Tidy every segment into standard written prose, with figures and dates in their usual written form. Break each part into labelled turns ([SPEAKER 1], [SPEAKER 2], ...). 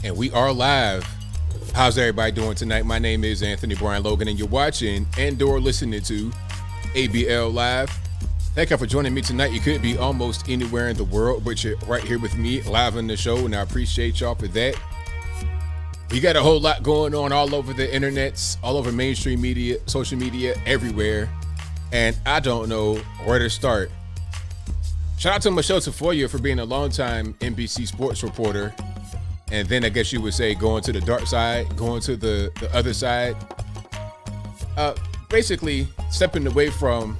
[SPEAKER 1] And we are live. How's everybody doing tonight? My name is Anthony Brian Logan, and you're watching and/or listening to ABL Live. Thank you for joining me tonight. You could be almost anywhere in the world, but you're right here with me live on the show, and I appreciate y'all for that. We got a whole lot going on all over the internets, all over mainstream media, social media, everywhere, and I don't know where to start. Shout out to Michelle Tafoya for being a longtime NBC Sports reporter, and then I guess you would say going to the dark side, going to the other side. Basically stepping away from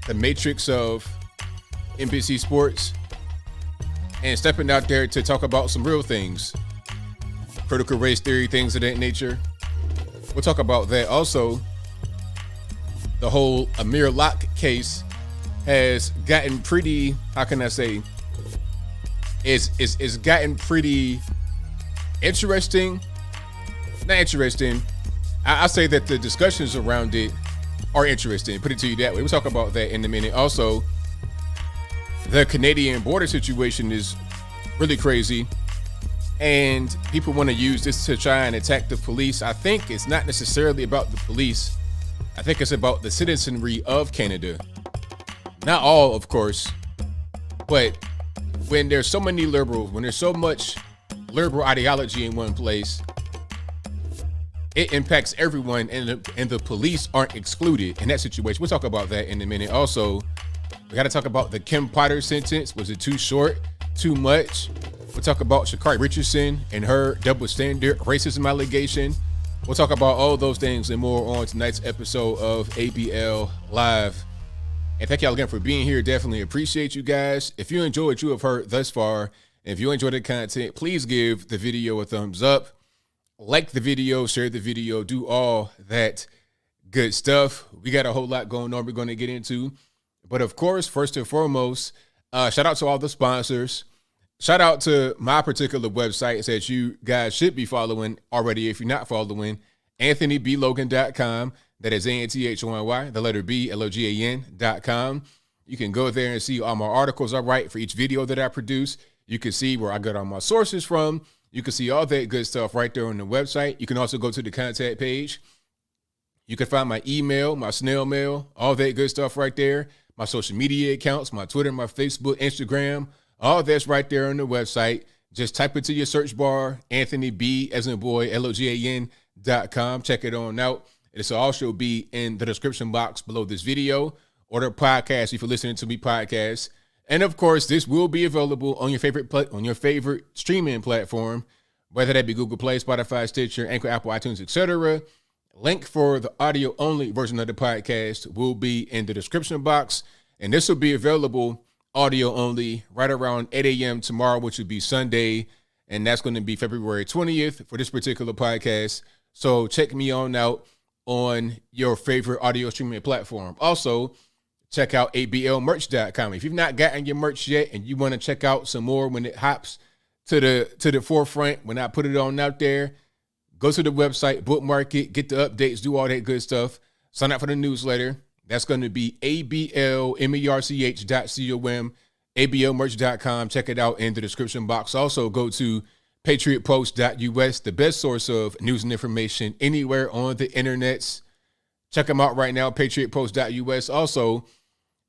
[SPEAKER 1] the matrix of NBC Sports and stepping out there to talk about some real things. Critical race theory, things of that nature. We'll talk about that. Also, the whole Amir Locke case has gotten pretty, how can I say, it's gotten pretty interesting. Not interesting. I say that the discussions around it are interesting. Put it to you that way. We'll talk about that in a minute. Also, the Canadian border situation is really crazy, and people want to use this to try and attack the police. I think it's not necessarily about the police. I think it's about the citizenry of Canada. Not all, of course, but when there's so many liberals, when there's so much liberal ideology in one place, it impacts everyone, and the police aren't excluded in that situation. We'll talk about that in a minute. Also, we got to talk about the Kim Potter sentence. Was it too short? Too much? We'll talk about Shaquart Richardson and her double standard racism allegation. We'll talk about all those things and more on tonight's episode of ABL Live. And thank y'all again for being here. Definitely appreciate you guys. If you enjoyed what you have heard thus far, if you enjoyed the content, please give the video a thumbs up. Like the video, share the video, do all that good stuff. We got a whole lot going on we're going to get into. But of course, first and foremost, shout out to all the sponsors. Shout out to my particular website that you guys should be following already if you're not following, AnthonyBLogan.com. That is ANTHONY, the letter B, LOGAN.com. You can go there and see all my articles I write for each video that I produce. You can see where I got all my sources from. You can see all that good stuff right there on the website. You can also go to the contact page. You can find my email, my snail mail, all that good stuff right there. My social media accounts, my Twitter, my Facebook, Instagram, all that's right there on the website. Just type into your search bar, Anthony B, as in boy, LOGAN.com. Check it on out. It'll also be in the description box below this video or the podcast if you're listening to me podcast. And of course, this will be available on your favorite streaming platform, whether that be Google Play, Spotify, Stitcher, Anchor, Apple, iTunes, etc. Link for the audio only version of the podcast will be in the description box, and this will be available audio only right around 8 a.m. tomorrow, which would be Sunday, and that's going to be February 20th for this particular podcast. So check me on out on your favorite audio streaming platform. Also, check out ablmerch.com. If you've not gotten your merch yet and you want to check out some more when it hops to the forefront, when I put it on out there, go to the website, bookmark it, get the updates, do all that good stuff. Sign up for the newsletter. That's going to be ablmerch.com, ablmerch.com. Check it out in the description box. Also, go to patriotpost.us, the best source of news and information anywhere on the internets. Check them out right now, patriotpost.us. Also,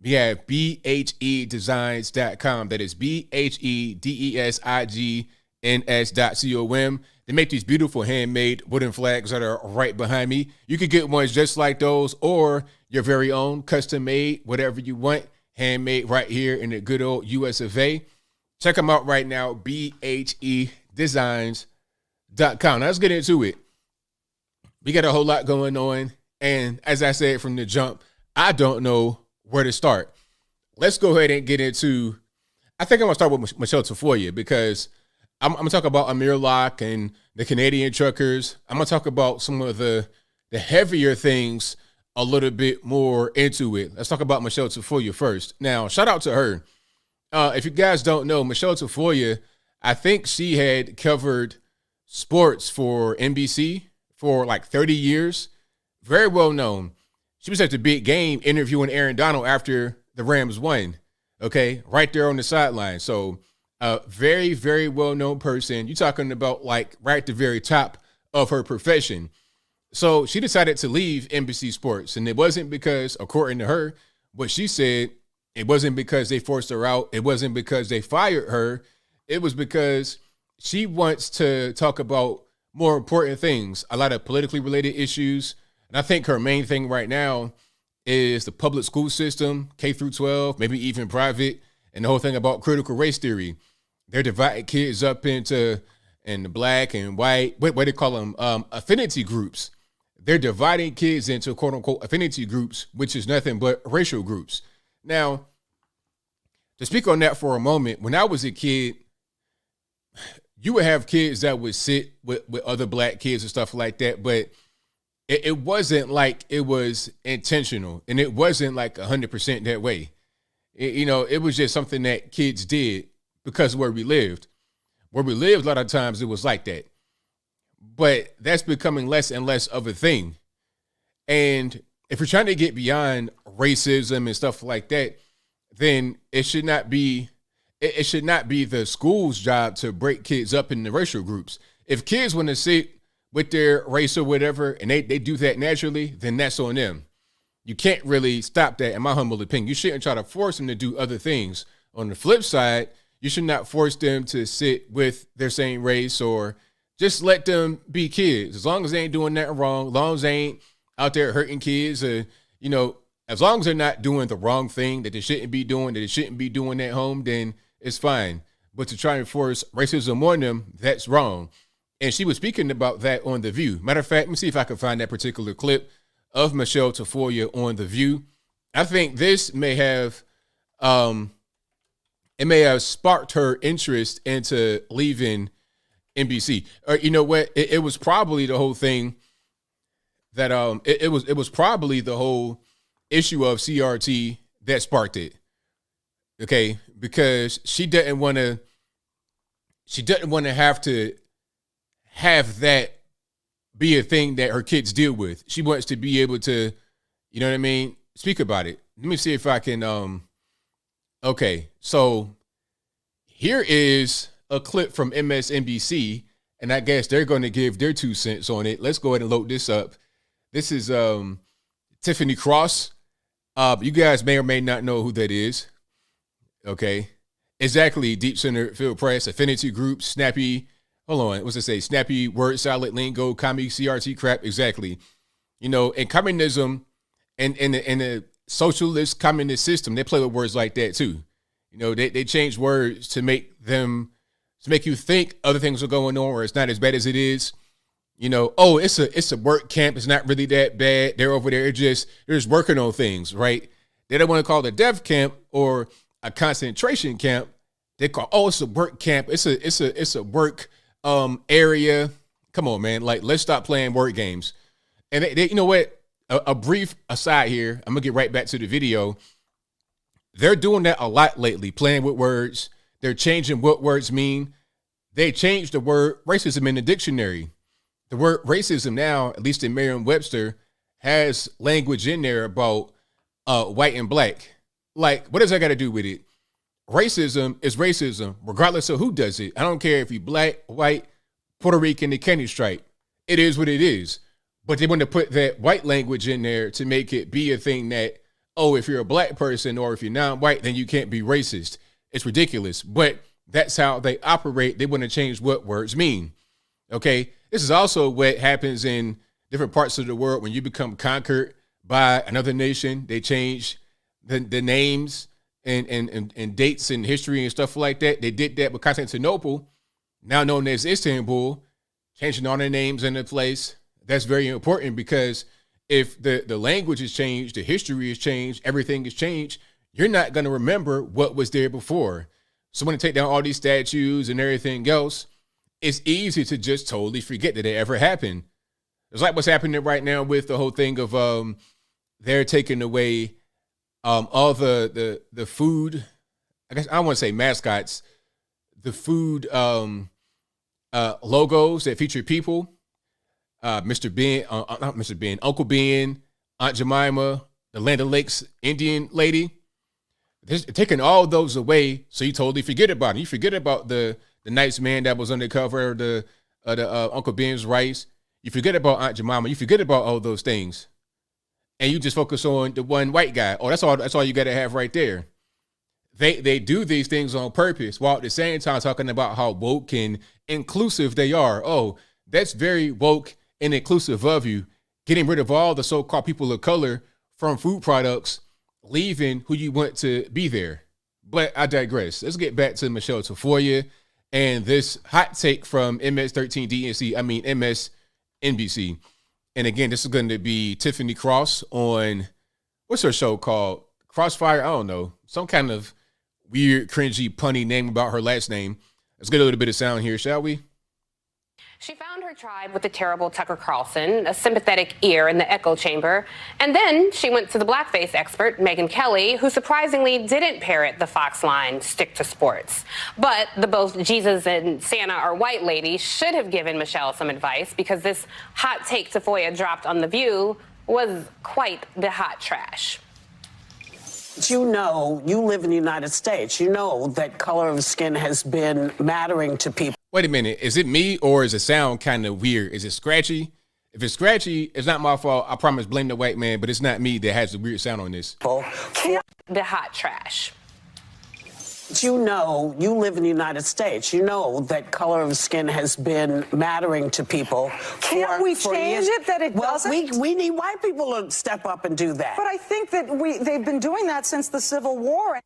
[SPEAKER 1] we have bhedesigns.com. That is bhedesigns.com. They make these beautiful handmade wooden flags that are right behind me. You could get ones just like those or your very own, custom made, whatever you want, handmade right here in the good old US of A. Check them out right now, bhedesigns.com. Now let's get into it. We got a whole lot going on. And as I said from the jump, I don't know where to start. Let's go ahead and get into, I think I'm going to start with Michelle Tafoya because I'm going to talk about Amir Locke and the Canadian truckers. I'm going to talk about some of the heavier things a little bit more into it. Let's talk about Michelle Tafoya first. Now, shout out to her. If you guys don't know, Michelle Tafoya, I think she had covered sports for NBC for like 30 years. Very well known. She was at the big game interviewing Aaron Donald after the Rams won. Okay, right there on the sideline. So a very, very well-known person. You're talking about like right at the very top of her profession. So she decided to leave NBC Sports. And it wasn't because, according to her, what she said, it wasn't because they forced her out. It wasn't because they fired her. It was because she wants to talk about more important things, a lot of politically related issues. And I think her main thing right now is the public school system, K through 12, maybe even private, and the whole thing about critical race theory. They're dividing kids up into the black and white, what do they call them? Affinity groups. They're dividing kids into quote unquote affinity groups, which is nothing but racial groups. Now, to speak on that for a moment, when I was a kid, you would have kids that would sit with other black kids and stuff like that, but it wasn't like it was intentional, and it wasn't like 100% that way. It was just something that kids did because of where we lived. Where we lived, a lot of times it was like that. But that's becoming less and less of a thing. And if you're trying to get beyond racism and stuff like that, then it should not be the school's job to break kids up into racial groups. If kids want to sit with their race or whatever, and they do that naturally, then that's on them. You can't really stop that, in my humble opinion. You shouldn't try to force them to do other things. On the flip side, you should not force them to sit with their same race, or just let them be kids. As long as they ain't doing nothing wrong, as long as they ain't out there hurting kids, as long as they're not doing the wrong thing that they shouldn't be doing, that they shouldn't be doing at home, then it's fine. But to try and force racism on them, that's wrong. And she was speaking about that on The View. Matter of fact, let me see if I can find that particular clip of Michelle Tafoya on The View. I think this may have sparked her interest into leaving NBC. Or you know what? It was probably the whole thing that it was probably the whole issue of CRT that sparked it. Okay, because she doesn't want to have that be a thing that her kids deal with. She wants to be able to, you know what I mean, speak about it. Let me see if I can okay, so here is a clip from MSNBC, and I guess they're going to give their 2 cents on it. Let's go ahead and load this up. This is Tiffany Cross. You guys may or may not know who that is. Okay. Exactly. Deep Center Field Press, affinity group, snappy. Hold on. What's it say? Snappy word salad lingo, commie CRT crap. Exactly. And communism and the socialist communist system, they play with words like that too. They change words to make you think other things are going on, or it's not as bad as it is. It's a work camp. It's not really that bad. They're over there. They're just working on things, right? They don't want to call it a death camp or a concentration camp. They call, it's a work camp. It's a work area. Come on, man. Like, let's stop playing word games. And they you know what? A brief aside here. I'm gonna get right back to the video. They're doing that a lot lately, playing with words. They're changing what words mean. They changed the word racism in the dictionary. The word racism now, at least in Merriam-Webster, has language in there about white and black. Like, what does that got to do with it? Racism is racism, regardless of who does it. I don't care if you're black, white, Puerto Rican, the Kennedy stripe. It is what it is. But they want to put that white language in there to make it be a thing that, if you're a black person or if you're non-white, then you can't be racist. It's ridiculous. But that's how they operate. They want to change what words mean. Okay? This is also what happens in different parts of the world when you become conquered by another nation. They change the names and dates and history and stuff like that. They did that with Constantinople, now known as Istanbul, changing all their names in the place. That's very important because if the language is changed, the history is changed, everything is changed, you're not going to remember what was there before. So when they take down all these statues and everything else, it's easy to just totally forget that it ever happened. It's like what's happening right now with the whole thing of they're taking away all the food. I guess I don't want to say mascots. The food logos that feature people. Mr. Ben, not Mr. Ben, Uncle Ben, Aunt Jemima, the Land O'Lakes Indian lady. taking all those away, so you totally forget about it. You forget about the nice man that was on the cover of the Uncle Ben's rice. You forget about Aunt Jemima. You forget about all those things, and you just focus on the one white guy. Oh, that's all. That's all you got to have right there. They do these things on purpose, while at the same time talking about how woke and inclusive they are. Oh, that's very woke and inclusive of you, getting rid of all the so-called people of color from food products, leaving who you want to be there. But I digress. Let's get back to Michelle Tafoya and this hot take from MSNBC. And again, this is going to be Tiffany Cross on, what's her show called? Crossfire? I don't know. Some kind of weird, cringy, punny name about her last name. Let's get a little bit of sound here, shall we?
[SPEAKER 2] She found her tribe with the terrible Tucker Carlson, a sympathetic ear in the echo chamber. And then she went to the blackface expert, Megyn Kelly, who surprisingly didn't parrot the Fox line, stick to sports. But the both Jesus and Santa are white lady should have given Michelle some advice, because this hot take Tafoya dropped on The View was quite the hot trash.
[SPEAKER 3] You know, you live in the United States. You know that color of skin has been mattering to people.
[SPEAKER 1] Wait a minute. Is it me, or is it sound kind of weird? Is it scratchy? If it's scratchy, it's not my fault. I promise, blame the white man, but it's not me that has the weird sound on this.
[SPEAKER 2] The hot trash.
[SPEAKER 3] You know, you live in the United States. You know that color of skin has been mattering to people.
[SPEAKER 4] Can't we change it that it doesn't?
[SPEAKER 3] We need white people to step up and do that.
[SPEAKER 4] But I think that they've been doing that since the Civil War.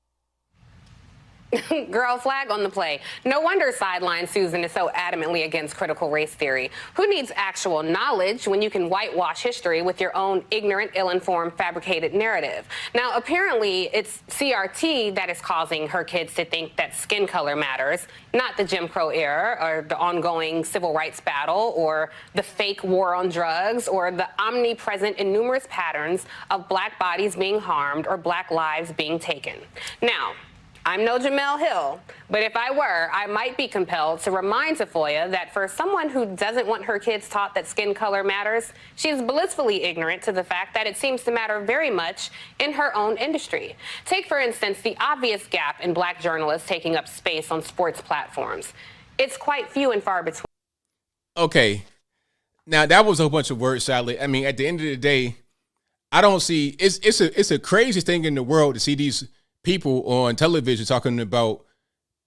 [SPEAKER 2] Girl, flag on the play. No wonder Sideline Susan is so adamantly against critical race theory. Who needs actual knowledge when you can whitewash history with your own ignorant, ill-informed, fabricated narrative? Now, apparently, it's CRT that is causing her kids to think that skin color matters, not the Jim Crow era or the ongoing civil rights battle or the fake war on drugs or the omnipresent and numerous patterns of black bodies being harmed or black lives being taken. Now, I'm no Jamel Hill, but if I were, I might be compelled to remind Tafoya that for someone who doesn't want her kids taught that skin color matters, she's blissfully ignorant to the fact that it seems to matter very much in her own industry. Take, for instance, the obvious gap in black journalists taking up space on sports platforms. It's quite few and far between.
[SPEAKER 1] Okay. Now, that was a bunch of words, Sally. I mean, at the end of the day, I don't see, it's a crazy thing in the world to see these people on television talking about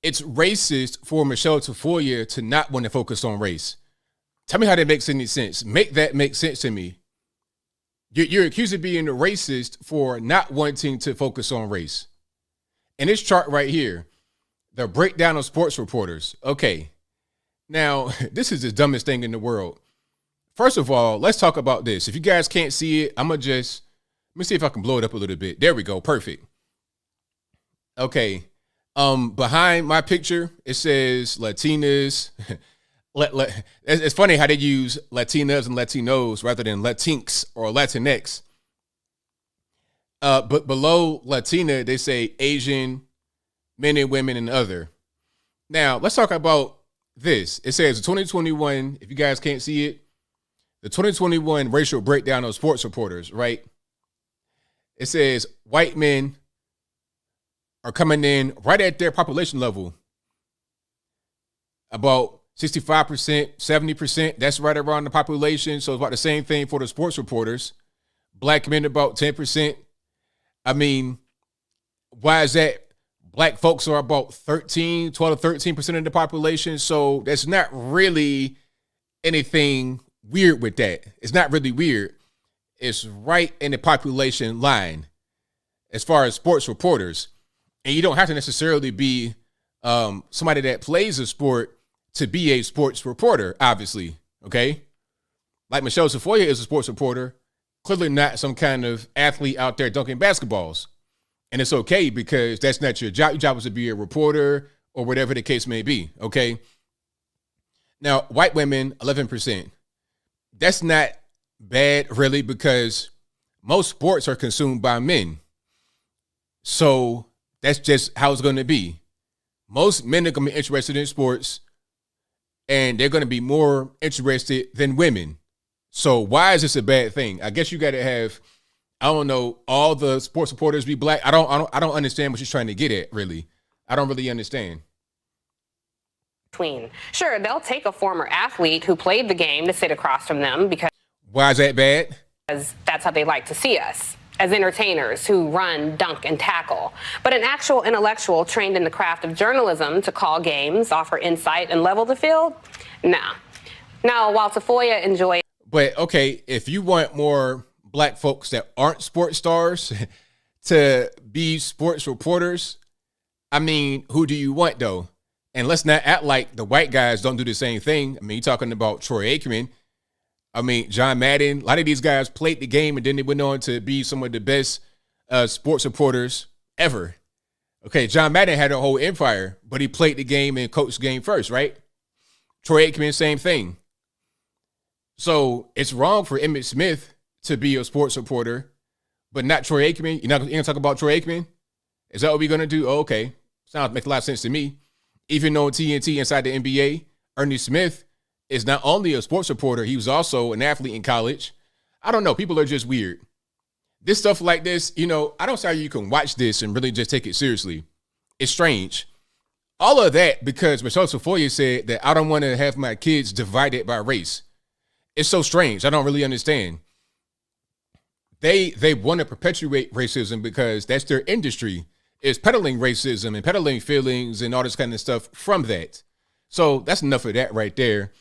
[SPEAKER 1] it's racist for Michelle Tafoya to not want to focus on race. Tell me how that makes any sense. Make that make sense to me. You're accused of being a racist for not wanting to focus on race. And this chart right here, the breakdown of sports reporters. Okay. Now, this is the dumbest thing in the world. First of all, let's talk about this. If you guys can't see it, let me see if I can blow it up a little bit. There we go. Perfect. Okay, behind my picture, it says Latinas. It's funny how they use Latinas and Latinos rather than Latinx or Latinx. But below Latina, they say Asian, men and women and other. Now, let's talk about this. It says 2021, if you guys can't see it, the 2021 racial breakdown of sports reporters, right? It says white men are coming in right at their population level. About 65%, 70%, that's right around the population. So it's about the same thing for the sports reporters. Black men about 10%. I mean, why is that? Black folks are about 12 to 13% of the population. So that's not really anything weird with that. It's not really weird. It's right in the population line as far as sports reporters. And you don't have to necessarily be somebody that plays a sport to be a sports reporter, obviously, okay? Like Michelle Tafoya is a sports reporter, clearly not some kind of athlete out there dunking basketballs. And it's okay because that's not your job. Your job is to be a reporter or whatever the case may be, okay? Now, white women, 11%. That's not bad, really, because most sports are consumed by men. So that's just how it's going to be. Most men are going to be interested in sports, and they're going to be more interested than women. So why is this a bad thing? I guess you got to have I don't know, all the sports reporters be black. I don't understand what she's trying to get at, really. I don't really understand.
[SPEAKER 2] Sure, they'll take a former athlete who played the game to sit across from them because
[SPEAKER 1] why is that bad?
[SPEAKER 2] That's how they like to see us, as entertainers who run, dunk, and tackle. But an actual intellectual trained in the craft of journalism to call games, offer insight, and level the field? Nah. Now, while Tafoya enjoys...
[SPEAKER 1] But, okay, if you want more black folks that aren't sports stars to be sports reporters, I mean, who do you want, though? And let's not act like the white guys don't do the same thing. I mean, you're talking about Troy Aikman. I mean, John Madden. A lot of these guys played the game and then they went on to be some of the best sports reporters ever. Okay, John Madden had a whole empire, but he played the game and coached the game first, right? Troy Aikman, same thing. So it's wrong for Emmitt Smith to be a sports reporter, but not Troy Aikman. You're going to talk about Troy Aikman? Is that what we're going to do? Oh, okay. Makes a lot of sense to me. Even though TNT inside the NBA, Ernie Smith is not only a sports reporter, he was also an athlete in college. I don't know. People are just weird. This stuff like this, you know, I don't see how you can watch this and really just take it seriously. It's strange. All of that because Michelle Tafoya said that I don't want to have my kids divided by race. It's so strange. I don't really understand. They want to perpetuate racism because that's their industry, is peddling racism and peddling feelings and all this kind of stuff from that. So that's enough of that right there.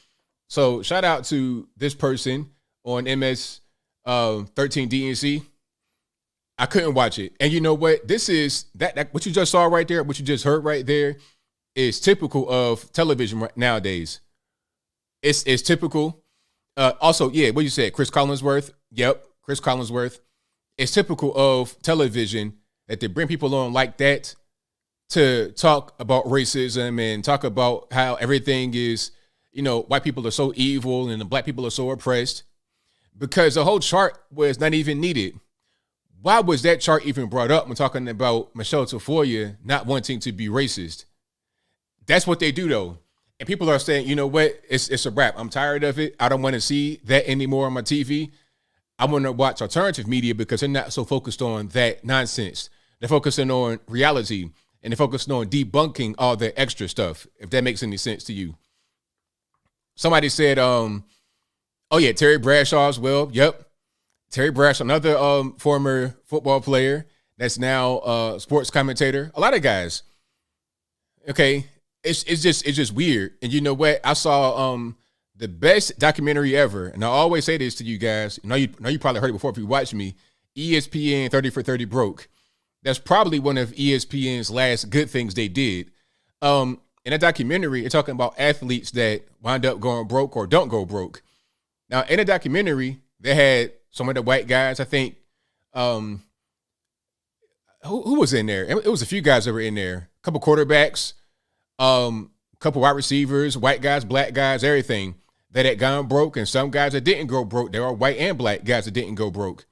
[SPEAKER 1] So shout out to this person on MS 13 DNC. I couldn't watch it. And you know what? This is that what you just saw right there, what you just heard right there is typical of television nowadays. It's typical. Also, yeah, what you said, Chris Collinsworth. Yep, Chris Collinsworth. It's typical of television that they bring people on like that to talk about racism and talk about how everything is, you know, white people are so evil and the black people are so oppressed, because the whole chart was not even needed. Why was that chart even brought up when talking about Michelle Tafoya not wanting to be racist? That's what they do, though. And people are saying, you know what, it's a wrap. I'm tired of it. I don't want to see that anymore on my TV. I want to watch alternative media because they're not so focused on that nonsense. They're focusing on reality, and they're focusing on debunking all the extra stuff, if that makes any sense to you. Somebody said, oh yeah, Terry Bradshaw as well. Yep. Terry Bradshaw, another former football player that's now a sports commentator. A lot of guys. Okay. It's just weird. And you know what? I saw the best documentary ever. And I always say this to you guys. You probably heard it before if you watch me. ESPN 30 for 30 broke. That's probably one of ESPN's last good things they did. In a documentary, it's talking about athletes that wind up going broke or don't go broke. Now, in a documentary, they had some of the white guys. I think who was in there? It was a few guys that were in there. A couple quarterbacks, couple wide receivers, white guys, black guys, everything that had gone broke, and some guys that didn't go broke. There are white and black guys that didn't go broke.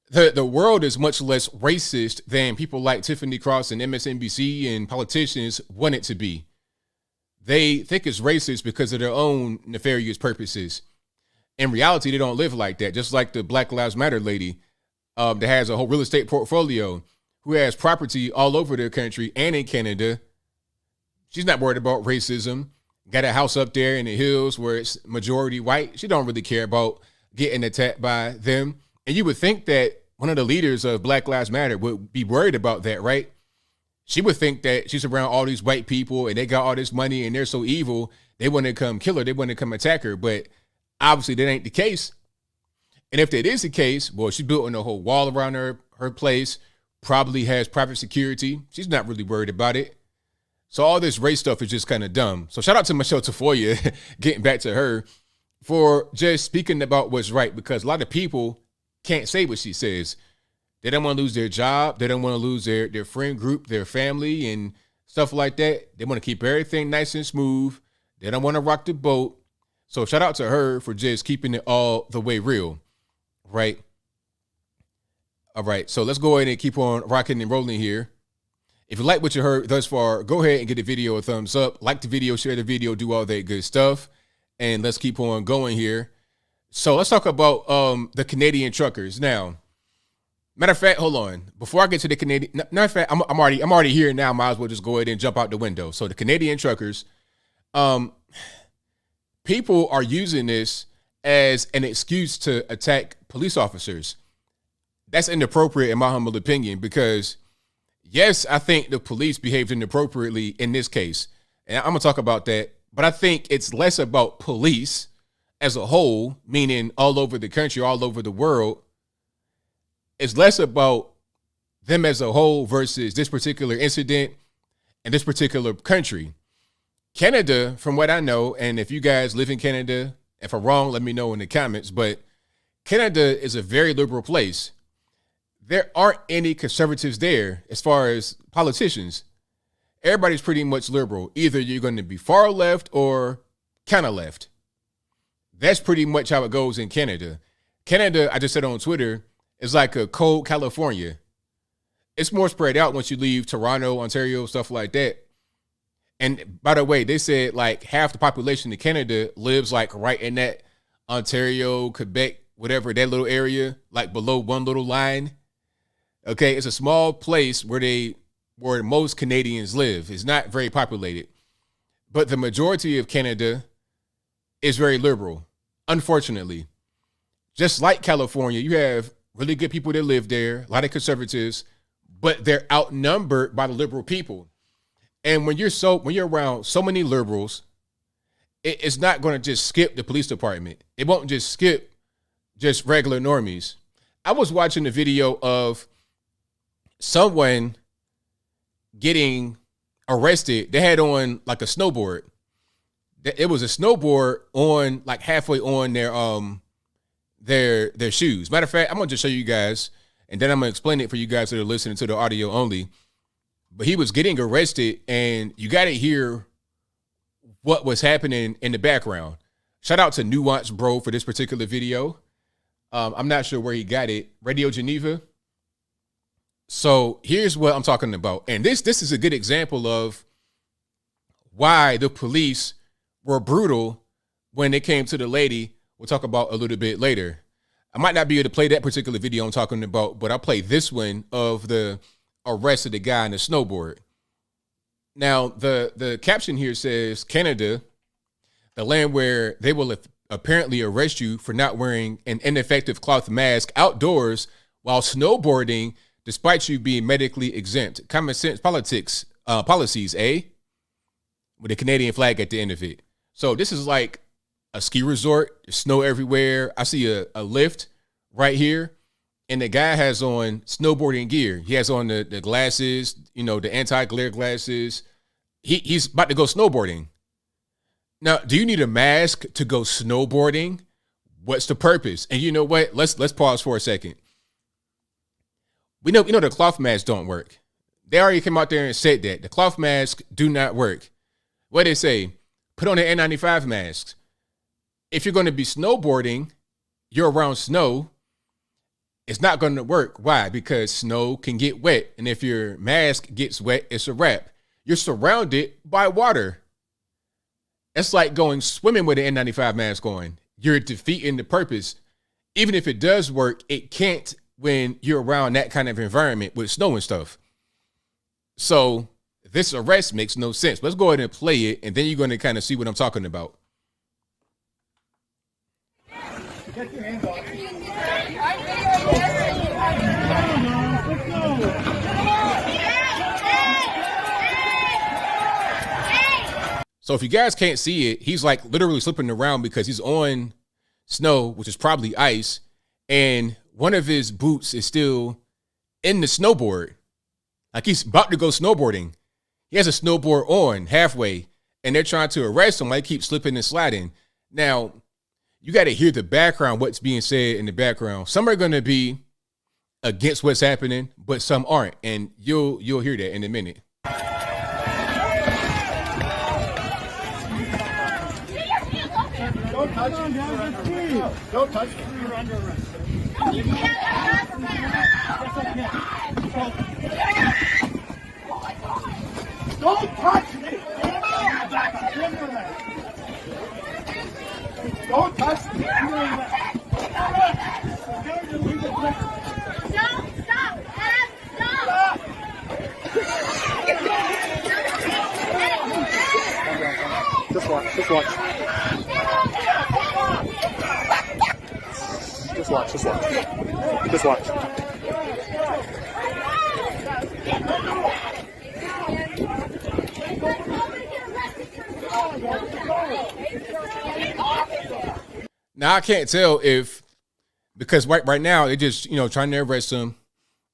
[SPEAKER 1] The world is much less racist than people like Tiffany Cross and MSNBC and politicians want it to be. They think it's racist because of their own nefarious purposes. In reality, they don't live like that. Just like the Black Lives Matter lady that has a whole real estate portfolio, who has property all over the country and in Canada. She's not worried about racism. Got a house up there in the hills where it's majority white. She don't really care about getting attacked by them. And you would think that one of the leaders of Black Lives Matter would be worried about that, right? She would think that she's around all these white people and they got all this money and they're so evil, they want to come kill her, they want to come attack her. But obviously that ain't the case. And if that is the case, well, she's building a whole wall around her place, probably has private security. She's not really worried about it. So all this race stuff is just kind of dumb. So shout out to Michelle Tafoya, getting back to her, for just speaking about what's right, because a lot of people can't say what she says. They don't want to lose their job. They don't want to lose their friend group, their family, and stuff like that. They want to keep everything nice and smooth. They don't want to rock the boat. So shout out to her for just keeping it all the way real, right? All right, so let's go ahead and keep on rocking and rolling here. If you like what you heard thus far, go ahead and give the video a thumbs up. Like the video, share the video, do all that good stuff. And let's keep on going here. So let's talk about the Canadian truckers now. Matter of fact, hold on. Before I get to the Canadian, matter of fact, I'm already here now. Might as well just go ahead and jump out the window. So the Canadian truckers, people are using this as an excuse to attack police officers. That's inappropriate in my humble opinion, because yes, I think the police behaved inappropriately in this case. And I'm going to talk about that. But I think it's less about police as a whole, meaning all over the country, all over the world. It's less about them as a whole versus this particular incident and this particular country. Canada, from what I know, and if you guys live in Canada, if I'm wrong, let me know in the comments, but Canada is a very liberal place. There aren't any conservatives there as far as politicians. Everybody's pretty much liberal. Either you're going to be far left or kind of left. That's pretty much how it goes in Canada. Canada, I just said on Twitter, is like a cold California. It's more spread out once you leave Toronto, Ontario, stuff like that. And by the way, they said like half the population in Canada lives like right in that Ontario, Quebec, whatever, that little area, like below one little line. Okay, it's a small place where most Canadians live. It's not very populated. But the majority of Canada is very liberal, unfortunately. Just like California, you have really good people that live there, a lot of conservatives, but they're outnumbered by the liberal people. And when you're around so many liberals, it's not going to just skip the police department. It won't just skip just regular normies. I was watching a video of someone getting arrested. They had on like a snowboard. It was a snowboard on like halfway on their shoes. Matter of fact, I'm gonna just show you guys, and then I'm gonna explain it for you guys that are listening to the audio only. But he was getting arrested, and you got to hear what was happening in the background. Shout out to Nuance Bro for this particular video. I'm not sure where he got it. Radio Geneva. So here's what I'm talking about. And this is a good example of why the police were brutal when it came to the lady we'll talk about a little bit later. I might not be able to play that particular video I'm talking about, but I'll play this one of the arrest of the guy on the snowboard. Now, the caption here says, Canada, the land where they will apparently arrest you for not wearing an ineffective cloth mask outdoors while snowboarding, despite you being medically exempt. Common sense policies, eh? With a Canadian flag at the end of it. So this is like a ski resort, there's snow everywhere. I see a lift right here, and the guy has on snowboarding gear. He has on the glasses, the anti-glare glasses. He's about to go snowboarding. Now, do you need a mask to go snowboarding? What's the purpose? And you know what? Let's pause for a second. We know the cloth masks don't work. They already came out there and said that the cloth masks do not work. What they say? Put on the N95 masks. If you're going to be snowboarding, you're around snow, it's not going to work. Why? Because snow can get wet. And if your mask gets wet, it's a wrap. You're surrounded by water. It's like going swimming with an N95 mask on. You're defeating the purpose. Even if it does work, it can't when you're around that kind of environment with snow and stuff. So this arrest makes no sense. Let's go ahead and play it, and then you're going to kind of see what I'm talking about.
[SPEAKER 5] Get your hands off.
[SPEAKER 1] So if you guys can't see it, he's like literally slipping around because he's on snow, which is probably ice, and one of his boots is still in the snowboard. Like he's about to go snowboarding. He has a snowboard on halfway, and they're trying to arrest him. Like he keeps slipping and sliding. Now, you got to hear the background, what's being said in the background. Some are going to be against what's happening, but some aren't, and you'll hear that in a minute.
[SPEAKER 5] Don't touch me. Don't touch me. You're under arrest. Don't touch me. Don't touch me. watch. Just watch. Just watch. Just watch. Just watch.
[SPEAKER 1] Now I can't tell if because right now they're just trying to arrest him,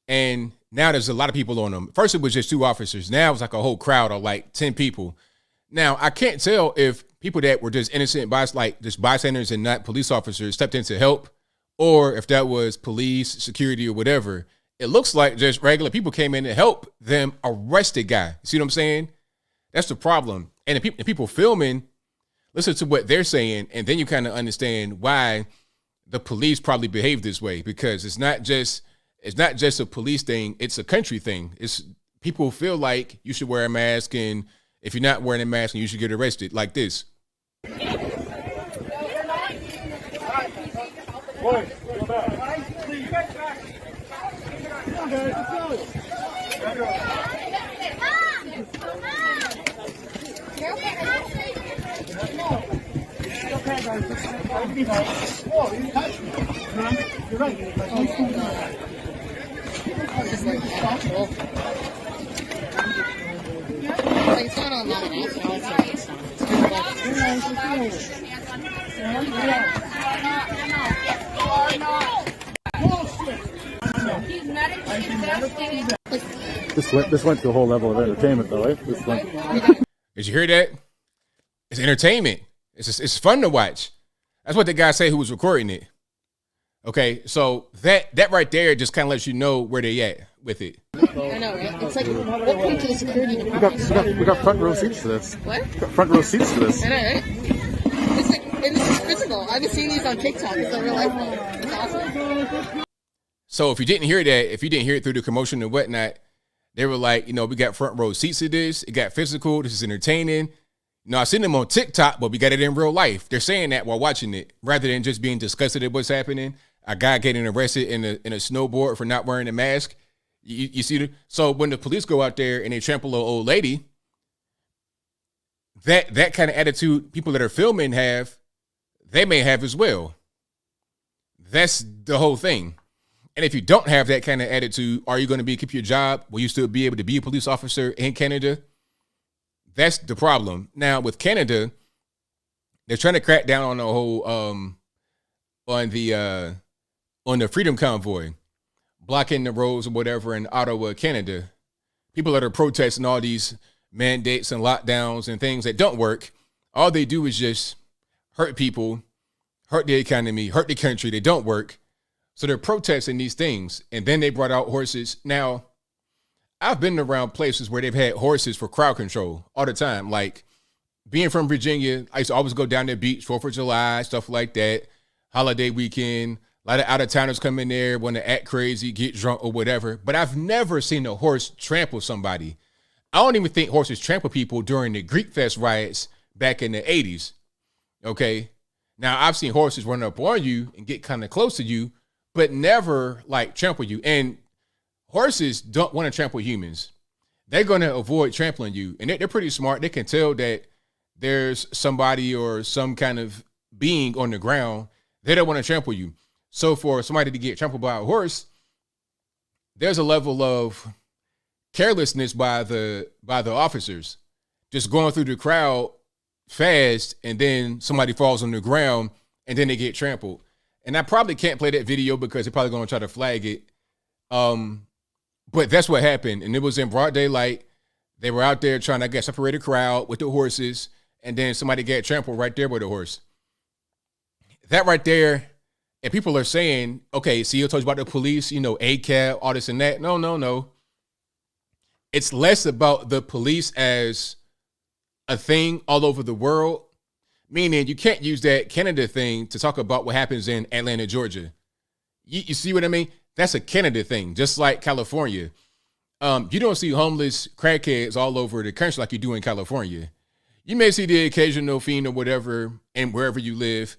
[SPEAKER 1] and now there's a lot of people on him. First it was just 2 officers. Now it's like a whole crowd of like 10 people. Now I can't tell if people that were just innocent just bystanders and not police officers stepped in to help, or if that was police, security, or whatever. It looks like just regular people came in to help them arrest the guy. You see what I'm saying? That's the problem. And the people filming, listen to what they're saying, and then you kind of understand why the police probably behave this way, because it's not just a police thing, it's a country thing. It's people feel like you should wear a mask, and if you're not wearing a mask, you should get arrested like this.
[SPEAKER 5] Boys, go back. Come on, guys, let's go. Okay, guys, whoa, you touched me. You're right.
[SPEAKER 6] Just like actual. Like it's not online. It's
[SPEAKER 5] This went to a whole level of entertainment, though, eh?
[SPEAKER 1] Did you hear that? It's entertainment. It's fun to watch. That's what the guy said who was recording it. Okay, so that right there just kind of lets you know where they at with it.
[SPEAKER 6] I know, right? It's like, what point to the security department?
[SPEAKER 5] We got front row seats to this.
[SPEAKER 6] What?
[SPEAKER 5] Front row seats to this.
[SPEAKER 6] I know, right? It's like, and this is physical. I've been seeing these on TikTok. It's like real life. It's awesome.
[SPEAKER 1] So if you didn't hear that, if you didn't hear it through the commotion and whatnot, they were like, we got front row seats to this. It got physical. This is entertaining. I've seen them on TikTok, but we got it in real life. They're saying that while watching it, rather than just being disgusted at what's happening. A guy getting arrested in a snowboard for not wearing a mask. You see, so when the police go out there and they trample an old lady, that kind of attitude people that are filming they may have as well. That's the whole thing. And if you don't have that kind of attitude, are you going to keep your job? Will you still be able to be a police officer in Canada? That's the problem. Now with Canada, they're trying to crack down on the whole on the Freedom Convoy, blocking the roads or whatever in Ottawa, Canada. People that are protesting all these mandates and lockdowns and things that don't work, all they do is just hurt people, hurt the economy, hurt the country. They don't work. So they're protesting these things. And then they brought out horses. Now, I've been around places where they've had horses for crowd control all the time. Like being from Virginia, I used to always go down to the beach, 4th of July, stuff like that, holiday weekend. A lot of out-of-towners come in there, want to act crazy, get drunk or whatever. But I've never seen a horse trample somebody. I don't even think horses trample people during the Greek Fest riots back in the 80s. Okay? Now, I've seen horses run up on you and get kind of close to you, but never, like, trample you. And horses don't want to trample humans. They're going to avoid trampling you. And they're pretty smart. They can tell that there's somebody or some kind of being on the ground. They don't want to trample you. So for somebody to get trampled by a horse, there's a level of carelessness by the officers, just going through the crowd fast, and then somebody falls on the ground, and then they get trampled. And I probably can't play that video because they're probably going to try to flag it. But that's what happened, and it was in broad daylight. They were out there trying to separate a crowd with the horses, and then somebody got trampled right there with a horse. That right there. And people are saying, okay, CEO told you about the police, ACAB, all this and that. No. It's less about the police as a thing all over the world, meaning you can't use that Canada thing to talk about what happens in Atlanta, Georgia. You see what I mean? That's a Canada thing, just like California. You don't see homeless crackheads all over the country like you do in California. You may see the occasional fiend or whatever and wherever you live,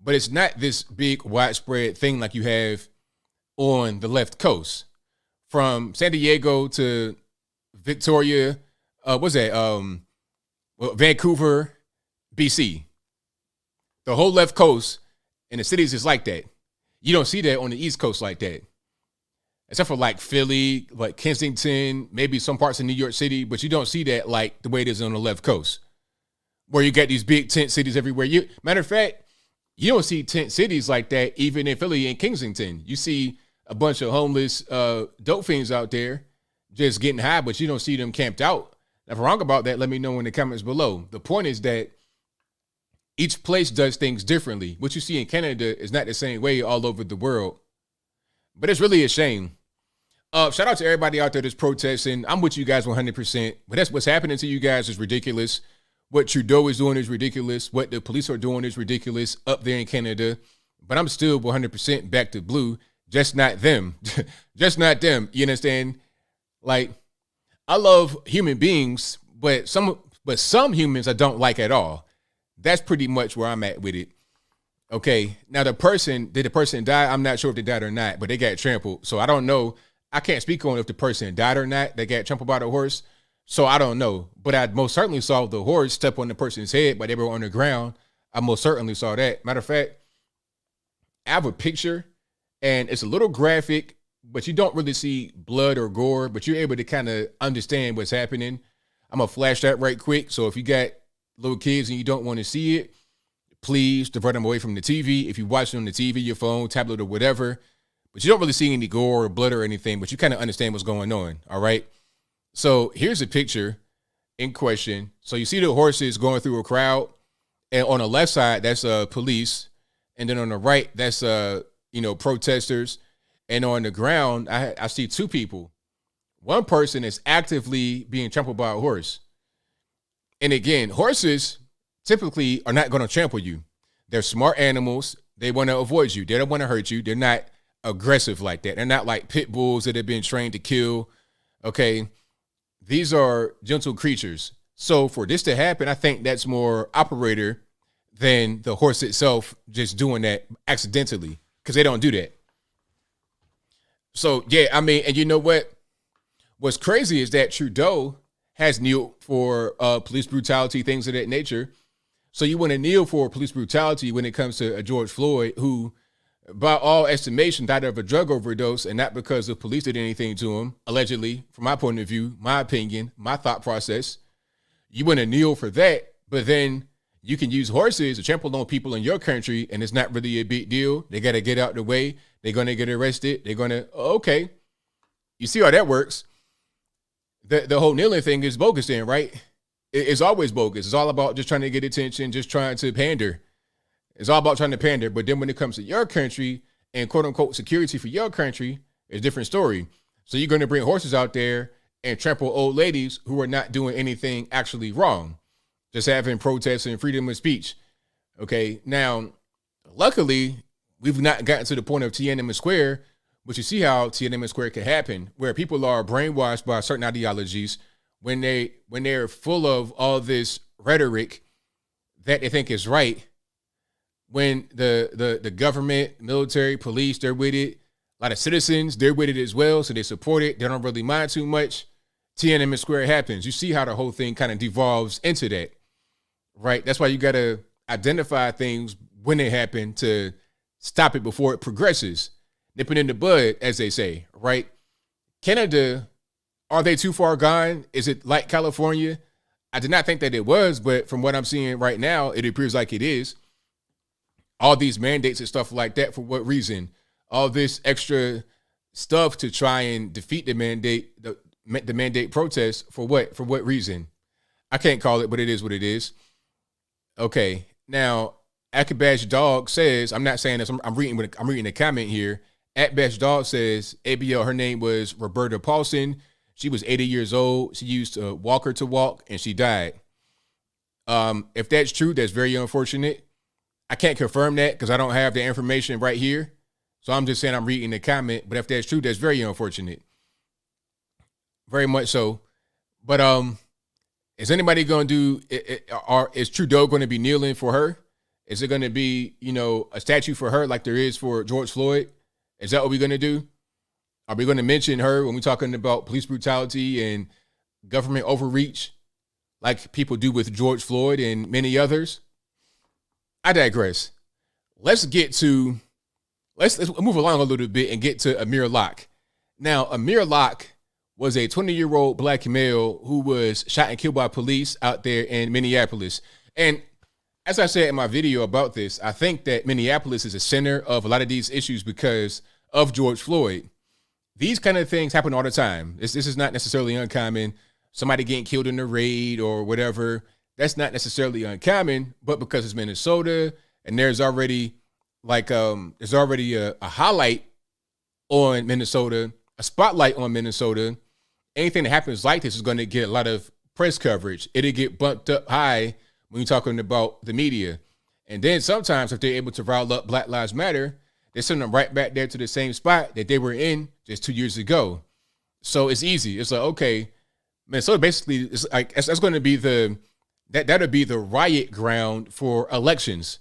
[SPEAKER 1] but it's not this big widespread thing like you have on the left coast. From San Diego to Victoria, Vancouver, BC. The whole left coast and the cities is like that. You don't see that on the East Coast like that. Except for like Philly, like Kensington, maybe some parts of New York City, but you don't see that like the way it is on the left coast, where you got these big tent cities everywhere. Matter of fact, you don't see tent cities like that even in Philly and Kensington. You see a bunch of homeless dope fiends out there just getting high, but you don't see them camped out. If I'm wrong about that, let me know in the comments below. The point is that each place does things differently. What you see in Canada is not the same way all over the world. But it's really a shame. Shout out to everybody out there that's protesting. I'm with you guys 100%. But that's what's happening to you guys is ridiculous. What Trudeau is doing is ridiculous. What the police are doing is ridiculous up there in Canada. But I'm still 100% back to blue. Just not them. Just not them. You understand? Like, I love human beings, but some humans I don't like at all. That's pretty much where I'm at with it. Okay, now did the person die? I'm not sure if they died or not, but they got trampled. So I don't know. I can't speak on if the person died or not. They got trampled by the horse. So I don't know. But I most certainly saw the horse step on the person's head, but they were on the ground. I most certainly saw that. Matter of fact, I have a picture, and it's a little graphic, but you don't really see blood or gore, but you're able to kind of understand what's happening. I'm going to flash that right quick. So if you got little kids and you don't want to see it, please divert them away from the TV. If you watch it on the TV, your phone, tablet, or whatever, but you don't really see any gore or blood or anything, but you kind of understand what's going on, all right? So here's a picture in question. So you see the horses going through a crowd, and on the left side, that's police, and then on the right, that's protesters, and on the ground, I see two people. One person is actively being trampled by a horse. And again, horses typically are not going to trample you. They're smart animals. They want to avoid you. They don't want to hurt you. They're not aggressive like that. They're not like pit bulls that have been trained to kill. Okay. These are gentle creatures. So for this to happen, I think that's more operator than the horse itself just doing that accidentally, because they don't do that. So, yeah, I mean, and you know what? What's crazy is that Trudeau has kneeled for police brutality, things of that nature. So you want to kneel for police brutality when it comes to George Floyd, who, by all estimation, died of a drug overdose, and not because the police did anything to him, allegedly, from my point of view, my opinion, my thought process. You want to kneel for that, but then you can use horses to trample on people in your country, and it's not really a big deal. They got to get out the way. They're going to get arrested. They're going to, okay. You see how that works. The whole kneeling thing is bogus then, right? It's always bogus. It's all about just trying to get attention, just trying to pander. It's all about trying to pander. But then when it comes to your country and quote unquote security for your country, it's a different story. So you're going to bring horses out there and trample old ladies who are not doing anything actually wrong, just having protests and freedom of speech. Okay. Now, luckily, we've not gotten to the point of Tiananmen Square, but you see how Tiananmen Square can happen, where people are brainwashed by certain ideologies when they're full of all this rhetoric that they think is right. When the government, military, police, they're with it. A lot of citizens, they're with it as well, so they support it. They don't really mind too much. Tiananmen Square happens. You see how the whole thing kind of devolves into that, right? That's why you got to identify things when they happen to stop it before it progresses. Nip it in the bud, as they say, right? Canada, are they too far gone? Is it like California? I did not think that it was, but from what I'm seeing right now, it appears like it is. All these mandates and stuff like that, for what reason? All this extra stuff to try and defeat the mandate protest, for what? For what reason? I can't call it, but it is what it is. Okay, now Akabash Dog says, I'm not saying this, I'm reading a comment here. Akabash Dog says, ABL, her name was Roberta Paulson. She was 80 years old. She used a walker to walk, and she died. If that's true, that's very unfortunate. I can't confirm that because I don't have the information right here. So I'm just saying I'm reading the comment. But if that's true, that's very unfortunate. Very much so. But is anybody going to do, is Trudeau going to be kneeling for her? Is it going to be, a statue for her like there is for George Floyd? Is that what we're going to do? Are we going to mention her when we're talking about police brutality and government overreach? like people do with George Floyd and many others. I digress. Let's move along a little bit and get to Amir Locke. Now, Amir Locke was a 20-year-old black male who was shot and killed by police out there in Minneapolis. And as I said in my video about this, I think that Minneapolis is a center of a lot of these issues because of George Floyd. These kind of things happen all the time. This is not necessarily uncommon. Somebody getting killed in a raid or whatever, that's not necessarily uncommon, but because it's Minnesota and there's already a highlight on Minnesota, a spotlight on Minnesota, anything that happens like this is going to get a lot of press coverage. It'll get bumped up high when you're talking about the media. And then sometimes if they're able to rile up Black Lives Matter, they send them right back there to the same spot that they were in just 2 years ago. So it's easy. It's like, okay, Minnesota basically is like, that's going to be that'll be the riot ground for elections.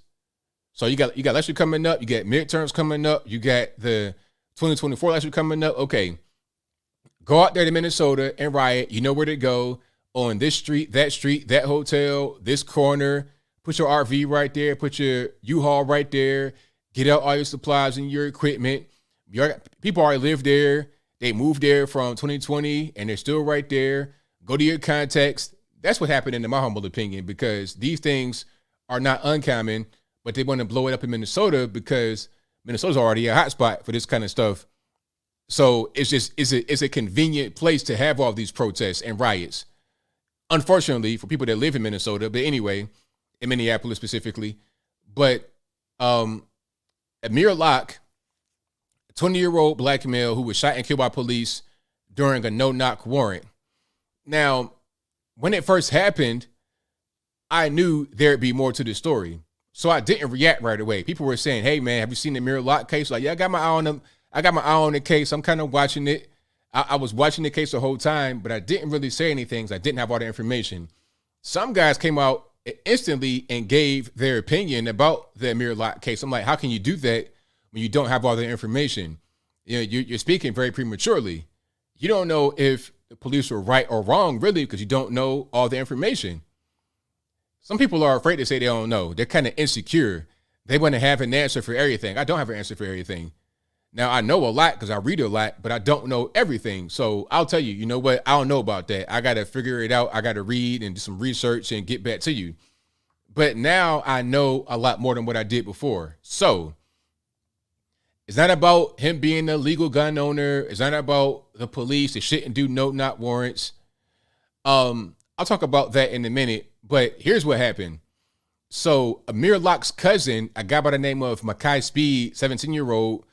[SPEAKER 1] So you got election coming up, you got midterms coming up, you got the 2024 election coming up. Okay, go out there to Minnesota and riot. You know where to go on this street, that hotel, this corner. Put your RV right there. Put your U-Haul right there. Get out all your supplies and your equipment. People already live there. They moved there from 2020 and they're still right there. Go to your contacts. That's what happened in my humble opinion, because these things are not uncommon, but they want to blow it up in Minnesota because Minnesota's already a hotspot for this kind of stuff. So it's a convenient place to have all these protests and riots. Unfortunately, for people that live in Minnesota, but anyway, in Minneapolis specifically. But Amir Locke, a 20-year-old black male who was shot and killed by police during a no-knock warrant. Now, when it first happened, I knew there'd be more to the story. So I didn't react right away. People were saying, hey, man, have you seen the Amir Locke case? Like, yeah, I got my eye on them. I got my eye on the case. I'm kind of watching it. I was watching the case the whole time, but I didn't really say anything because I didn't have all the information. Some guys came out instantly and gave their opinion about the Amir Locke case. I'm like, how can you do that when you don't have all the information? You know, you're speaking very prematurely. You don't know if the police were right or wrong, really, because you don't know all the information. Some people are afraid to say they don't know. They're kind of insecure. They want to have an answer for everything. I don't have an answer for everything. Now, I know a lot because I read a lot, but I don't know everything. So I'll tell you, you know what? I don't know about that. I got to figure it out. I got to read and do some research and get back to you. But now I know a lot more than what I did before. So it's not about him being a legal gun owner. It's not about the police. They shouldn't do no-knock warrants. I'll talk about that in a minute. But here's what happened. So Amir Locke's cousin, a guy by the name of Makai Speed, 17-year-old,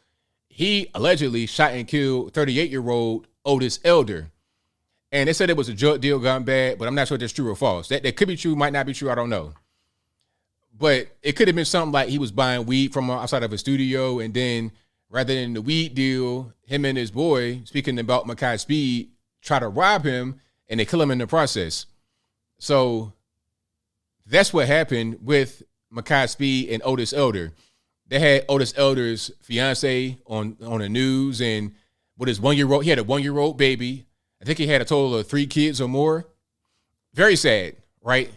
[SPEAKER 1] he allegedly shot and killed 38-year-old Otis Elder. And they said it was a drug deal gone bad, but I'm not sure if that's true or false. That could be true, might not be true, I don't know. But it could have been something like he was buying weed from outside of a studio, and then rather than the weed deal, him and his boy, speaking about Makai Speed, try to rob him, and they kill him in the process. So that's what happened with Makai Speed and Otis Elder. They had Otis Elder's fiance on the news, and with his 1-year-old, he had a 1-year-old baby. I think he had a total of 3 kids or more. Very sad, right?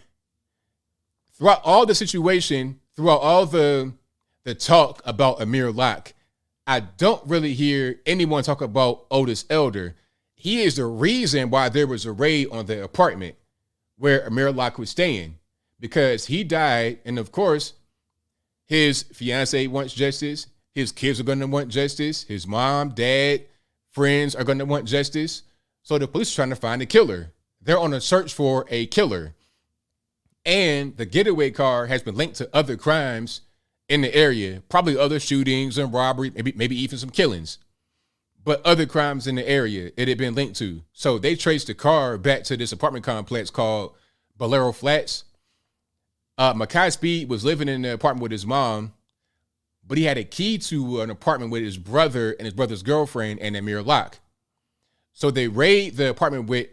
[SPEAKER 1] Throughout all the situation, throughout all the talk about Amir Locke, I don't really hear anyone talk about Otis Elder. He is the reason why there was a raid on the apartment where Amir Locke was staying, because he died, and of course, his fiance wants justice. His kids are going to want justice. His mom, dad, friends are going to want justice. So the police are trying to find a killer. They're on a search for a killer. And the getaway car has been linked to other crimes in the area, probably other shootings and robbery, maybe even some killings. But other crimes in the area it had been linked to. So they traced the car back to this apartment complex called Bolero Flats. Makai Speed was living in the apartment with his mom, but he had a key to an apartment with his brother and his brother's girlfriend and Amir Locke. So they raid the apartment with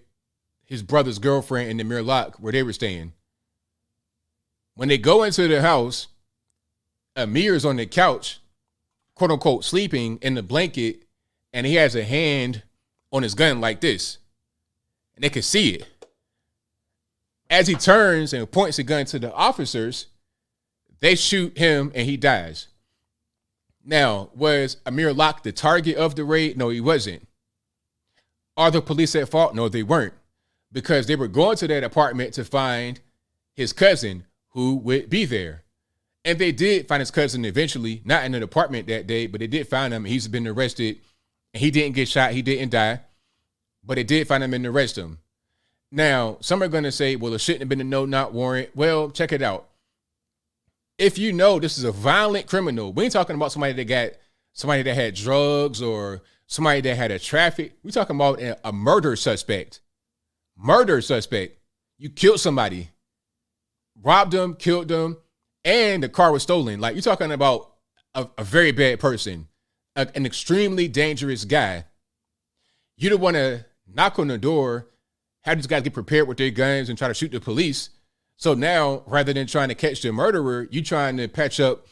[SPEAKER 1] his brother's girlfriend and Amir Locke where they were staying. When they go into the house, Amir's on the couch, quote unquote, sleeping in the blanket, and he has a hand on his gun like this. And they could see it. As he turns and points a gun to the officers, they shoot him and he dies. Now, was Amir Locke the target of the raid? No, he wasn't. Are the police at fault? No, they weren't. Because they were going to that apartment to find his cousin who would be there. And they did find his cousin eventually, not in an apartment that day, but they did find him. He's been arrested. And he didn't get shot. He didn't die. But they did find him and arrest him. Now, some are going to say, well, it shouldn't have been a no-knock warrant. Well, check it out. If you know this is a violent criminal, we ain't talking about somebody that had drugs or somebody that had a traffic. We're talking about a murder suspect. Murder suspect. You killed somebody, robbed them, killed them, and the car was stolen. Like, you're talking about a very bad person, an extremely dangerous guy. You don't want to knock on the door, have these guys get prepared with their guns and try to shoot the police. So now, rather than trying to catch the murderer, you trying to patch up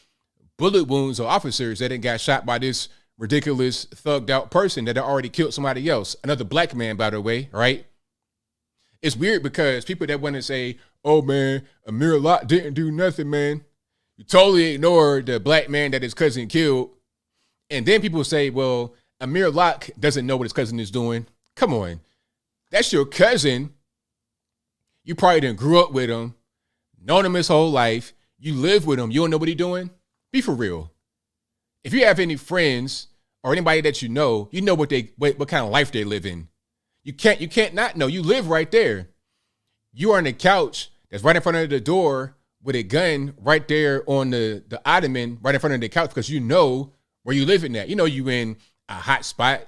[SPEAKER 1] bullet wounds or officers that got shot by this ridiculous, thugged out person that had already killed somebody else. Another black man, by the way, right? It's weird because people that want to say, oh man, Amir Locke didn't do nothing, man. You totally ignore the black man that his cousin killed. And then people say, well, Amir Locke doesn't know what his cousin is doing. Come on. That's your cousin. You probably done grew up with him, known him his whole life. You live with him. You don't know what he's doing? Be for real. If you have any friends or anybody that you know what kind of life they live in. You can't not know. You live right there. You are on the couch that's right in front of the door with a gun right there on the ottoman right in front of the couch because you know where you live in at. You know you in a hot spot.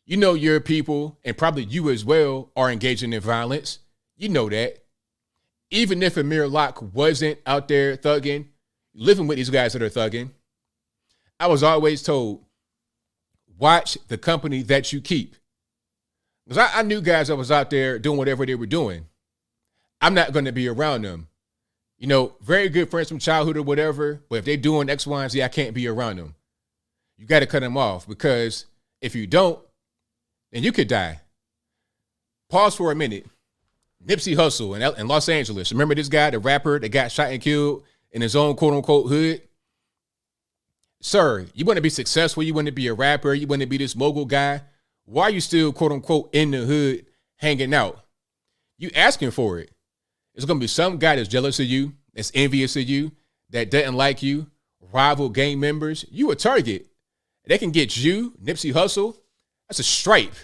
[SPEAKER 1] You know your people, and probably you as well, are engaging in violence. You know that. Even if Amir Locke wasn't out there thugging, living with these guys that are thugging, I was always told, watch the company that you keep. Because I knew guys that was out there doing whatever they were doing. I'm not going to be around them. You know, very good friends from childhood or whatever, but if they're doing X, Y, and Z, I can't be around them. You got to cut them off because if you don't, then you could die. Pause for a minute. Nipsey Hussle in Los Angeles. Remember this guy, the rapper that got shot and killed in his own quote-unquote hood? Sir, you want to be successful, you want to be a rapper, you want to be this mogul guy, why are you still quote-unquote in the hood hanging out? You asking for it. There's going to be some guy that's jealous of you, that's envious of you, that doesn't like you, rival gang members. You a target. They can get you, Nipsey Hussle. That's a stripe.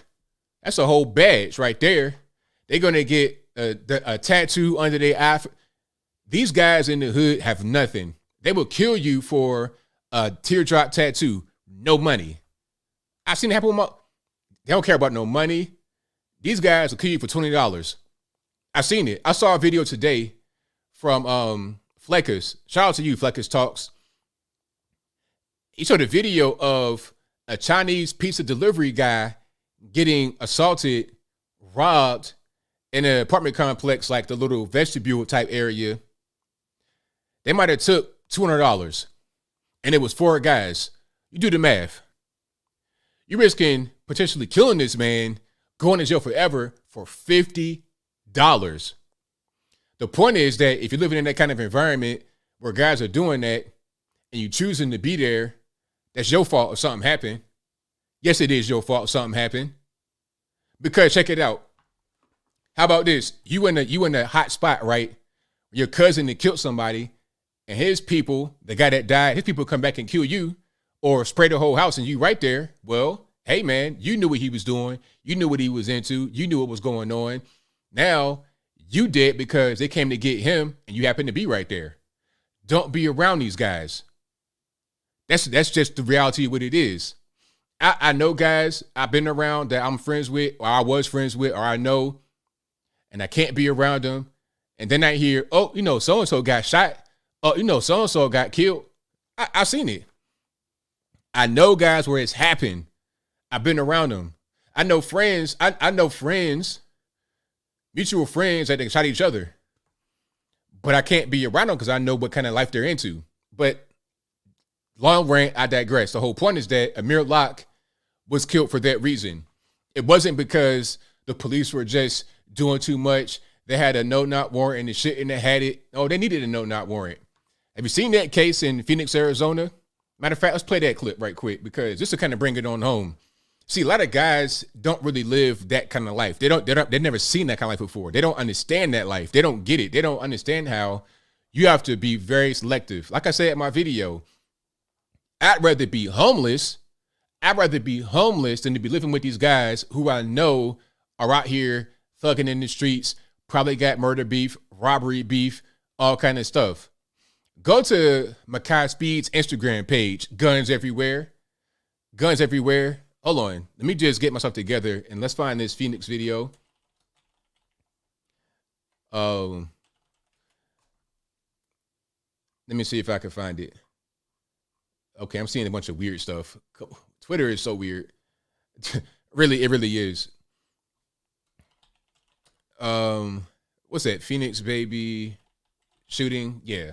[SPEAKER 1] That's a whole badge right there. They're going to get a tattoo under their eye. These guys in the hood have nothing. They will kill you for a teardrop tattoo. No money. I've seen it happen with they don't care about no money. These guys will kill you for $20. I've seen it. I saw a video today from Fleckers. Shout out to you, Fleckers Talks. He showed a video of a Chinese pizza delivery guy getting assaulted, robbed in an apartment complex, like the little vestibule type area. They might have took $200 and it was 4 guys. You do the math. You're risking potentially killing this man, going to jail forever for $50. The point is that if you're living in that kind of environment where guys are doing that and you choosing to be there, that's your fault if something happened. Yes, it is your fault if something happened. Because check it out. How about this? You in a hot spot, right? Your cousin that killed somebody and his people, the guy that died, his people come back and kill you or spray the whole house and you right there. Well, hey man, you knew what he was doing. You knew what he was into. You knew what was going on. Now you did because they came to get him and you happened to be right there. Don't be around these guys. That's just the reality of what it is. I know guys I've been around that I'm friends with, or I was friends with, or I know, and I can't be around them. And then I hear, oh, so-and-so got shot. Oh, so-and-so got killed. I've seen it. I know guys where it's happened. I've been around them. I know friends. I know friends, mutual friends that they shot each other. But I can't be around them because I know what kind of life they're into. But long rant, I digress. The whole point is that Amir Locke was killed for that reason. It wasn't because the police were just doing too much. they had a no-knock warrant and the shit and they had it. Oh, they needed a no-knock warrant. Have you seen that case in Phoenix, Arizona? Matter of fact, let's play that clip right quick because just to kind of bring it on home. See, a lot of guys don't really live that kind of life. They've never seen that kind of life before. They don't understand that life. They don't get it. They don't understand how you have to be very selective. Like I said in my video, I'd rather be homeless. I'd rather be homeless than to be living with these guys who I know are out here thugging in the streets, probably got murder beef, robbery beef, all kind of stuff. Go to Makai Speed's Instagram page, Guns Everywhere. Guns Everywhere. Hold on. Let me just get myself together and let's find this Phoenix video. Let me see if I can find it. Okay, I'm seeing a bunch of weird stuff. Twitter is so weird. Really, it really is. What's that? Phoenix baby shooting? Yeah.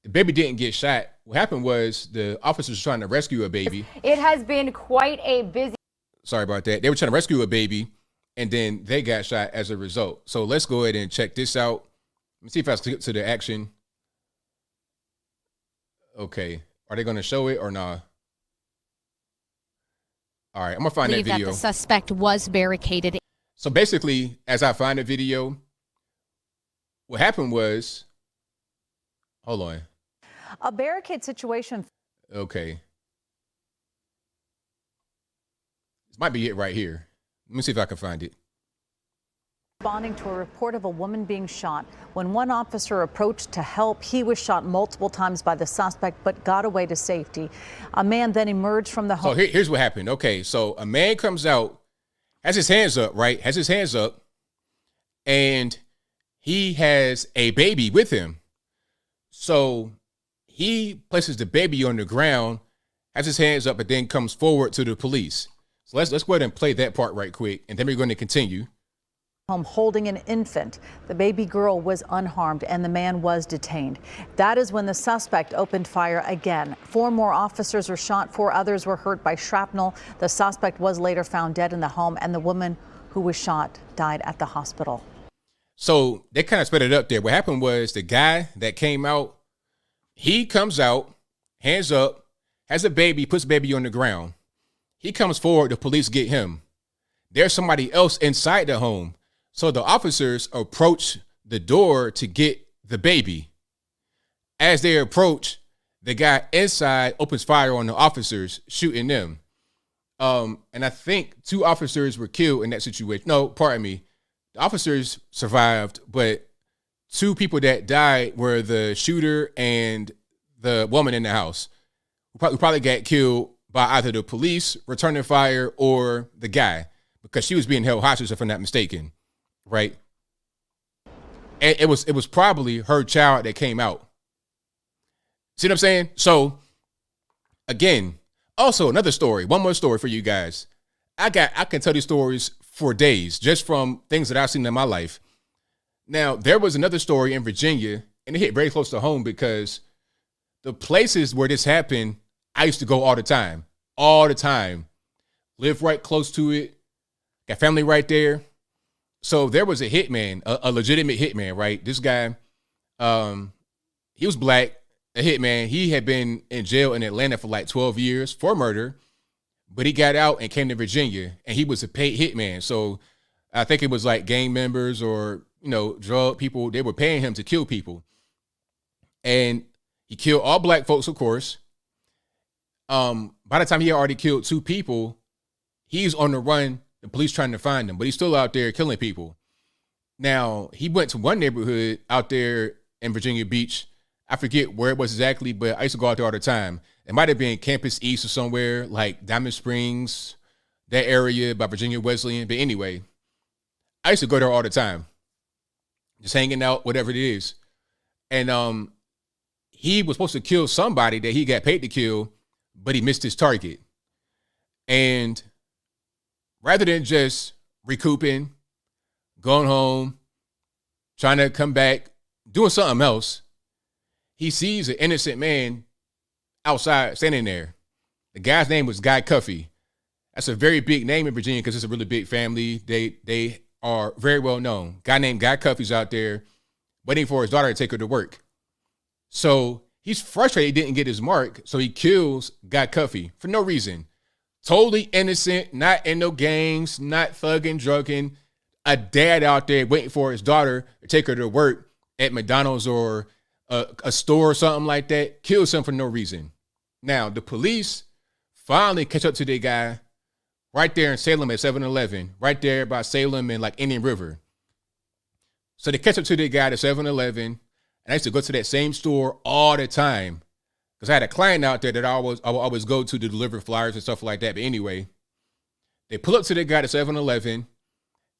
[SPEAKER 1] The baby didn't get shot. What happened was the officers were trying to rescue a baby.
[SPEAKER 7] It has been quite a busy.
[SPEAKER 1] Sorry about that. They were trying to rescue a baby, and then they got shot as a result. So let's go ahead and check this out. Let me see if I skip to the action. Okay. Are they going to show it or not? All right. I'm going to find that video.
[SPEAKER 8] That the suspect was barricaded.
[SPEAKER 1] So basically, as I find the video, what happened was, hold on.
[SPEAKER 4] A barricade situation.
[SPEAKER 1] Okay. This might be it right here. Let me see if I can find it.
[SPEAKER 4] Responding to a report of a woman being shot. When one officer approached to help, he was shot multiple times by the suspect, but got away to safety. A man then emerged from the home.
[SPEAKER 1] So here's what happened. Okay, so a man comes out, has his hands up, right? Has his hands up, and he has a baby with him. So he places the baby on the ground, has his hands up, and then comes forward to the police. So let's go ahead and play that part right quick, and then we're going to continue.
[SPEAKER 4] Home holding an infant. The baby girl was unharmed and the man was detained. That is when the suspect opened fire again. 4 more officers were shot, 4 others were hurt by shrapnel. The suspect was later found dead in the home, and the woman who was shot died at the hospital.
[SPEAKER 1] So they kind of sped it up there. What happened was the guy that came out, he comes out, hands up, has a baby, puts the baby on the ground. He comes forward, the police get him. There's somebody else inside the home. So the officers approach the door to get the baby. As they approach, the guy inside opens fire on the officers, shooting them. And I think 2 officers were killed in that situation. No, pardon me. The officers survived, but 2 people that died were the shooter and the woman in the house, who probably got killed by either the police returning fire or the guy, because she was being held hostage, if I'm not mistaken. Right. And it was probably her child that came out. See what I'm saying? So again, also another story, one more story for you guys. I can tell these stories for days just from things that I've seen in my life. Now, there was another story in Virginia, and it hit very close to home because the places where this happened, I used to go all the time, live right close to it, got family right there. So there was a hitman, a legitimate hitman, right? This guy, he was black, a hitman. He had been in jail in Atlanta for like 12 years for murder, but he got out and came to Virginia, and he was a paid hitman. So I think it was like gang members or, drug people. They were paying him to kill people. And he killed all black folks, of course. By the time he had already killed 2 people, he's on the run. The police trying to find him, but he's still out there killing people. Now, he went to one neighborhood out there in Virginia Beach. I forget where it was exactly, but I used to go out there all the time. It might have been Campus East or somewhere like Diamond Springs, that area by Virginia Wesleyan. But anyway, I used to go there all the time, just hanging out, whatever it is. And he was supposed to kill somebody that he got paid to kill, but he missed his target. And rather than just recouping, going home, trying to come back, doing something else, he sees an innocent man outside standing there. The guy's name was Guy Cuffey. That's a very big name in Virginia because it's a really big family. They are very well known. Guy named Guy Cuffey's out there waiting for his daughter to take her to work. So he's frustrated he didn't get his mark, so he kills Guy Cuffey for no reason. Totally innocent, not in no gangs, not thugging, drugging. A dad out there waiting for his daughter to take her to work at McDonald's or a store or something like that, kills him for no reason. Now, the police finally catch up to the guy right there in Salem at 7-Eleven, right there by Salem and like Indian River. So they catch up to the guy at 7-Eleven, and I used to go to that same store all the time because I had a client out there that I would always go to deliver flyers and stuff like that. But anyway, they pull up to the guy at 7-Eleven,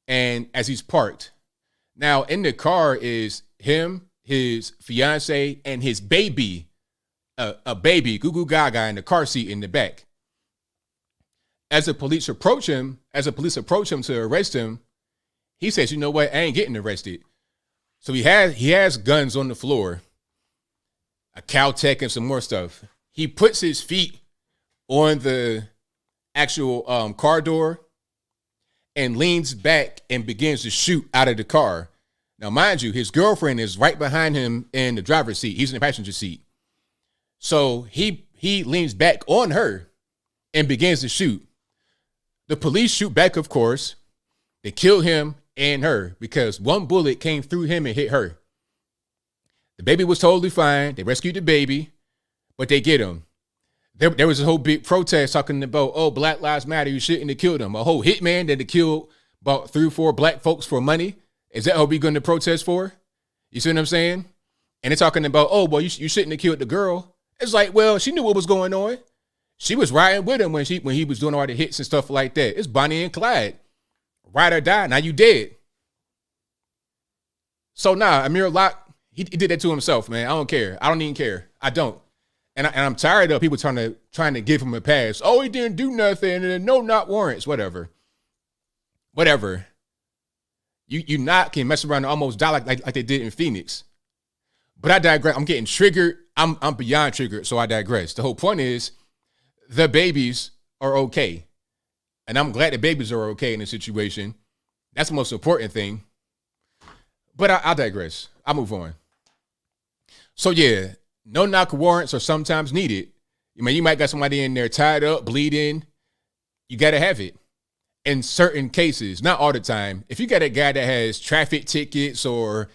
[SPEAKER 1] and as he's parked, now in the car is him, his fiance, and his baby, a baby, Goo Goo Gaga, in the car seat in the back. As the police approach him to arrest him, he says, "You know what? I ain't getting arrested." So he has guns on the floor, a Caltech and some more stuff. He puts his feet on the actual car door and leans back and begins to shoot out of the car. Now, mind you, his girlfriend is right behind him in the driver's seat. He's in the passenger seat. So he leans back on her and begins to shoot. The police shoot back, of course. They kill him and her because one bullet came through him and hit her. The baby was totally fine. They rescued the baby, but they get him. There was a whole big protest talking about, oh, Black Lives Matter, you shouldn't have killed him. A whole hitman that had killed about 3 or 4 black folks for money. Is that what we're going to protest for? You see what I'm saying? And they're talking about, oh, well, you shouldn't have killed the girl. It's like, well, she knew what was going on. She was riding with him when he was doing all the hits and stuff like that. It's Bonnie and Clyde. Ride or die. Now you dead. So Amir Locke, he did that to himself, man. I don't care. I don't even care. I don't. And I'm tired of people trying to give him a pass. Oh, he didn't do nothing. And no, not warrants. Whatever. You not can mess around and almost die like they did in Phoenix. But I digress. I'm getting triggered. I'm beyond triggered, so I digress. The whole point is the babies are okay. And I'm glad the babies are okay in this situation. That's the most important thing. But I'll digress. I'll move on. So yeah, no knock warrants are sometimes needed. I mean, you might got somebody in there tied up, bleeding. You got to have it. In certain cases, not all the time. If you got a guy that has traffic tickets or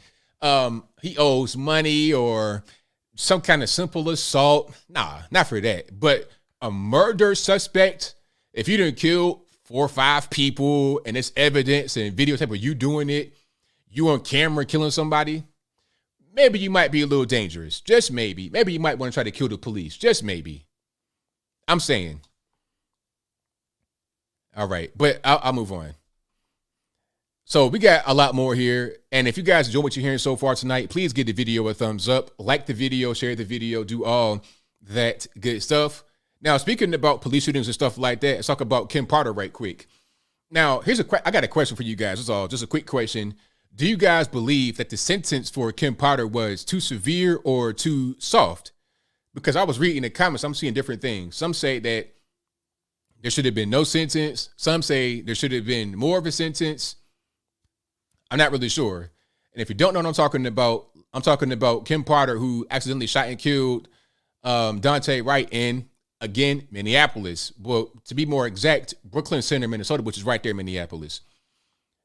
[SPEAKER 1] he owes money or some kind of simple assault, nah, not for that. But a murder suspect, if you didn't kill 4 or 5 people and it's evidence and videotape of you doing it, you on camera killing somebody, maybe you might be a little dangerous. Just maybe. Maybe you might want to try to kill the police. Just maybe. I'm saying. All right, but I'll move on. So we got a lot more here. And if you guys enjoy what you're hearing so far tonight, please give the video a thumbs up, like the video, share the video, do all that good stuff. Now, speaking about police shootings and stuff like that, let's talk about Kim Potter right quick. Now, I got a question for you guys. That's all. Just a quick question. Do you guys believe that the sentence for Kim Potter was too severe or too soft? Because I was reading the comments, I'm seeing different things. Some say that there should have been no sentence. Some say there should have been more of a sentence. I'm not really sure. And if you don't know what I'm talking about Kim Potter, who accidentally shot and killed Daunte Wright in, again, Minneapolis. Well, to be more exact, Brooklyn Center, Minnesota, which is right there in Minneapolis.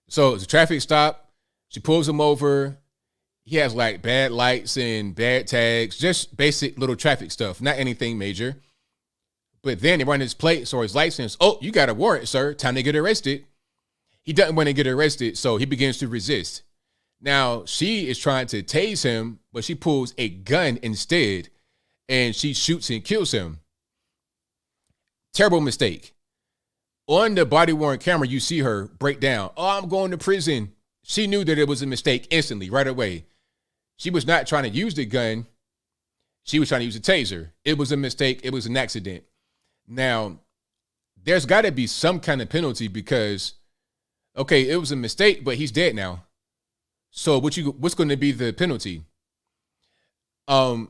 [SPEAKER 1] So it's a traffic stop. She pulls him over. He has like bad lights and bad tags, just basic little traffic stuff, not anything major. But then they run his plates or his license. Oh, you got a warrant, sir. Time to get arrested. He doesn't want to get arrested, so he begins to resist. Now, she is trying to tase him, but she pulls a gun instead, and she shoots and kills him. Terrible mistake. On the body-worn camera, you see her break down. Oh, I'm going to prison. She knew that it was a mistake instantly, right away. She was not trying to use the gun. She was trying to use a taser. It was a mistake. It was an accident. Now, there's got to be some kind of penalty because, okay, it was a mistake, but he's dead now. So what's going to be the penalty? I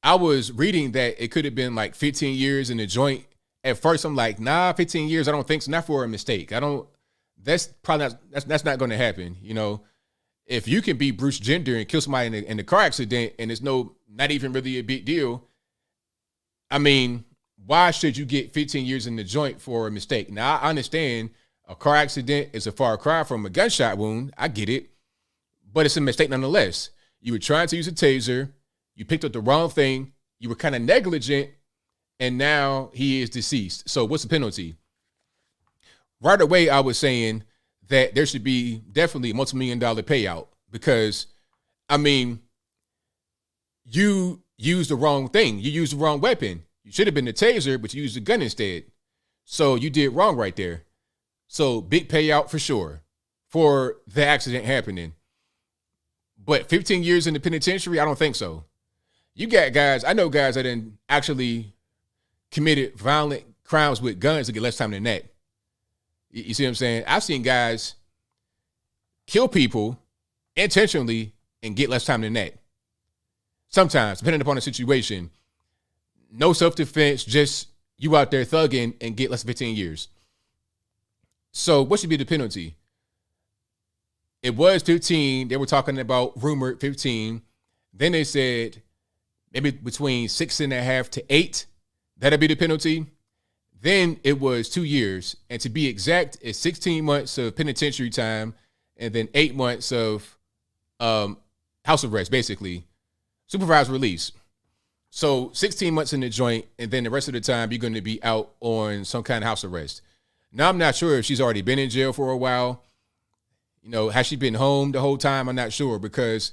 [SPEAKER 1] was reading that it could have been like 15 years in the joint. At first, I'm like, nah, 15 years, I don't think so. Not for a mistake. that's probably that's not going to happen. You know, if you can be Bruce Jenner and kill somebody in a car accident and it's not even really a big deal, I mean, why should you get 15 years in the joint for a mistake? Now, I understand a car accident is a far cry from a gunshot wound. I get it. But it's a mistake nonetheless. You were trying to use a taser. You picked up the wrong thing. You were kind of negligent. And now he is deceased. So what's the penalty? Right away, I was saying that there should be definitely a multi-million-dollar payout because, I mean, you used the wrong thing. You used the wrong weapon. You should have been the taser, but you used the gun instead. So you did wrong right there. So big payout for sure for the accident happening. But 15 years in the penitentiary, I don't think so. You got guys, I know guys that done actually committed violent crimes with guns to get less time than that. You see what I'm saying? I've seen guys kill people intentionally and get less time than that. Sometimes, depending upon the situation. No self-defense, just you out there thugging and get less than 15 years. So what should be the penalty? It was 15. They were talking about rumored 15. Then they said maybe between 6.5 to 8. That'd be the penalty. Then it was 2 years. And to be exact, it's 16 months of penitentiary time and then 8 months of house arrest, basically. Supervised release. So 16 months in the joint, and then the rest of the time you're going to be out on some kind of house arrest. Now, I'm not sure if she's already been in jail for a while. You know, has she been home the whole time? I'm not sure, because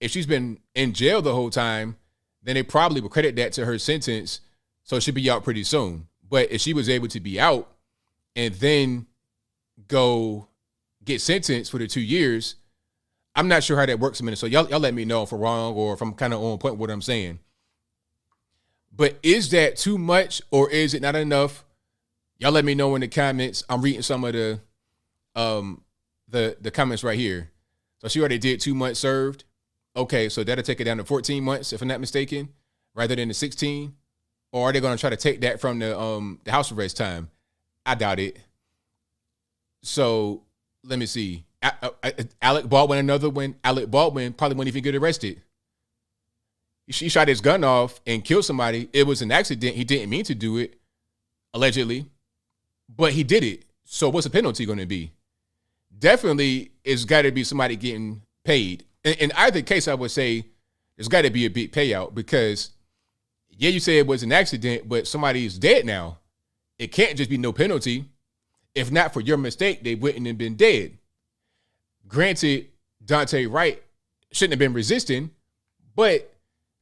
[SPEAKER 1] if she's been in jail the whole time, then they probably will credit that to her sentence, so she'll be out pretty soon. But if she was able to be out and then go get sentenced for the 2 years, I'm not sure how that works a minute. So y'all let me know if I'm wrong or if I'm kind of on point with what I'm saying. But is that too much or is it not enough? Y'all let me know in the comments. I'm reading some of the comments right here. So she already did 2 months served. Okay, so that'll take it down to 14 months, if I'm not mistaken, rather than the 16. Or are they going to try to take that from the house arrest time? I doubt it. So let me see. Alec Baldwin, another one. Alec Baldwin probably wouldn't even get arrested. She shot his gun off and killed somebody. It was an accident. He didn't mean to do it, allegedly, but he did it. So what's the penalty going to be? Definitely, it's got to be somebody getting paid. In either case, I would say there's got to be a big payout because, yeah, you say it was an accident, but somebody's dead now. It can't just be no penalty. If not for your mistake, they wouldn't have been dead. Granted, Daunte Wright shouldn't have been resisting, but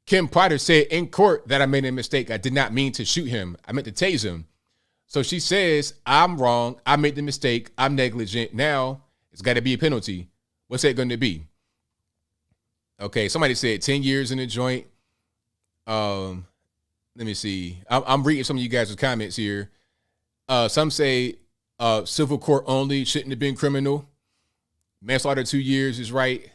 [SPEAKER 1] Kim Potter said in court that I made a mistake. I did not mean to shoot him. I meant to tase him. So she says, I'm wrong. I made the mistake. I'm negligent. Now it's got to be a penalty. What's that going to be? Okay, somebody said 10 years in the joint. Let me see. I'm reading some of you guys' comments here. Some say civil court only, shouldn't have been criminal. Manslaughter 2 years is right.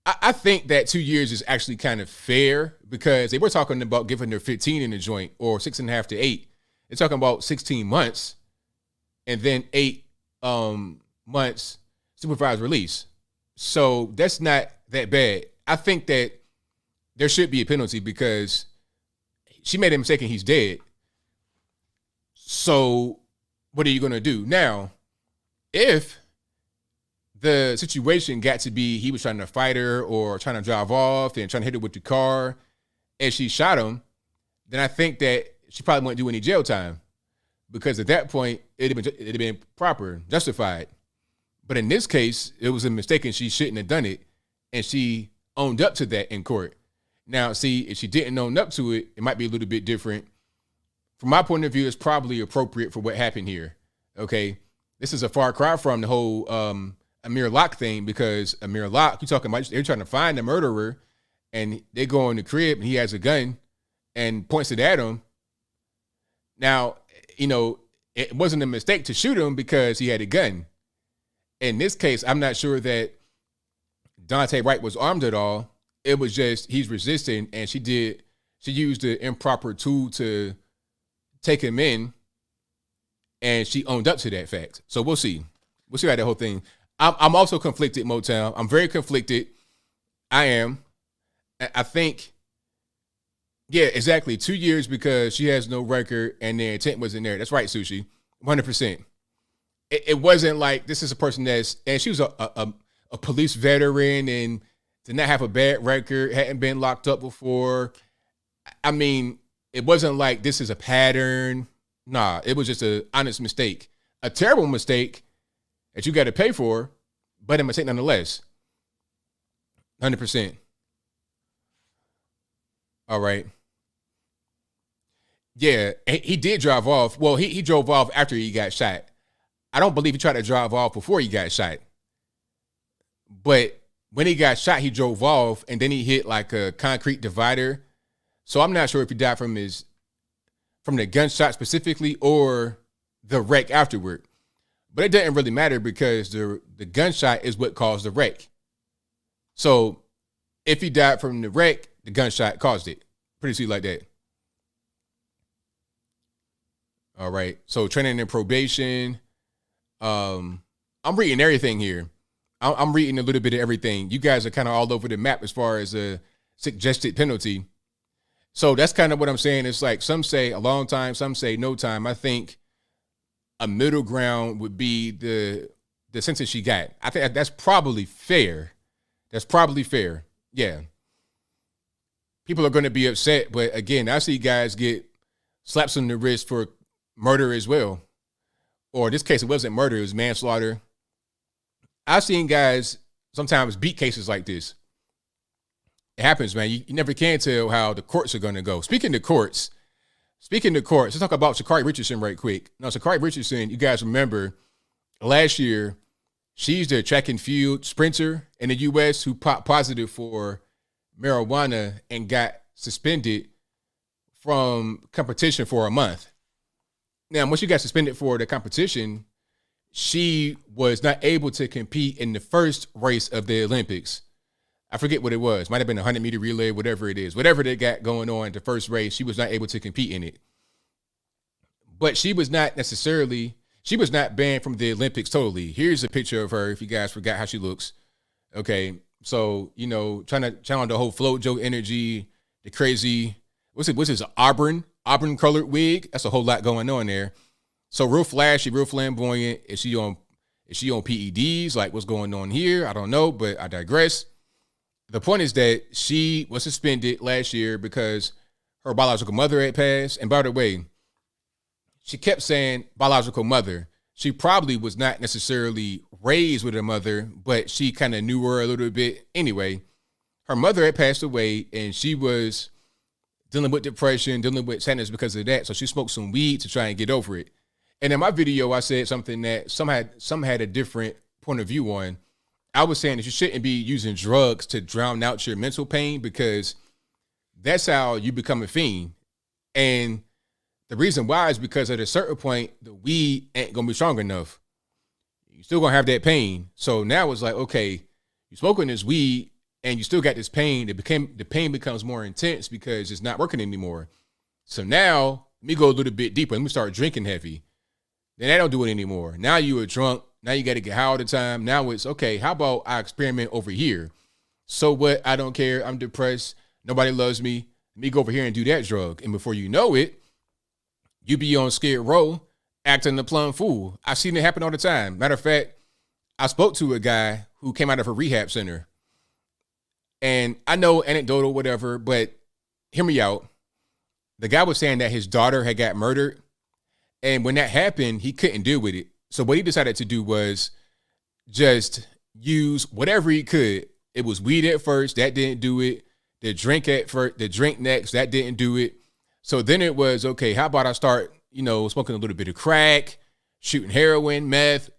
[SPEAKER 1] I think that 2 years is actually kind of fair because they were talking about giving her 15 in the joint or 6.5 to 8. They're talking about 16 months and then 8 months supervised release. So that's not that bad. I think that there should be a penalty because she made a mistake and he's dead. So what are you going to do? Now, if the situation got to be he was trying to fight her or trying to drive off and trying to hit her with the car and she shot him, then I think that she probably wouldn't do any jail time because at that point it'd have been proper, justified. But in this case, it was a mistake and she shouldn't have done it, and she owned up to that in court. Now, see, if she didn't own up to it, it might be a little bit different. From my point of view, it's probably appropriate for what happened here. Okay, this is a far cry from the whole Amir Locke thing because Amir Locke, you're talking about, they're trying to find the murderer, and they go in the crib and he has a gun and points it at him. Now, you know, it wasn't a mistake to shoot him because he had a gun. In this case, I'm not sure that Daunte Wright was armed at all. It was just he's resisting, and she used the improper tool to take him in, and she owned up to that fact. So we'll see. We'll see how that whole thing. I'm also conflicted, Motown. I'm very conflicted. I am. I think, yeah, exactly. 2 years because she has no record and the intent wasn't there. That's right, Sushi. 100%. It wasn't like this is a person and she was a police veteran and did not have a bad record, hadn't been locked up before. I mean, it wasn't like this is a pattern. Nah, it was just an honest mistake. A terrible mistake that you got to pay for, but a mistake nonetheless. 100%. All right. Yeah, he did drive off. Well, he drove off after he got shot. I don't believe he tried to drive off before he got shot. But when he got shot, he drove off and then he hit like a concrete divider. So I'm not sure if he died from the gunshot specifically or the wreck afterward. But it doesn't really matter because the gunshot is what caused the wreck. So if he died from the wreck, the gunshot caused it. Pretty sweet like that. All right. So training and probation. I'm reading everything here. I'm reading a little bit of everything. You guys are kind of all over the map as far as a suggested penalty. So that's kind of what I'm saying. It's like some say a long time, some say no time. I think a middle ground would be the sentence she got. I think that's probably fair. That's probably fair. Yeah. People are going to be upset, but again, I see guys get slaps on the wrist for murder as well. Or in this case, it wasn't murder, it was manslaughter. I've seen guys sometimes beat cases like this. It happens, man. You never can tell how the courts are going to go. Speaking to courts, let's talk about Sha'Carri Richardson right quick. Now, Sha'Carri Richardson, you guys remember last year, she's the track and field sprinter in the U.S. who popped positive for marijuana and got suspended from competition for a month. Now, when she got suspended for the competition, she was not able to compete in the first race of the Olympics. I forget what it was. Might have been a 100-meter relay, whatever it is. Whatever they got going on the first race, she was not able to compete in it. But she was not banned from the Olympics totally. Here's a picture of her if you guys forgot how she looks. Okay, so, trying to channel the whole float joke energy, the crazy, what's this, Auburn colored wig? That's a whole lot going on there. So real flashy, real flamboyant. Is she on PEDs? Like, what's going on here? I don't know, but I digress. The point is that she was suspended last year because her biological mother had passed. And by the way, she kept saying biological mother. She probably was not necessarily raised with her mother, but she kind of knew her a little bit. Anyway, her mother had passed away and she was dealing with depression, dealing with sadness because of that. So she smoked some weed to try and get over it. And in my video, I said something that some had a different point of view on. I was saying that you shouldn't be using drugs to drown out your mental pain because that's how you become a fiend. And the reason why is because at a certain point, the weed ain't going to be strong enough. You're still going to have that pain. So now it's like, okay, you're smoking this weed and you still got this pain. The pain becomes more intense because it's not working anymore. So now let me go a little bit deeper. Let me start drinking heavy. Then I don't do it anymore. Now you are drunk. Now you got to get high all the time. Now it's, okay, how about I experiment over here? So what? I don't care. I'm depressed. Nobody loves me. Let me go over here and do that drug. And before you know it, you be on Skid Row acting the plum fool. I've seen it happen all the time. Matter of fact, I spoke to a guy who came out of a rehab center. And I know anecdotal, whatever, but hear me out. The guy was saying that his daughter had got murdered. And when that happened, he couldn't deal with it. So what he decided to do was just use whatever he could. It was weed at first. That didn't do it. The drink next. That didn't do it. So then it was, okay, how about I start, smoking a little bit of crack, shooting heroin, meth,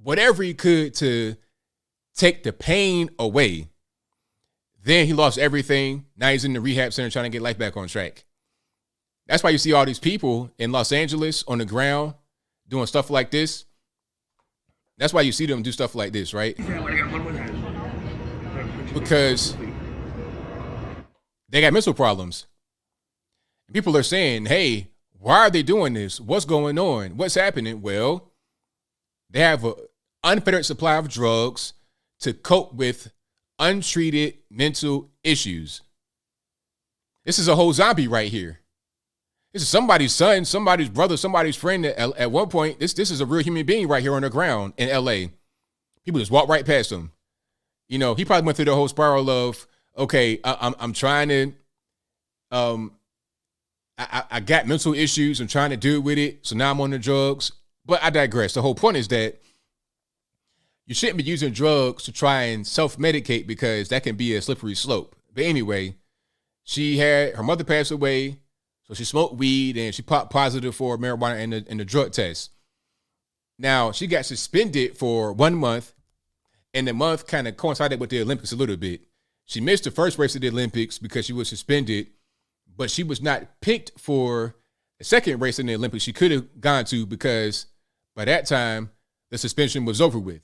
[SPEAKER 1] whatever he could to take the pain away. Then he lost everything. Now he's in the rehab center trying to get life back on track. That's why you see all these people in Los Angeles on the ground doing stuff like this. That's why you see them do stuff like this, right? Because they got mental problems. And people are saying, hey, why are they doing this? What's going on? What's happening? Well, they have unfettered supply of drugs to cope with untreated mental issues. This is a whole zombie right here. This is somebody's son, somebody's brother, somebody's friend. At one point, this is a real human being right here on the ground in LA. People just walk right past him. You know, he probably went through the whole spiral of, okay, I'm trying to, I got mental issues. I'm trying to deal with it. So now I'm on the drugs. But I digress. The whole point is that you shouldn't be using drugs to try and self-medicate because that can be a slippery slope. But anyway, her mother passed away. So she smoked weed and she popped positive for marijuana in the drug test. Now, she got suspended for 1 month, and the month kind of coincided with the Olympics a little bit. She missed the first race of the Olympics because she was suspended, but she was not picked for the second race in the Olympics she could have gone to because by that time, the suspension was over with.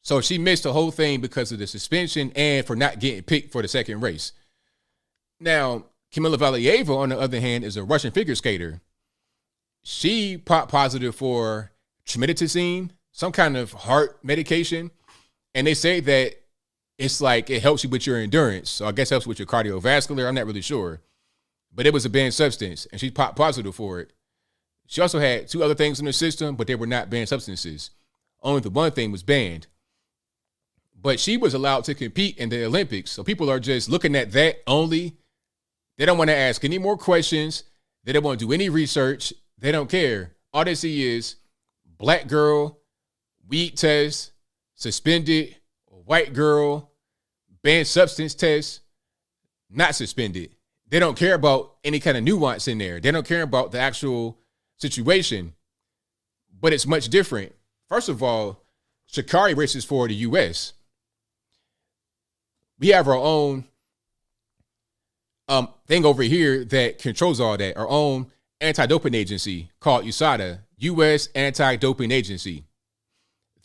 [SPEAKER 1] So she missed the whole thing because of the suspension and for not getting picked for the second race. Now, Camilla Vallievo, on the other hand, is a Russian figure skater. She popped positive for trimetazine, some kind of heart medication. And they say that it's like it helps you with your endurance. So I guess it helps with your cardiovascular. I'm not really sure. But it was a banned substance, and she popped positive for it. She also had 2 other things in her system, but they were not banned substances. Only the one thing was banned. But she was allowed to compete in the Olympics. So people are just looking at that only. They don't want to ask any more questions. They don't want to do any research. They don't care. All they see is black girl, weed test, suspended, white girl, banned substance test, not suspended. They don't care about any kind of nuance in there. They don't care about the actual situation. But it's much different. First of all, Sha'Carri races for the U.S. We have our own thing over here that controls all that, our own anti-doping agency called USADA, U.S. Anti-Doping Agency.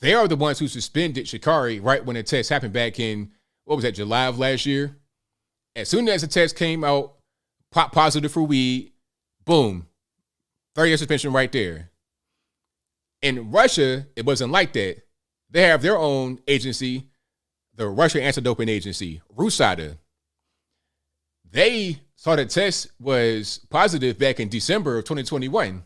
[SPEAKER 1] They are the ones who suspended Sha'Carri right when the test happened back in, July of last year. As soon as the test came out, popped positive for weed, boom, 30-year suspension right there. In Russia, it wasn't like that. They have their own agency, the Russian Anti-Doping Agency, RUSADA. They saw the test was positive back in December of 2021.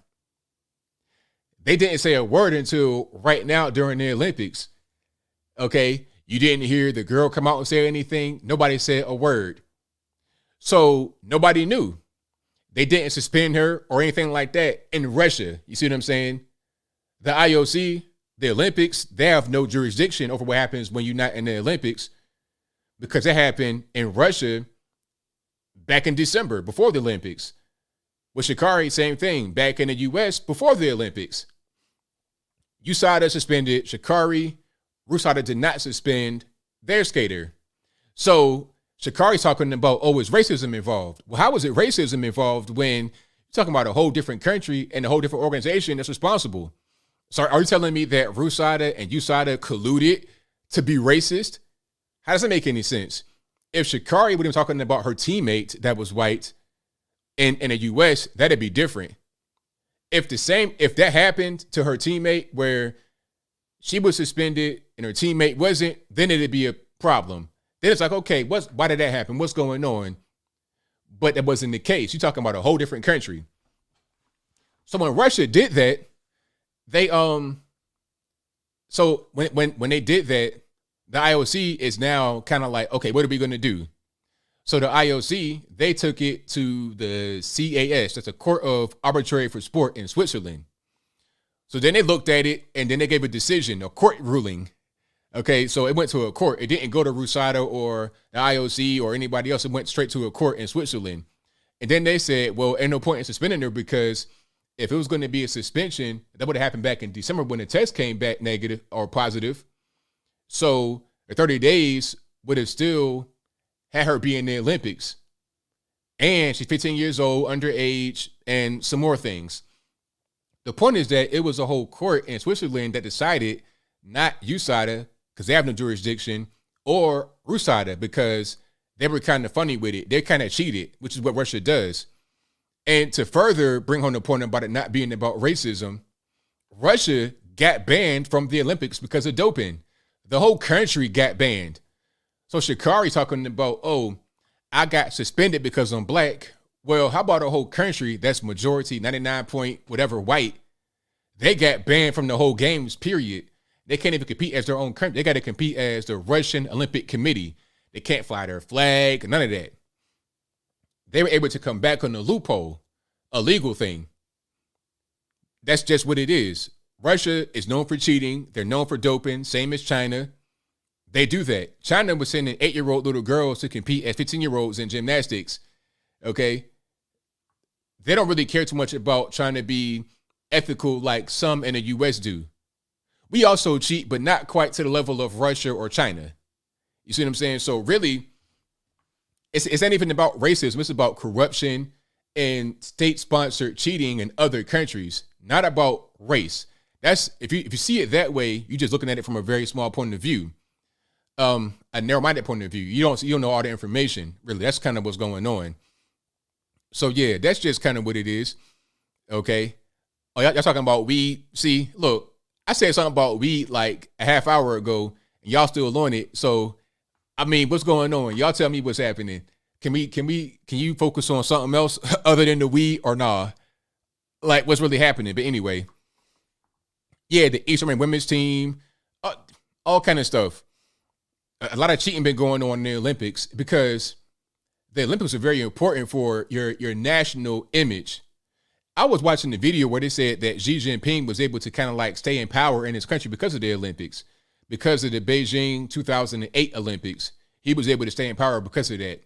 [SPEAKER 1] They didn't say a word until right now during the Olympics. Okay, you didn't hear the girl come out and say anything. Nobody said a word. So nobody knew. They didn't suspend her or anything like that in Russia. You see what I'm saying? The IOC, the Olympics, they have no jurisdiction over what happens when you're not in the Olympics because it happened in Russia back in December, before the Olympics. With Sha'Carri, same thing, back in the U.S. before the Olympics. USADA suspended Sha'Carri. RUSADA did not suspend their skater. So Sha'Carri's talking about, is racism involved? Well, how is it racism involved when you're talking about a whole different country and a whole different organization that's responsible? So are you telling me that RUSADA and USADA colluded to be racist? How does that make any sense? If Sha'Carri would have been talking about her teammate that was white in the U.S., that'd be different. If that happened to her teammate where she was suspended and her teammate wasn't, then it'd be a problem. Then it's like, okay, why did that happen? What's going on? But that wasn't the case. You're talking about a whole different country. So when Russia did that, they so when they did that, the IOC is now kind of like, okay, what are we going to do? So the IOC, they took it to the CAS, that's a Court of Arbitrary for Sport in Switzerland. So then they looked at it and then they gave a decision, a court ruling. Okay, so it went to a court. It didn't go to RUSADA or the IOC or anybody else. It went straight to a court in Switzerland. And then they said, well, ain't no point in suspending her because if it was going to be a suspension, that would have happened back in December when the test came back negative or positive. So the 30 days would have still had her be in the Olympics. And she's 15 years old, underage, and some more things. The point is that it was a whole court in Switzerland that decided, not USADA, because they have no jurisdiction, or RUSADA, because they were kind of funny with it. They kind of cheated, which is what Russia does. And to further bring home the point about it not being about racism, Russia got banned from the Olympics because of doping. The whole country got banned. So Sha'Carri talking about, oh, I got suspended because I'm black. Well, how about a whole country that's majority, 99 point whatever white? They got banned from the whole games, period. They can't even compete as their own country. They got to compete as the Russian Olympic Committee. They can't fly their flag, none of that. They were able to come back on the loophole, a legal thing. That's just what it is. Russia is known for cheating. They're known for doping, same as China. They do that. China was sending 8-year-old little girls to compete as 15-year-olds in gymnastics, okay? They don't really care too much about trying to be ethical like some in the U.S. do. We also cheat, but not quite to the level of Russia or China. You see what I'm saying? So really, it's not even about racism. It's about corruption and state-sponsored cheating in other countries, not about race. That's if you see it that way, you're just looking at it from a very small point of view, a narrow-minded point of view. You don't know all the information. Really, that's kind of what's going on. So yeah, that's just kind of what it is. Okay. Oh, y'all talking about weed? See, look, I said something about weed like a half hour ago, and y'all still on it. So, I mean, what's going on? Y'all tell me what's happening. Can you focus on something else other than the weed or nah? Like what's really happening? But anyway, yeah, the Eastern women's team, all kind of stuff. A lot of cheating been going on in the Olympics because the Olympics are very important for your national image. I was watching the video where they said that Xi Jinping was able to kind of like stay in power in his country because of the Olympics, because of the Beijing 2008 Olympics. He was able to stay in power because of that.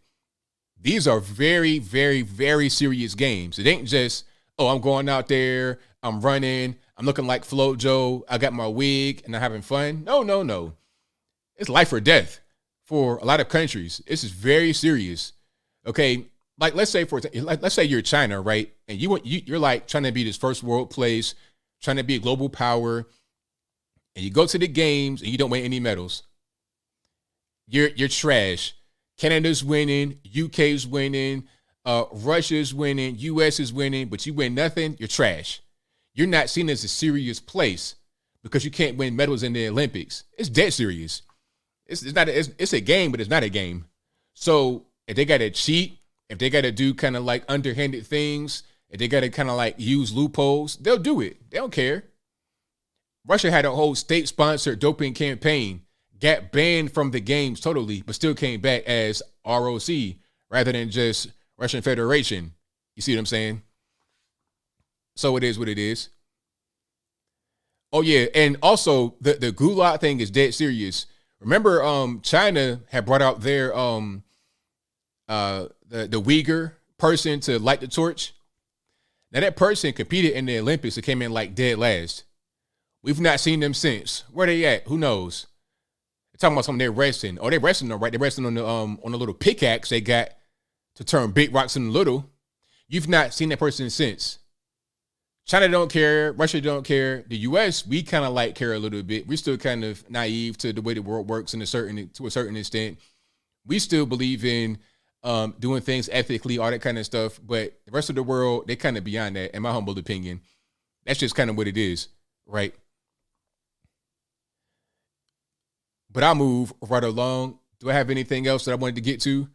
[SPEAKER 1] These are very, very, very serious games. It ain't just, oh, I'm going out there, I'm running, I'm looking like FloJo, I got my wig, and I'm having fun. No. It's life or death for a lot of countries. This is very serious. Okay, like let's say let's say you're China, right? And you're like trying to be this first world place, trying to be a global power, and you go to the games and you don't win any medals. You're trash. Canada's winning, UK's winning, Russia's winning, US is winning, but you win nothing. You're trash. You're not seen as a serious place because you can't win medals in the Olympics. It's dead serious. It's a game, but it's not a game. So if they got to cheat, if they got to do kind of like underhanded things, if they got to kind of like use loopholes, they'll do it. They don't care. Russia had a whole state-sponsored doping campaign, got banned from the games totally, but still came back as ROC rather than just Russian Federation. You see what I'm saying? So it is what it is. Oh yeah, and also the gulag thing is dead serious. Remember, China had brought out their the Uyghur person to light the torch. Now that person competed in the Olympics and came in like dead last. We've not seen them since. Where they at? Who knows? They're talking about something they're resting. Oh, they're resting, all right. They're resting on the little pickaxe they got to turn big rocks into little. You've not seen that person since. China don't care. Russia don't care. The U.S., we kind of like care a little bit. We're still kind of naive to the way the world works to a certain extent. We still believe in doing things ethically, all that kind of stuff. But the rest of the world, they kind of beyond that, in my humble opinion. That's just kind of what it is, right? But I'll move right along. Do I have anything else that I wanted to get to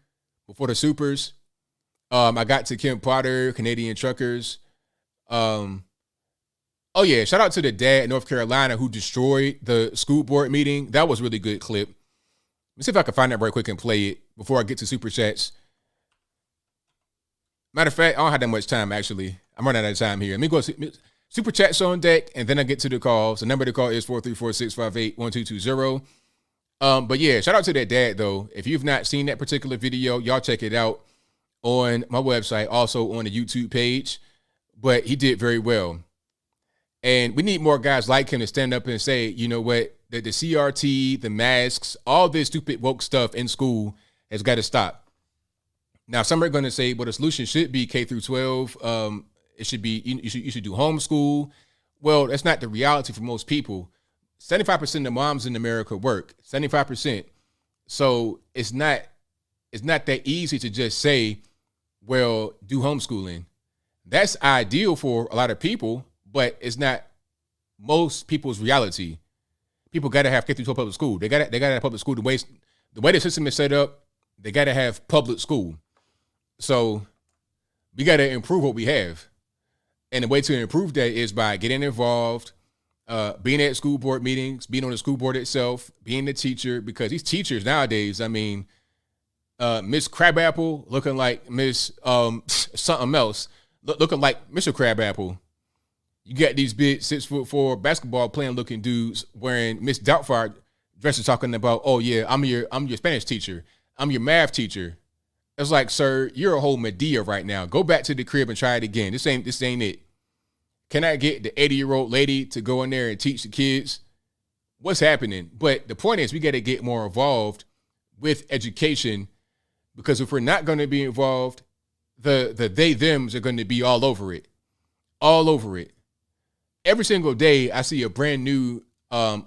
[SPEAKER 1] before the Supers? I got to Kim Potter, Canadian Truckers. Oh yeah, shout out to the dad in North Carolina who destroyed the school board meeting. That was a really good clip. Let me see if I can find that right quick and play it before I get to Super Chats. Matter of fact, I don't have that much time, actually. I'm running out of time here. Let me go Super Chats on deck, and then I get to the calls. The number to call is 434-658-1220. But yeah, shout out to that dad, though. If you've not seen that particular video, y'all check it out on my website, also on the YouTube page. But he did very well. And we need more guys like him to stand up and say, you know what, the CRT, the masks, all this stupid woke stuff in school has got to stop. Now, some are going to say, well, the solution should be K through 12. It should be, you should do homeschool. Well, that's not the reality for most people. 75% of moms in America work, 75%. So it's not that easy to just say, well, do homeschooling. That's ideal for a lot of people, but it's not most people's reality. People got to have K-12 public school. They got to have public school. The way the system is set up, they got to have public school. So we got to improve what we have. And the way to improve that is by getting involved, being at school board meetings, being on the school board itself, being the teacher, because these teachers nowadays, I mean, Miss Crabapple looking like Miss something else, looking like Mr. Crabapple. You got these big 6'4" basketball playing looking dudes wearing Miss Doubtfire dresses talking about, oh yeah, I'm your Spanish teacher. I'm your math teacher. It's like, sir, you're a whole Medea right now. Go back to the crib and try it again. This ain't it. Can I get the 80-year-old lady to go in there and teach the kids what's happening? But the point is we got to get more involved with education, because if we're not going to be involved, the they thems are going to be all over it. All over it. Every single day I see a brand new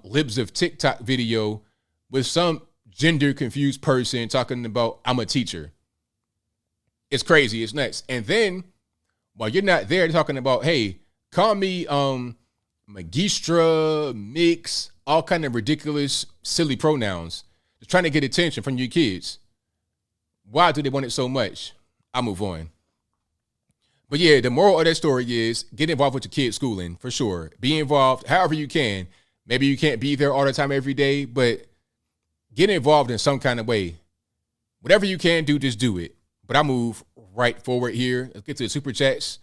[SPEAKER 1] Libs of TikTok video with some gender confused person talking about I'm a teacher. It's crazy. It's nuts. And then while you're not there talking about, hey, call me magistra, mix, all kind of ridiculous, silly pronouns. Just trying to get attention from your kids. Why do they want it so much? I'll move on. But yeah, the moral of that story is get involved with your kids' schooling, for sure. Be involved however you can. Maybe you can't be there all the time every day, but get involved in some kind of way. Whatever you can do, just do it. But I'll move right forward here. Let's get to the super chats.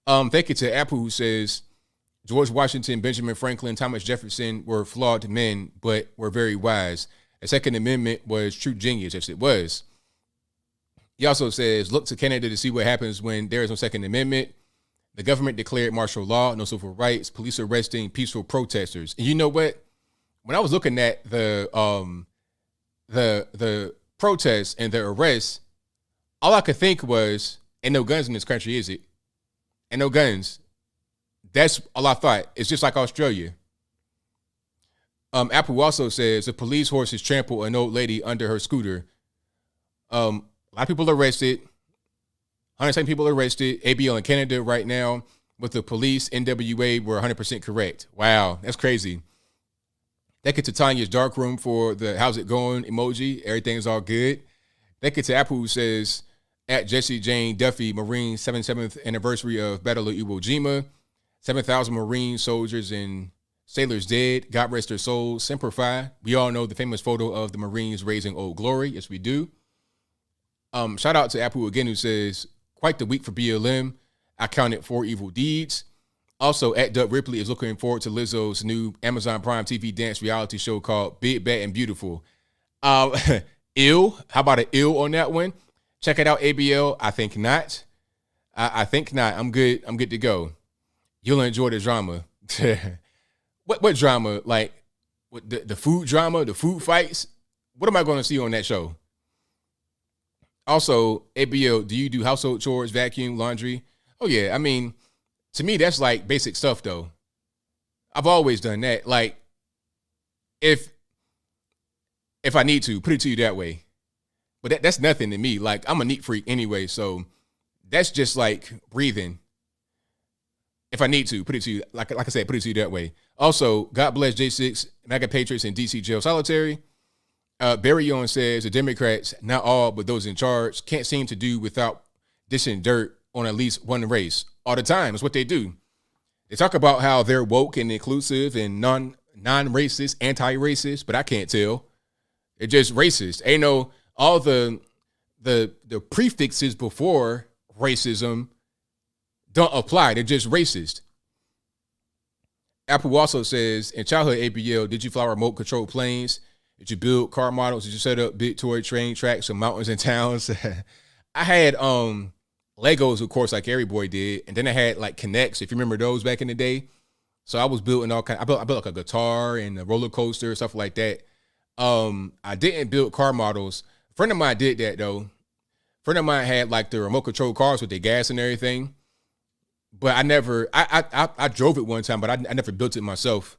[SPEAKER 1] Thank you to Apple, who says, George Washington, Benjamin Franklin, Thomas Jefferson were flawed men, but were very wise. The Second Amendment was true genius. Yes, it was. He also says, look to Canada to see what happens when there is no Second Amendment. The government declared martial law, no civil rights, police arresting peaceful protesters. And you know what? When I was looking at the protests and the arrests, all I could think was, ain't no guns in this country, is it? Ain't no guns. That's all I thought. It's just like Australia. Apple also says, the police horses trample an old lady under her scooter. A lot of people arrested. 107 people arrested. ABL in Canada right now with the police. NWA were 100% correct. Wow, that's crazy. Thank you to Tanya's dark room for the how's it going emoji. Everything's all good. Thank you to Apple, who says, at Jesse Jane Duffy, Marine 77th anniversary of Battle of Iwo Jima. 7,000 Marine soldiers and sailors dead. God rest their souls. Semper Fi. We all know the famous photo of the Marines raising Old Glory. Yes, we do. Shout out to Apple again, who says, quite the week for BLM. I counted 4 evil deeds. Also, at Doug Ripley is looking forward to Lizzo's new Amazon Prime TV dance reality show called Big, Bad, and Beautiful. Ill. How about an ill on that one? Check it out, ABL. I think not. I think not. I'm good. I'm good to go. You'll enjoy the drama. What drama? Like what, the food drama, the food fights? What am I going to see on that show? Also, ABL, do you do household chores, vacuum, laundry? Oh, yeah. I mean, to me, that's like basic stuff, though. I've always done that. Like, if I need to, put it to you that way. But that's nothing to me. Like, I'm a neat freak anyway, so that's just like breathing. If I need to, put it to you, like I said, put it to you that way. Also, God bless J6, MAGA Patriots in D.C. jail solitary. Barry Owen says the Democrats, not all, but those in charge, can't seem to do without dishing dirt on at least one race all the time. That's what they do. They talk about how they're woke and inclusive and non-racist, anti-racist, but I can't tell. They're just racist. Ain't no all the prefixes before racism don't apply. They're just racist. Apple also says, in childhood ABL, did you fly remote control planes? Did you build car models? Did you set up big toy train tracks in mountains and towns? I had Legos, of course, like every boy did. And then I had like Connects, if you remember those back in the day. So I was building all kind. I built like a guitar and a roller coaster, stuff like that. I didn't build car models. A friend of mine did that though. A friend of mine had like the remote control cars with the gas and everything. But I never, I drove it one time, but I never built it myself.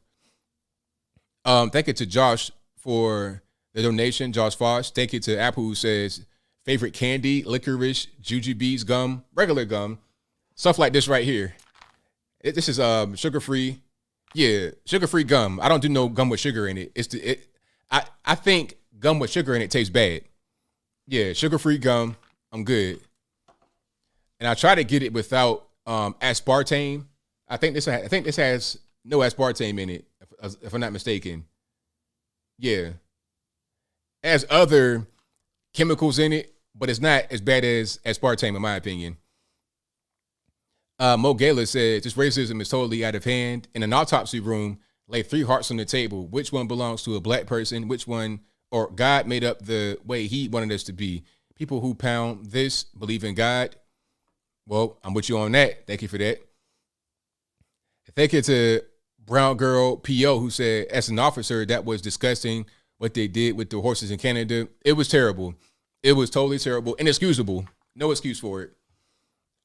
[SPEAKER 1] Thank you to Josh for the donation, Josh Foss. Thank you to Apple, who says favorite candy, licorice, jujubes, gum, regular gum, stuff like this right here. This is sugar-free Yeah, sugar-free gum. I don't do no gum with sugar in it. I think gum with sugar in it tastes bad. Yeah, sugar-free gum. I'm good. And I try to get it without aspartame. I think this has no aspartame in it, if I'm not mistaken. Yeah. It has other chemicals in it, but it's not as bad as aspartame, in my opinion. Mo Gala said, this racism is totally out of hand. In an autopsy room, lay 3 hearts on the table. Which one belongs to a black person? Which one, or God made up the way he wanted us to be? People who pound this believe in God. Well, I'm with you on that. Thank you for that. Thank you to Brown Girl P.O. who said, as an officer, that was disgusting what they did with the horses in Canada. It was terrible. It was totally terrible. Inexcusable. No excuse for it.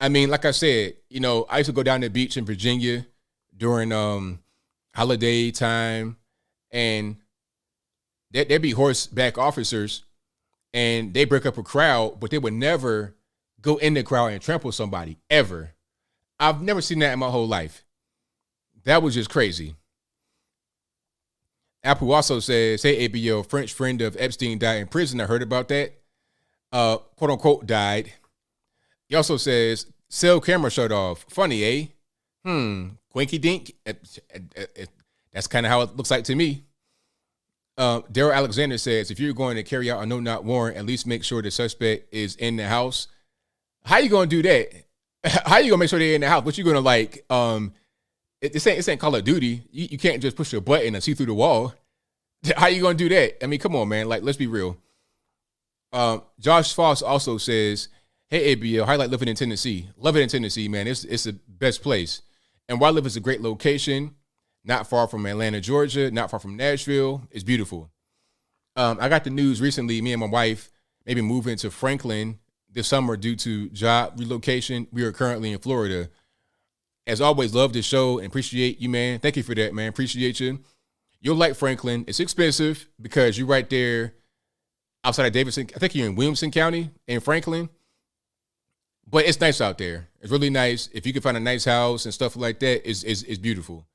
[SPEAKER 1] I mean, like I said, I used to go down to the beach in Virginia during holiday time, and there'd be horseback officers, and they break up a crowd, but they would never go in the crowd and trample somebody, ever. I've never seen that in my whole life. That was just crazy. Apple also says, hey, ABL, French friend of Epstein died in prison. I heard about that. Quote unquote died. He also says, cell camera shut off. Funny, eh? Quinky dink. That's kind of how it looks like to me. Daryl Alexander says, if you're going to carry out a no-knock warrant, at least make sure the suspect is in the house. How you going to do that? How you going to make sure they're in the house? What you going to this ain't Call of Duty. You can't just push a button and see through the wall. How you going to do that? I mean, come on, man. Like, let's be real. Josh Foss also says, hey, ABL, how you like living in Tennessee? Love it in Tennessee, man. It's the best place. And where I live is a great location, not far from Atlanta, Georgia, not far from Nashville. It's beautiful. I got the news recently, me and my wife maybe moving to Franklin this summer due to job relocation. We are currently in Florida. As always, love the show and appreciate you, man. Thank you for that, man. Appreciate you. You'll like Franklin. It's expensive because you're right there outside of Davidson. I think you're in Williamson County in Franklin. But it's nice out there. It's really nice. If you can find a nice house and stuff like that, it's beautiful.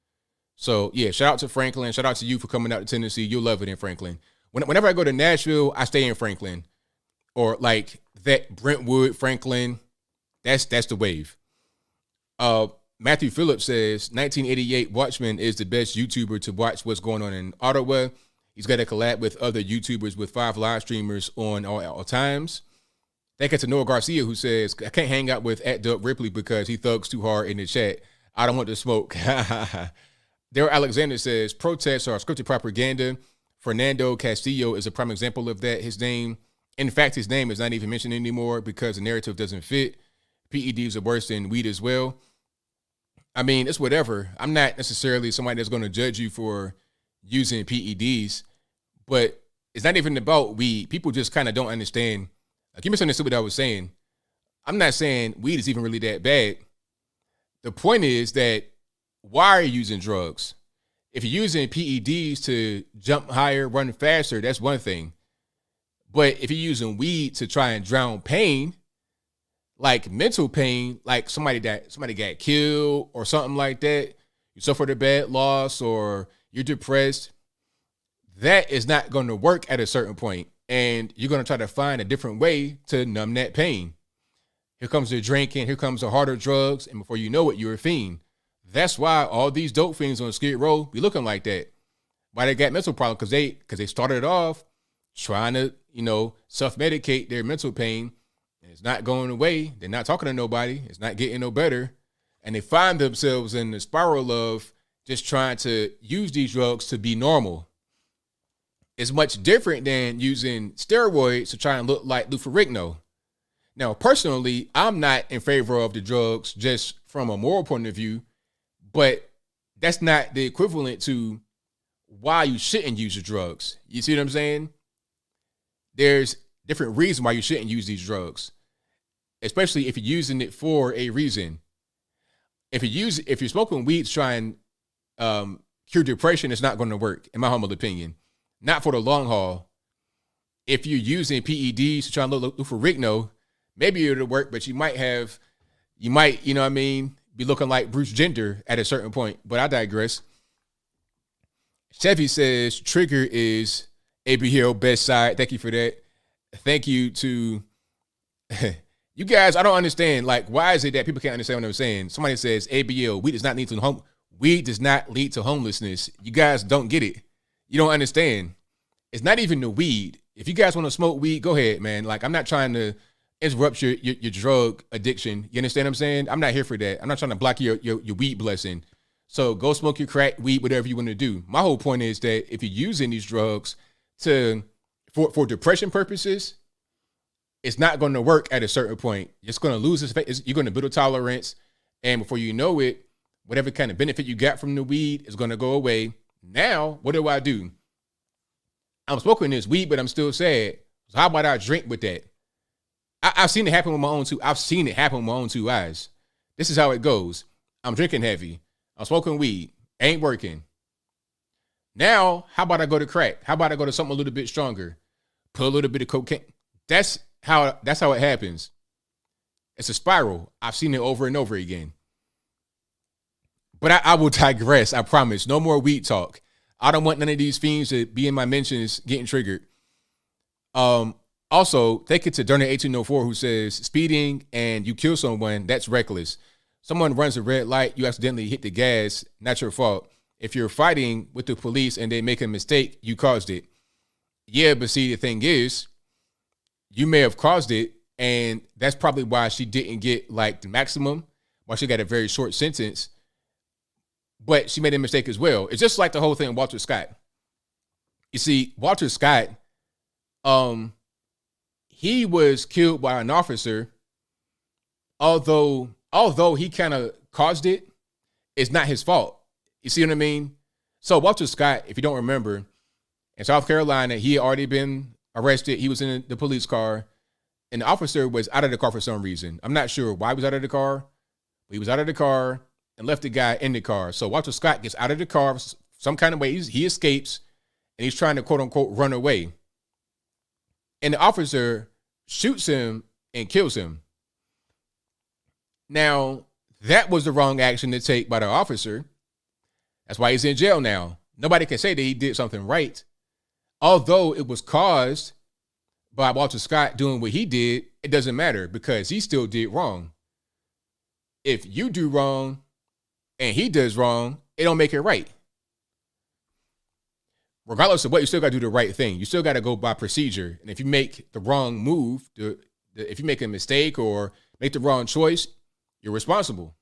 [SPEAKER 1] So, yeah, shout out to Franklin. Shout out to you for coming out to Tennessee. You'll love it in Franklin. Whenever I go to Nashville, I stay in Franklin. Or like that Brentwood, Franklin. That's the wave. Matthew Phillips says, 1988 Watchman is the best YouTuber to watch what's going on in Ottawa. He's got a collab with other YouTubers with 5 live streamers on all times. Thank you to Noah Garcia, who says, I can't hang out with @Doug Ripley because he thugs too hard in the chat. I don't want to smoke. Daryl Alexander says, protests are scripted propaganda. Fernando Castillo is a prime example of that. His name is not even mentioned anymore because the narrative doesn't fit. PEDs are worse than weed as well. I mean, it's whatever. I'm not necessarily somebody that's going to judge you for using PEDs, but it's not even about weed. People just kind of don't understand. Like, you misunderstood what I was saying. I'm not saying weed is even really that bad. The point is that why are you using drugs? If you're using PEDs to jump higher, run faster, that's one thing. But if you're using weed to try and drown pain, like mental pain, like somebody got killed or something like that, you suffered a bad loss or you're depressed, that is not going to work at a certain point. And you're going to try to find a different way to numb that pain. Here comes the drinking, here comes the harder drugs, and before you know it, you're a fiend. That's why all these dope fiends on Skid Row be looking like that. Why they got mental problems? Because they started off trying to, self-medicate their mental pain. And it's not going away. They're not talking to nobody. It's not getting no better. And they find themselves in the spiral of just trying to use these drugs to be normal. It's much different than using steroids to try and look like Lou Ferrigno. Now, personally, I'm not in favor of the drugs just from a moral point of view, but that's not the equivalent to why you shouldn't use the drugs. You see what I'm saying? There's different reasons why you shouldn't use these drugs, especially if you're using it for a reason. If you're smoking weed to try and cure depression, it's not going to work, in my humble opinion. Not for the long haul. If you're using PEDs to try and look for Rigno, maybe it'll work, but you might, be looking like Bruce Jenner at a certain point. But I digress. Chevy says trigger is ABL best side. Thank you for that. Thank you to you guys. I don't understand. Like, why is it that people can't understand what I'm saying? Somebody says ABL, weed does not lead to homelessness. You guys don't get it. You don't understand. It's not even the weed. If you guys want to smoke weed, go ahead, man. Like, I'm not trying to interrupt your drug addiction. You understand what I'm saying? I'm not here for that. I'm not trying to block your weed blessing. So go smoke your crack, weed, whatever you want to do. My whole point is that if you're using these drugs for depression purposes, it's not going to work at a certain point. It's going to lose its effect. You're going to build a tolerance. And before you know it, whatever kind of benefit you got from the weed is going to go away. Now, what do? I'm smoking this weed, but I'm still sad. So how about I drink with that? I've seen it happen with my own two. I've seen it happen with my own two eyes. This is how it goes. I'm drinking heavy. I'm smoking weed. Ain't working. Now, how about I go to crack? How about I go to something a little bit stronger? Put a little bit of cocaine. That's how it happens. It's a spiral. I've seen it over and over again. But I will digress. I promise. No more weed talk. I don't want none of these fiends to be in my mentions getting triggered. Also, thank you to Daunte 1804 who says speeding and you kill someone, that's reckless. Someone runs a red light, you accidentally hit the gas, not your fault. If you're fighting with the police and they make a mistake, you caused it. Yeah, but see, the thing is, you may have caused it, and that's probably why she didn't get like the maximum, why she got a very short sentence. But she made a mistake as well. It's just like the whole thing with Walter Scott. You see, Walter Scott, he was killed by an officer, although he kind of caused it, it's not his fault. You see what I mean? So Walter Scott, if you don't remember, in South Carolina, he had already been arrested. He was in the police car, and the officer was out of the car for some reason. I'm not sure why he was out of the car, but he was out of the car and left the guy in the car. So Walter Scott gets out of the car some kind of way. He escapes, and he's trying to, quote unquote, run away. And the officer shoots him and kills him. Now, that was the wrong action to take by the officer. That's why he's in jail now. Nobody can say that he did something right. Although it was caused by Walter Scott doing what he did, it doesn't matter because he still did wrong. If you do wrong and he does wrong, it don't make it right. Regardless of what, you still got to do the right thing. You still got to go by procedure. And if you make the wrong move, if you make a mistake or make the wrong choice, you're responsible.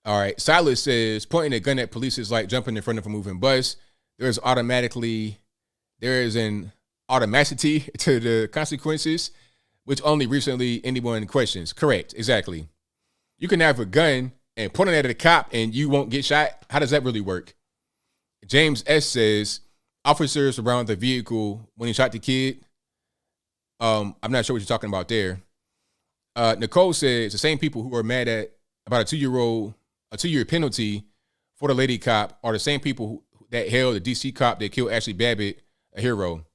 [SPEAKER 1] All right. Silas says, pointing a gun at police is like jumping in front of a moving bus. There is an automaticity to the consequences, which only recently anyone questions. Correct. Exactly. You can have a gun and point it at a cop and you won't get shot. How does that really work? James S. says, officers around the vehicle when he shot the kid. I'm not sure what you're talking about there. Nicole says the same people who are mad at about a 2-year penalty for the lady cop are the same people that held the DC cop that killed Ashley Babbitt a hero.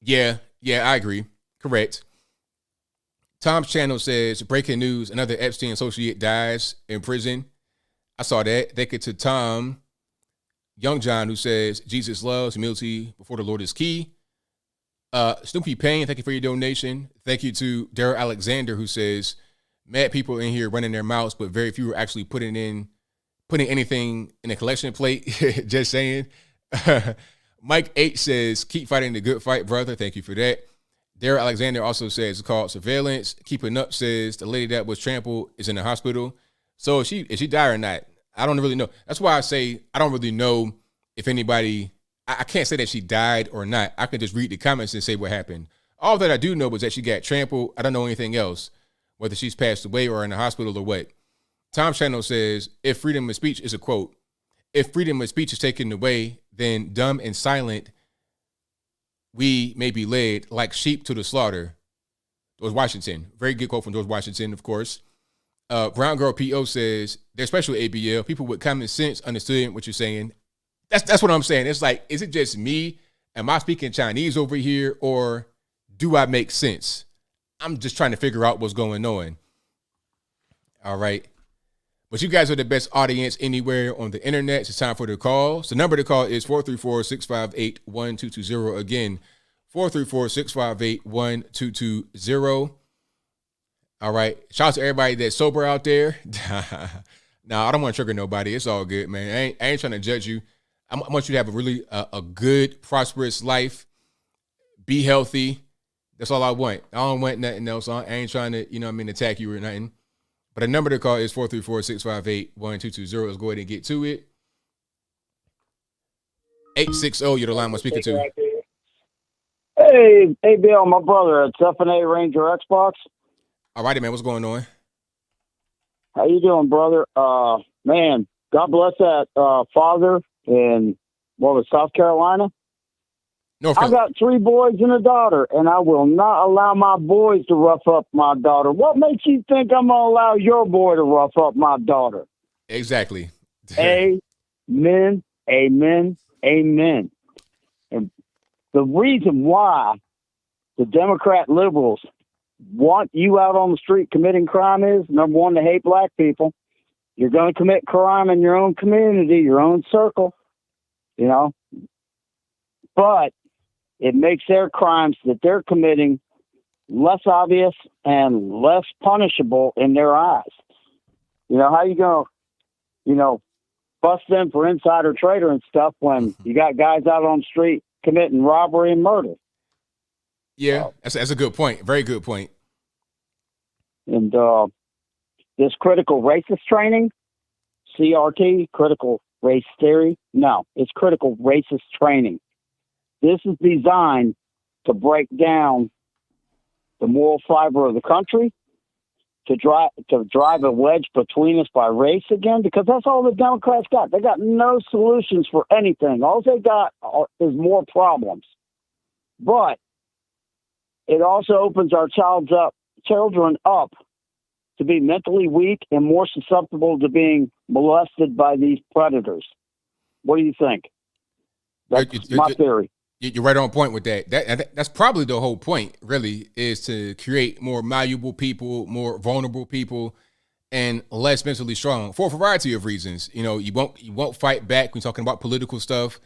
[SPEAKER 1] Yeah, I agree. Correct. Tom's channel says, breaking news, another Epstein associate dies in prison. I saw that. Thank you to Tom Young John, who says, Jesus loves humility before the Lord is key. Snoopy Payne, thank you for your donation. Thank you to Daryl Alexander, who says, mad people in here running their mouths, but very few are actually putting anything in a collection plate. Just saying. Mike H says, keep fighting the good fight, brother. Thank you for that. Daryl Alexander also says it's called surveillance. Keeping Up says the lady that was trampled is in the hospital. So is she died or not? I don't really know. That's why I say I don't really know if anybody, I can't say that she died or not. I can just read the comments and say what happened. All that I do know was that she got trampled. I don't know anything else, whether she's passed away or in the hospital or what. Tom's channel says, if freedom of speech is a quote, if freedom of speech is taken away, then dumb and silent, we may be led like sheep to the slaughter. George Washington. Very good quote from George Washington, of course. Brown Girl PO says, they're special ABL. People with common sense understood what you're saying. That's what I'm saying. It's like, is it just me? Am I speaking Chinese over here? Or do I make sense? I'm just trying to figure out what's going on. All right. But you guys are the best audience anywhere on the internet. It's time for the call. So the number to call is 434-658-1220. Again, 434-658-1220. All right. Shout out to everybody that's sober out there. No, I don't want to trigger nobody. It's all good, man. I ain't trying to judge you. I want you to have a really a good, prosperous life. Be healthy. That's all I want. I don't want nothing else. I ain't trying to, attack you or nothing. But the number to call is 434-658-1220. Let's go ahead and get to it. 860, you're the line I'm speaking to.
[SPEAKER 9] Hey, ABL, my brother at FNA Ranger Xbox.
[SPEAKER 1] All righty, man. What's going on?
[SPEAKER 9] How you doing, brother? Man, God bless that father in, South Carolina? I got 3 boys and a daughter, and I will not allow my boys to rough up my daughter. What makes you think I'm going to allow your boy to rough up my daughter?
[SPEAKER 1] Exactly.
[SPEAKER 9] Amen, amen, amen. And the reason why the Democrat liberals want you out on the street committing crime is, number one, they hate black people. You're going to commit crime in your own community, your own circle, But it makes their crimes that they're committing less obvious and less punishable in their eyes. How you going to, bust them for insider trader and stuff when you got guys out on the street committing robbery and murder?
[SPEAKER 1] Yeah, that's a good point. Very good point.
[SPEAKER 9] And this critical racist training, CRT, critical race theory, no, it's critical racist training. This is designed to break down the moral fiber of the country, to drive a wedge between us by race again, because that's all the Democrats got. They got no solutions for anything. All they got is more problems. But it also opens our children up to be mentally weak and more susceptible to being molested by these predators. What do you think? That's my theory.
[SPEAKER 1] You're right on point with that. That's probably the whole point, really, is to create more malleable people, more vulnerable people, and less mentally strong for a variety of reasons. You won't fight back when you're talking about political stuff.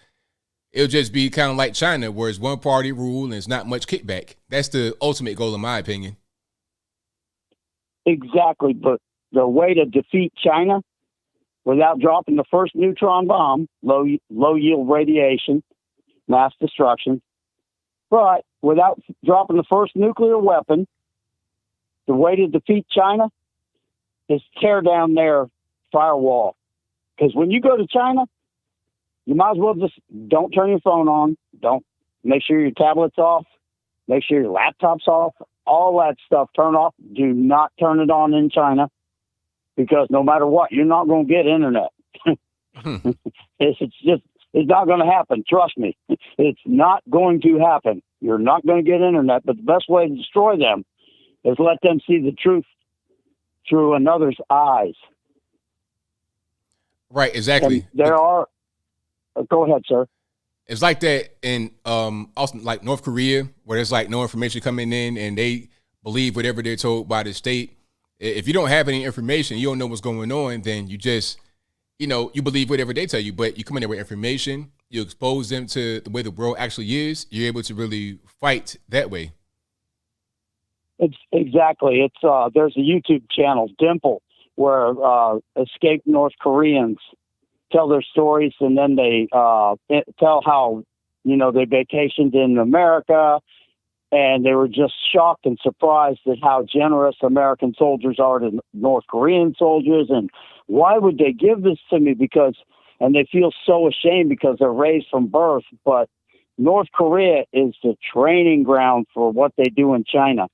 [SPEAKER 1] It'll just be kind of like China, where it's one party rule and it's not much kickback. That's the ultimate goal, in my opinion.
[SPEAKER 9] Exactly, but the way to defeat China without dropping the first neutron bomb, low yield radiation, mass destruction, but without dropping the first nuclear weapon, the way to defeat China is tear down their firewall. Because when you go to China, you might as well just don't turn your phone on. Don't make sure your tablet's off. Make sure your laptop's off. All that stuff, turn off. Do not turn it on in China, because no matter what, you're not going to get internet. It's not going to happen. Trust me. It's not going to happen. You're not going to get internet, but the best way to destroy them is let them see the truth through another's eyes.
[SPEAKER 1] Right, exactly.
[SPEAKER 9] And there are... Go ahead, sir.
[SPEAKER 1] It's like that in also like North Korea, where there's like no information coming in and they believe whatever they're told by the state. If you don't have any information, you don't know what's going on, then you just, you believe whatever they tell you. But you come in there with information, you expose them to the way the world actually is, you're able to really fight that way.
[SPEAKER 9] It's exactly. It's there's a YouTube channel, Dimple, where escaped North Koreans tell their stories, and then they tell how, they vacationed in America, and they were just shocked and surprised at how generous American soldiers are to North Korean soldiers, and why would they give this to me? And they feel so ashamed because they're raised from birth, but North Korea is the training ground for what they do in China.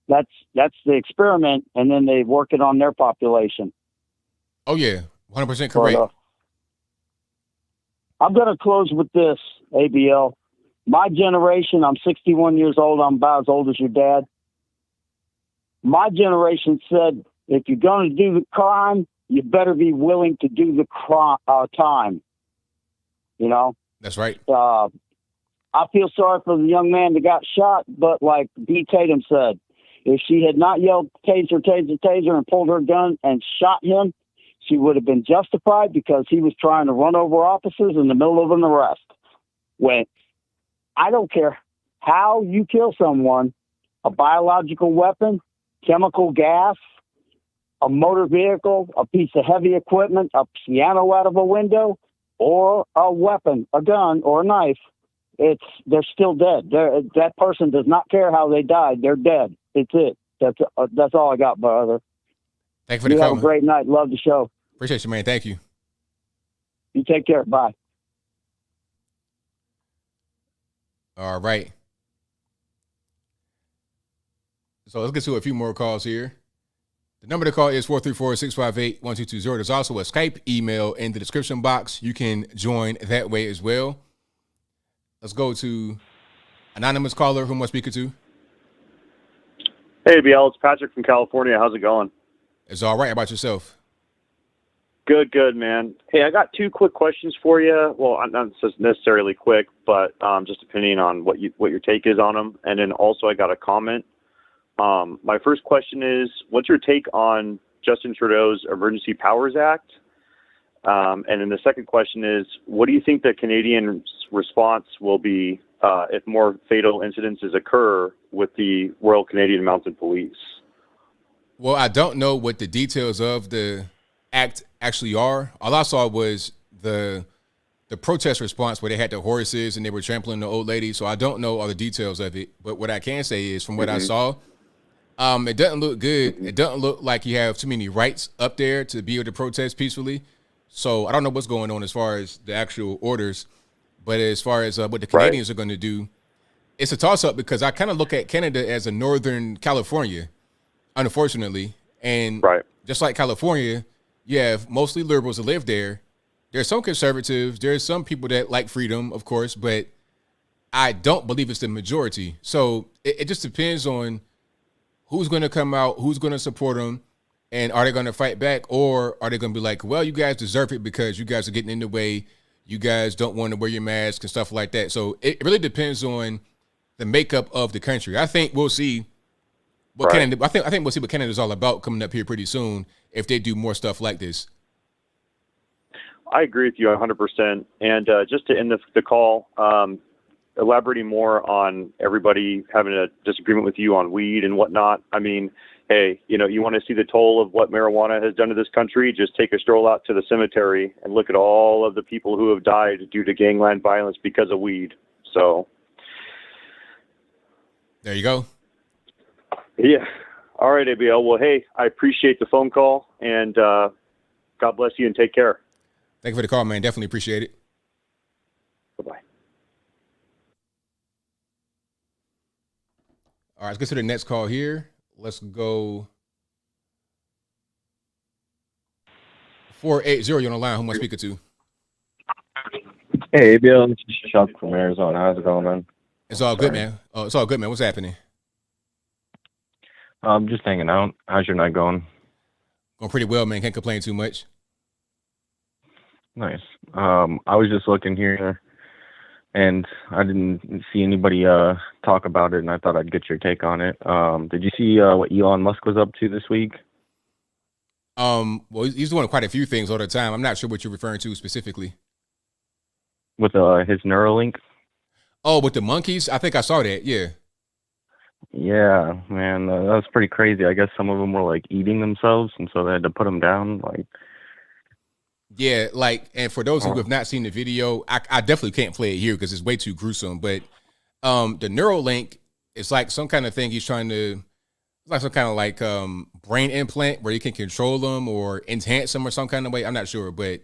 [SPEAKER 9] That's the experiment, and then they work it on their population.
[SPEAKER 1] Oh, yeah, 100% correct.
[SPEAKER 9] But, I'm going to close with this, ABL. My generation, I'm 61 years old. I'm about as old as your dad. My generation said, if you're going to do the crime, you better be willing to do the time.
[SPEAKER 1] That's right.
[SPEAKER 9] I feel sorry for the young man that got shot, but like B. Tatum said, if she had not yelled taser, taser, taser, and pulled her gun and shot him, she would have been justified because he was trying to run over officers in the middle of an arrest. When I don't care how you kill someone, a biological weapon, chemical gas, a motor vehicle, a piece of heavy equipment, a piano out of a window, or a weapon, a gun or a knife, they're still dead. That person does not care how they died. They're dead. It's it. That's all I got, brother.
[SPEAKER 1] Thank you for the
[SPEAKER 9] call.
[SPEAKER 1] call.
[SPEAKER 9] Have a great night. Love the show.
[SPEAKER 1] Appreciate you, man. Thank you.
[SPEAKER 9] You take care. Bye.
[SPEAKER 1] All right. So let's get to a few more calls here. The number to call is 434-658-1220. There's also a Skype email in the description box. You can join that way as well. Let's go to anonymous caller. Who am I speaking to?
[SPEAKER 10] Hey, ABL, it's Patrick from California. How's it going?
[SPEAKER 1] It's all right. How about yourself?
[SPEAKER 10] Good, man. Hey, I got two quick questions for you. Well, not necessarily quick, but just depending on what your take is on them. And then also I got a comment. My first question is, what's your take on Justin Trudeau's Emergency Powers Act? And then the second question is, what do you think the Canadian response will be if more fatal incidences occur with the Royal Canadian Mounted Police?
[SPEAKER 1] Well, I don't know what the details of the act actually are. All I saw was the protest response where they had the horses and they were trampling the old lady. So I don't know all the details of it. But what I can say is, from what I saw, it doesn't look good. It doesn't look like you have too many rights up there to be able to protest peacefully. So I don't know what's going on as far as the actual orders. But as far as what the Canadians are going to do, it's a toss-up because I kind of look at Canada as a northern California, unfortunately. And just like California, you have mostly liberals that live there. There's some conservatives. There's some people that like freedom, of course, but I don't believe it's the majority. So it just depends on who's going to come out, who's going to support them, and are they going to fight back, or are they going to be like, well, you guys deserve it because you guys are getting in the way. You guys don't want to wear your mask and stuff like that. So it really depends on the makeup of the country. I think we'll see what Canada. I think we'll see what Canada's all about coming up here pretty soon if they do more stuff like this.
[SPEAKER 10] I agree with you 100%. And just to end the call, elaborating more on everybody having a disagreement with you on weed and whatnot. I mean, hey, you want to see the toll of what marijuana has done to this country? Just take a stroll out to the cemetery and look at all of the people who have died due to gangland violence because of weed. So
[SPEAKER 1] there you go.
[SPEAKER 10] Yeah. All right, ABL. Well, hey, I appreciate the phone call, and God bless you and take care.
[SPEAKER 1] Thank you for the call, man. Definitely appreciate it.
[SPEAKER 10] Bye-bye.
[SPEAKER 1] All right, let's get to the next call here. Let's go 480. You're on the line. Who am I speaking to?
[SPEAKER 11] Hey, ABL. This is Chuck from Arizona. How's it going, man?
[SPEAKER 1] It's all good, man. Oh, it's all good, man. What's happening?
[SPEAKER 11] Just hanging out. How's your night going?
[SPEAKER 1] Going pretty well, man. Can't complain too much.
[SPEAKER 11] Nice. I was just looking here, and I didn't see anybody talk about it, and I thought I'd get your take on it. Did you see what Elon Musk was up to this week?
[SPEAKER 1] Well, he's doing quite a few things all the time. I'm not sure what you're referring to specifically.
[SPEAKER 11] With his Neuralink?
[SPEAKER 1] Oh, with the monkeys? I think I saw that, yeah.
[SPEAKER 11] Yeah, man, that was pretty crazy. I guess some of them were, like, eating themselves, and so they had to put them down, like...
[SPEAKER 1] Yeah, like, and for those who have not seen the video, I definitely can't play it here because it's way too gruesome. But the Neuralink is like some kind of thing he's trying to, it's like some kind of like brain implant where you can control them or enhance them or some kind of way. I'm not sure, but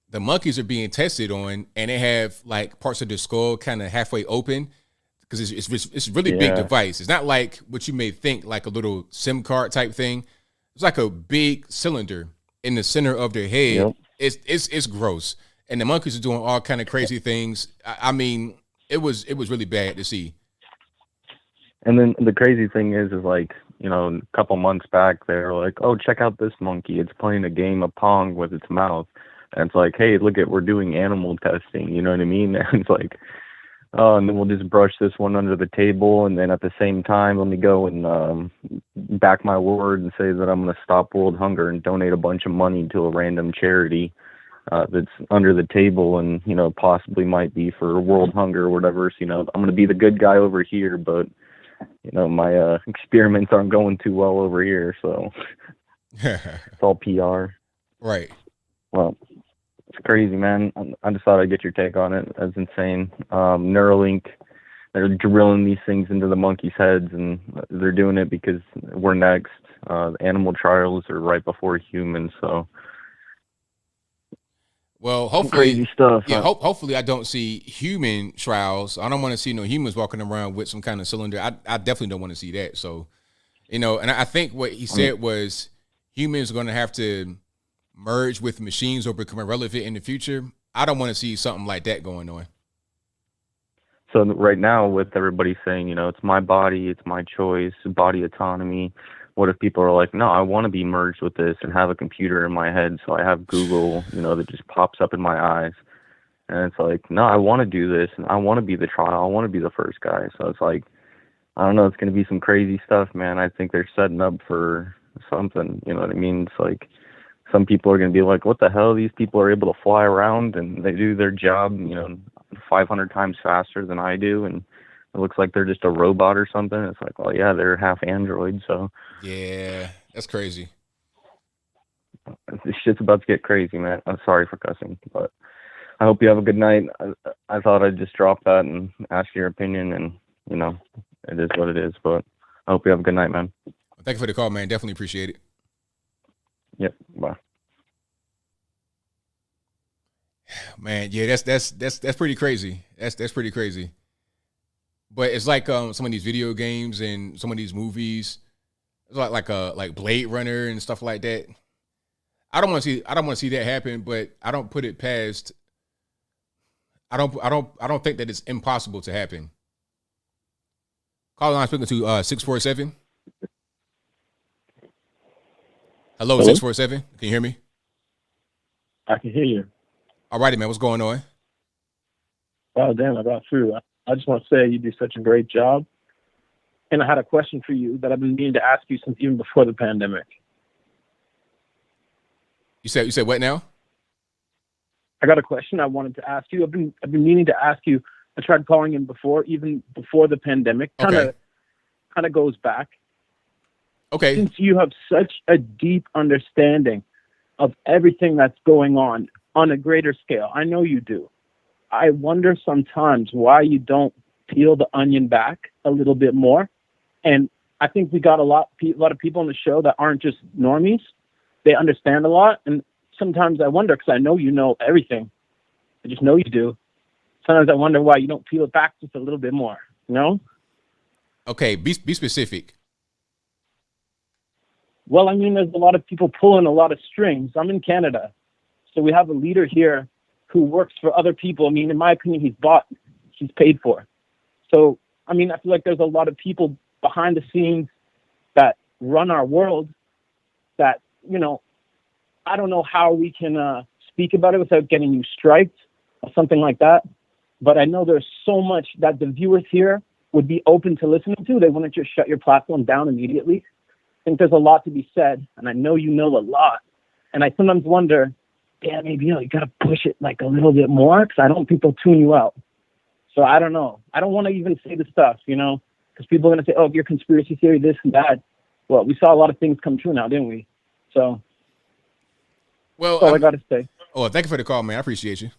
[SPEAKER 1] the monkeys are being tested on, and they have like parts of their skull kind of halfway open because it's a really big device. It's not like what you may think, like a little SIM card type thing. It's like a big cylinder in the center of their head.
[SPEAKER 11] Yep.
[SPEAKER 1] It's gross, and the monkeys are doing all kind of crazy things. I mean, it was really bad to see.
[SPEAKER 11] And then the crazy thing is like, a couple months back, they were like, "Oh, check out this monkey! It's playing a game of Pong with its mouth." And it's like, "Hey, we're doing animal testing." You know what I mean? And it's like, And then we'll just brush this one under the table, and then at the same time, let me go and back my word and say that I'm going to stop world hunger and donate a bunch of money to a random charity that's under the table and, possibly might be for world hunger or whatever. So, I'm going to be the good guy over here, but, my experiments aren't going too well over here, so it's all PR.
[SPEAKER 1] Right.
[SPEAKER 11] Well, it's crazy, man. I just thought I'd get your take on it. That's insane. Neuralink, they're drilling these things into the monkeys' heads, and they're doing it because we're next. The animal trials are right before humans, so.
[SPEAKER 1] Well, hopefully,
[SPEAKER 11] crazy stuff.
[SPEAKER 1] Yeah, hopefully I don't see human trials. I don't want to see no humans walking around with some kind of cylinder. I definitely don't want to see that. So, and I think what he said was humans are going to have to merge with machines or become irrelevant in the future. I don't want to see something like that going on.
[SPEAKER 11] So right now, with everybody saying, it's my body, it's my choice, body autonomy. What if people are like, no, I want to be merged with this and have a computer in my head, so I have Google, that just pops up in my eyes. And it's like, no, I want to do this, and I want to be the trial. I want to be the first guy. So it's like, I don't know, it's going to be some crazy stuff, man. I think they're setting up for something, you know what I mean? It's like some people are going to be like, what the hell? These people are able to fly around, and they do their job, 500 times faster than I do, and it looks like they're just a robot or something. It's like, well, yeah, they're half android, so.
[SPEAKER 1] Yeah, that's crazy.
[SPEAKER 11] This shit's about to get crazy, man. I'm sorry for cussing, but I hope you have a good night. I thought I'd just drop that and ask your opinion, and, it is what it is, but I hope you have a good night, man.
[SPEAKER 1] Thank you for the call, man. Definitely appreciate it.
[SPEAKER 11] Yep, bye.
[SPEAKER 1] Man, yeah, that's pretty crazy. That's pretty crazy. But it's like some of these video games and some of these movies. It's like Blade Runner and stuff like that. I don't want to see that happen, but I don't put it past. I don't think that it's impossible to happen. Call line speaking to 647. Hello, 647. Can you hear me?
[SPEAKER 12] I can hear you.
[SPEAKER 1] All righty, man. What's going on?
[SPEAKER 12] Oh, damn, I got through. I just want to say you do such a great job. And I had a question for you that I've been meaning to ask you since even before the pandemic.
[SPEAKER 1] You said what now?
[SPEAKER 12] I got a question I wanted to ask you. I've been meaning to ask you. I tried calling in before, even before the pandemic. Kind of goes back.
[SPEAKER 1] Okay.
[SPEAKER 12] Since you have such a deep understanding of everything that's going on a greater scale, I know you do. I wonder sometimes why you don't peel the onion back a little bit more. And I think we got a lot of people on the show that aren't just normies. They understand a lot. And sometimes I wonder, because I know you know everything. I just know you do. Sometimes I wonder why you don't peel it back just a little bit more,
[SPEAKER 1] Okay, be specific.
[SPEAKER 12] Well, I mean, there's a lot of people pulling a lot of strings. I'm in Canada. So we have a leader here who works for other people. I mean, in my opinion, he's paid for. So, I mean, I feel like there's a lot of people behind the scenes that run our world that, I don't know how we can speak about it without getting you striked or something like that. But I know there's so much that the viewers here would be open to listening to. They wouldn't just shut your platform down immediately. I think there's a lot to be said, and I know you know a lot. And I sometimes wonder, damn, maybe you got to push it like a little bit more, because I don't think they'll tune you out. So I don't know. I don't want to even say the stuff, because people are going to say, oh, you're conspiracy theory, this and that. Well, we saw a lot of things come true now, didn't we? So,
[SPEAKER 1] well,
[SPEAKER 12] that's all I got to say.
[SPEAKER 1] Oh, thank you for the call, man. I appreciate you.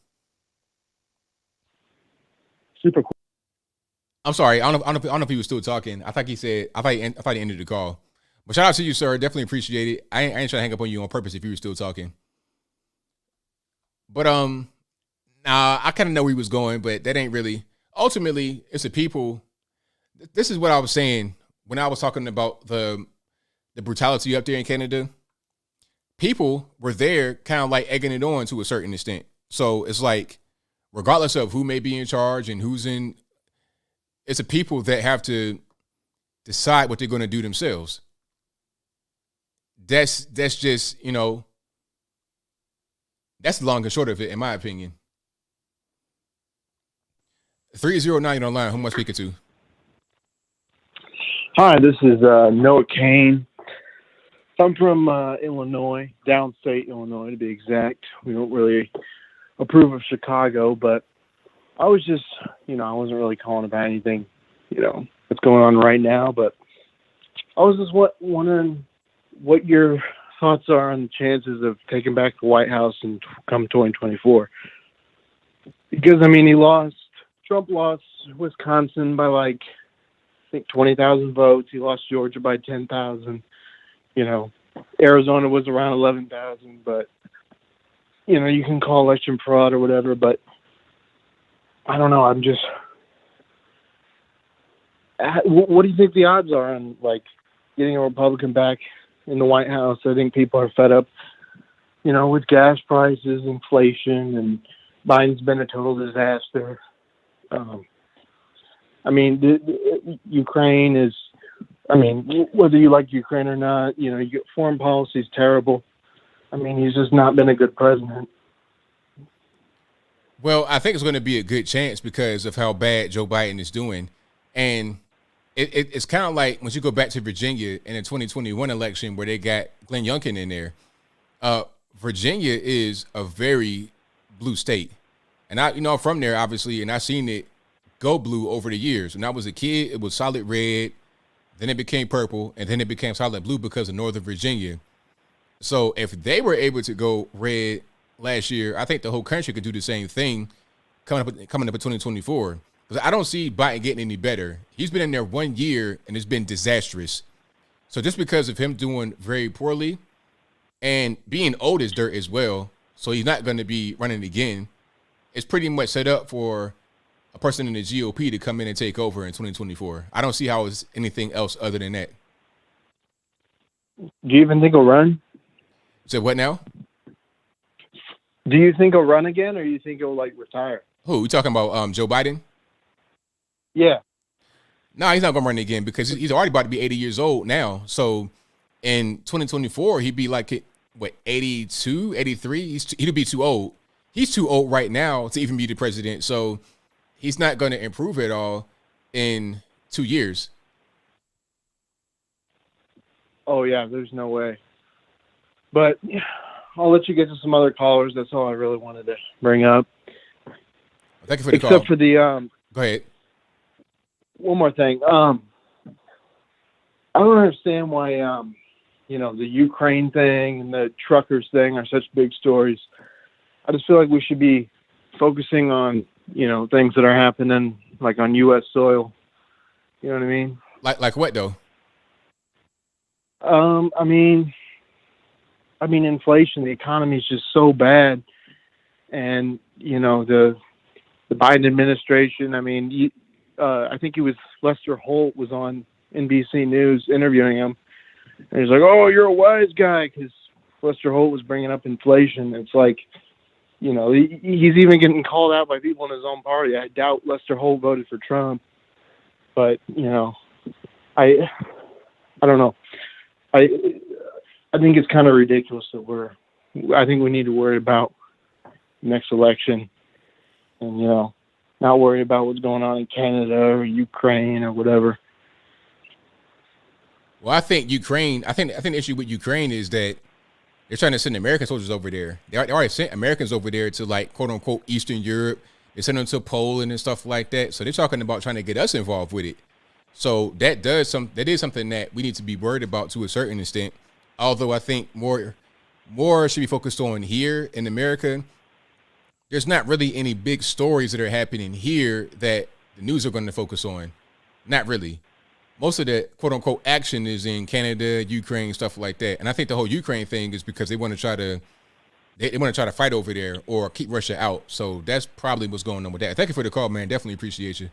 [SPEAKER 12] Super cool.
[SPEAKER 1] I'm sorry. I don't know if he was still talking. I thought he ended the call. But shout out to you, sir. Definitely appreciate it. I ain't trying to hang up on you on purpose if you were still talking. But I kind of know where he was going, but that ain't really. Ultimately, it's the people. This is what I was saying when I was talking about the brutality up there in Canada. People were there kind of like egging it on to a certain extent. So it's like, regardless of who may be in charge and who's in, it's the people that have to decide what they're going to do themselves. That's just, that's the long and short of it, in my opinion. 309 online. Who am I speaking to?
[SPEAKER 13] Hi, this is Noah Kane. I'm from Illinois, downstate Illinois to be exact. We don't really approve of Chicago, but I was just, I wasn't really calling about anything, that's going on right now, but I was just wondering what your thoughts are on the chances of taking back the White House in come 2024. Because, Trump lost Wisconsin by I think 20,000 votes. He lost Georgia by 10,000. Arizona was around 11,000, but, you can call election fraud or whatever, but I don't know. I'm just, what do you think the odds are on getting a Republican back in the White House? I think people are fed up, with gas prices, inflation, and Biden's been a total disaster. Ukraine is, whether you like Ukraine or not, foreign policy is terrible. He's just not been a good president.
[SPEAKER 1] Well, I think it's going to be a good chance because of how bad Joe Biden is doing. And it's kind of like once you go back to Virginia in the 2021 election where they got Glenn Youngkin in there. Virginia is a very blue state. And I'm from there, obviously, and I've seen it go blue over the years. When I was a kid, it was solid red, then it became purple, and then it became solid blue because of Northern Virginia. So if they were able to go red last year, I think the whole country could do the same thing coming up in 2024. Because I don't see Biden getting any better. He's been in there 1 year, and it's been disastrous. So just because of him doing very poorly and being old as dirt as well, so he's not going to be running again, it's pretty much set up for a person in the GOP to come in and take over in 2024. I don't see how it's anything else other than that.
[SPEAKER 13] Do you even think he'll run?
[SPEAKER 1] So what now?
[SPEAKER 13] Do you think he'll run again, or you think he'll retire?
[SPEAKER 1] Who? You talking about Joe Biden?
[SPEAKER 13] Yeah.
[SPEAKER 1] No, he's not going to run again because he's already about to be 80 years old now. So in 2024, he'd be 82, 83? He'd be too old. He's too old right now to even be the president. So he's not going to improve at all in 2 years.
[SPEAKER 13] Oh, yeah, there's no way. But I'll let you get to some other callers. That's all I really wanted to bring up.
[SPEAKER 1] Thank you for the call.
[SPEAKER 13] Except for the
[SPEAKER 1] go ahead.
[SPEAKER 13] One more thing. I don't understand why the Ukraine thing and the truckers thing are such big stories. I just feel like we should be focusing on, things that are happening on U.S. soil. You know what I mean?
[SPEAKER 1] Like what though?
[SPEAKER 13] Inflation, the economy is just so bad. And, the Biden administration, I think Lester Holt was on NBC News interviewing him. And he's like, oh, you're a wise guy, because Lester Holt was bringing up inflation. It's he's even getting called out by people in his own party. I doubt Lester Holt voted for Trump. But, I don't know. I think it's kind of ridiculous that I think we need to worry about next election and, not worry about what's going on in Canada or Ukraine or whatever.
[SPEAKER 1] Well, I think the issue with Ukraine is that they're trying to send American soldiers over there. They already sent Americans over there to quote unquote Eastern Europe. They sent them to Poland and stuff like that. So they're talking about trying to get us involved with it. So that is something that we need to be worried about to a certain extent. Although I think more should be focused on here in America. There's not really any big stories that are happening here that the news are going to focus on. Not really. Most of the quote unquote action is in Canada, Ukraine, stuff like that. And I think the whole Ukraine thing is because they want to try to fight over there or keep Russia out. So that's probably what's going on with that. Thank you for the call, man. Definitely appreciate you.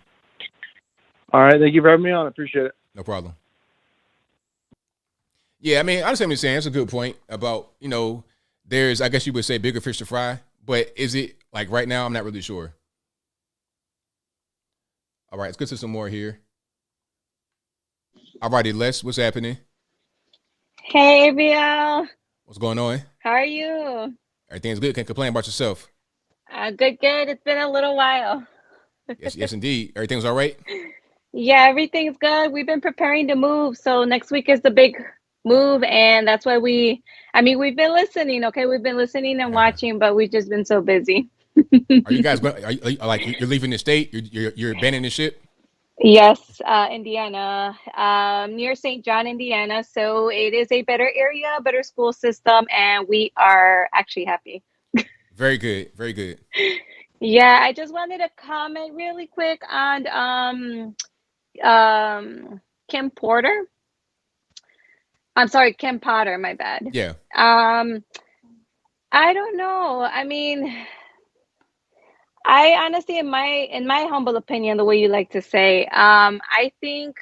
[SPEAKER 13] All right. Thank you for having me on. I appreciate it.
[SPEAKER 1] No problem. Yeah, I understand what you're saying. That's a good point about, there's, I guess you would say, bigger fish to fry. But is it right now? I'm not really sure. All right, let's get to some more here. All righty, Les, what's happening?
[SPEAKER 14] Hey, ABL.
[SPEAKER 1] What's going on?
[SPEAKER 14] How are you?
[SPEAKER 1] Everything's good. Can't complain about yourself.
[SPEAKER 14] Good. It's been a little while.
[SPEAKER 1] Yes, indeed. Everything's all right?
[SPEAKER 14] Yeah, everything's good. We've been preparing to move. So next week is the big move. And that's why we've been listening. Okay. We've been listening and watching, but we've just been so busy.
[SPEAKER 1] Are you guys going, like, you're leaving the state? You're abandoning the ship?
[SPEAKER 14] Yes, Indiana, near St. John, Indiana. So it is a better area, better school system, and we are actually happy.
[SPEAKER 1] Very good. Very good.
[SPEAKER 14] Yeah, I just wanted to comment really quick on Kim Porter. I'm sorry, Kim Potter, my bad.
[SPEAKER 1] Yeah.
[SPEAKER 14] I don't know. I mean, I honestly, in my humble opinion, the way you like to say, I think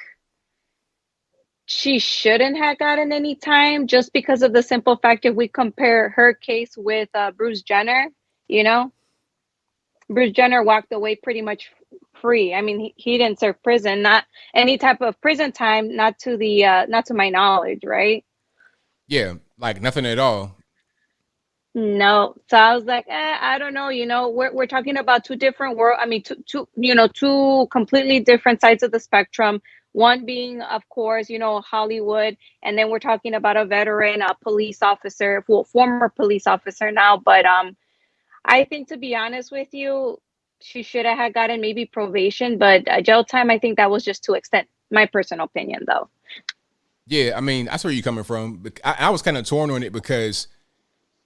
[SPEAKER 14] she shouldn't have gotten any time just because of the simple fact if we compare her case with Bruce Jenner, Bruce Jenner walked away pretty much free. I mean, he didn't serve prison, not any type of prison time, not to my knowledge, right?
[SPEAKER 1] Yeah, like nothing at all.
[SPEAKER 14] No. So I was like, I don't know. We're talking about two different world. I mean, two completely different sides of the spectrum. One being, of course, Hollywood, and then we're talking about a veteran, a police officer, well, former police officer now. But I think, to be honest with you, she should have had gotten maybe probation, but jail time. I think that was just to extend. My personal opinion, though.
[SPEAKER 1] Yeah, I mean, that's where you're coming from. I was kind of torn on it because,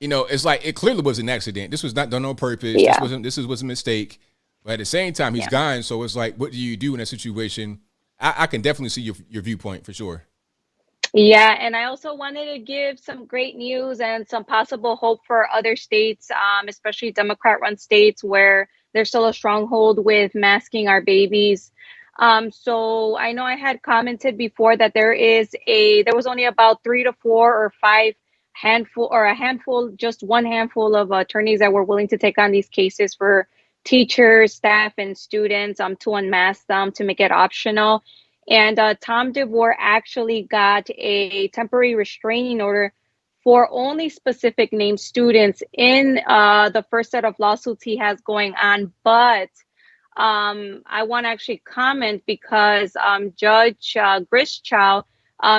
[SPEAKER 1] it's like it clearly was an accident. This was not done on purpose.
[SPEAKER 14] Yeah.
[SPEAKER 1] This was a mistake. But at the same time, he's gone. So it's like, what do you do in that situation? I can definitely see your viewpoint for sure.
[SPEAKER 14] Yeah, and I also wanted to give some great news and some possible hope for other states, especially Democrat-run states where there's still a stronghold with masking our babies. So I know I had commented before that there was only about 3 to 4 or 5 just one handful of attorneys that were willing to take on these cases for teachers, staff, and students to unmask them, to make it optional. And Tom DeVore actually got a temporary restraining order for only specific named students in the first set of lawsuits he has going on. But I want to actually comment because Judge Bradshaw,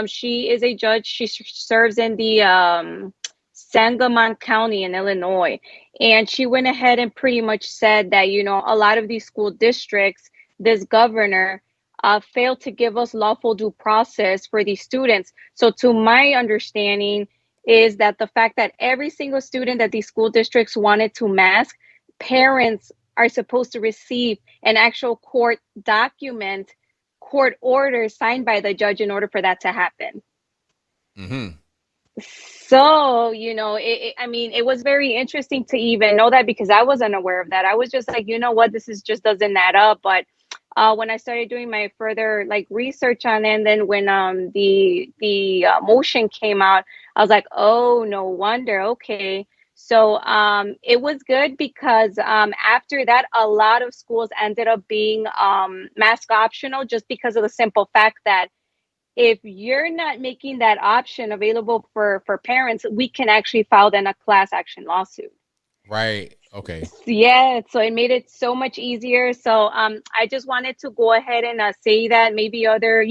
[SPEAKER 14] she is a judge. She serves in the Sangamon County in Illinois. And she went ahead and pretty much said that, a lot of these school districts, this governor, failed to give us lawful due process for these students. So to my understanding is that the fact that every single student that these school districts wanted to mask, parents are supposed to receive an actual court document, court order signed by the judge in order for that to happen.
[SPEAKER 1] Mm-hmm.
[SPEAKER 14] So, it was very interesting to even know that because I wasn't aware of that. I was just like, this just doesn't add up. But when I started doing my further research on it, and then when the motion came out, I was like, oh, no wonder. Okay. So it was good because after that, a lot of schools ended up being mask optional just because of the simple fact that if you're not making that option available for parents, we can actually file then a class action lawsuit.
[SPEAKER 1] Right. Okay.
[SPEAKER 14] Yeah. So it made it so much easier. So I just wanted to go ahead and say that maybe other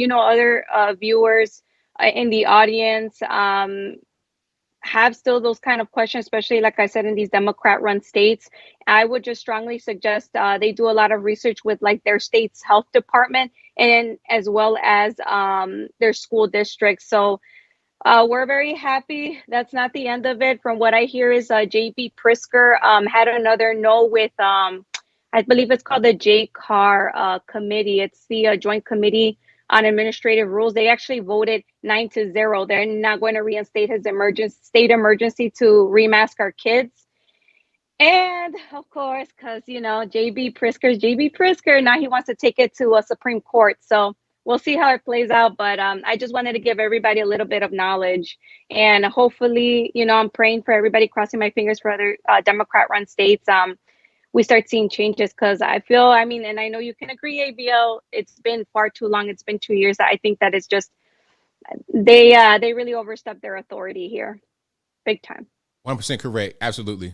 [SPEAKER 14] viewers in the audience have still those kind of questions, especially like I said, in these Democrat-run states. I would just strongly suggest they do a lot of research with their state's health department and as well as their school districts. So we're very happy. That's not the end of it. From what I hear is J.B. Pritzker had another no with, I believe it's called the JCAR committee. It's the Joint Committee on Administrative Rules. They actually voted 9-0. They're not going to reinstate his state emergency to remask our kids. And of course, because, J.B. Pritzker, now he wants to take it to a Supreme Court. So we'll see how it plays out. But I just wanted to give everybody a little bit of knowledge. And hopefully, I'm praying for everybody, crossing my fingers for other Democrat-run states. We start seeing changes because I feel, and I know you can agree, ABL, it's been far too long. It's been 2 years. I think that it's just, they really overstepped their authority here. Big time.
[SPEAKER 1] 100% correct. Absolutely.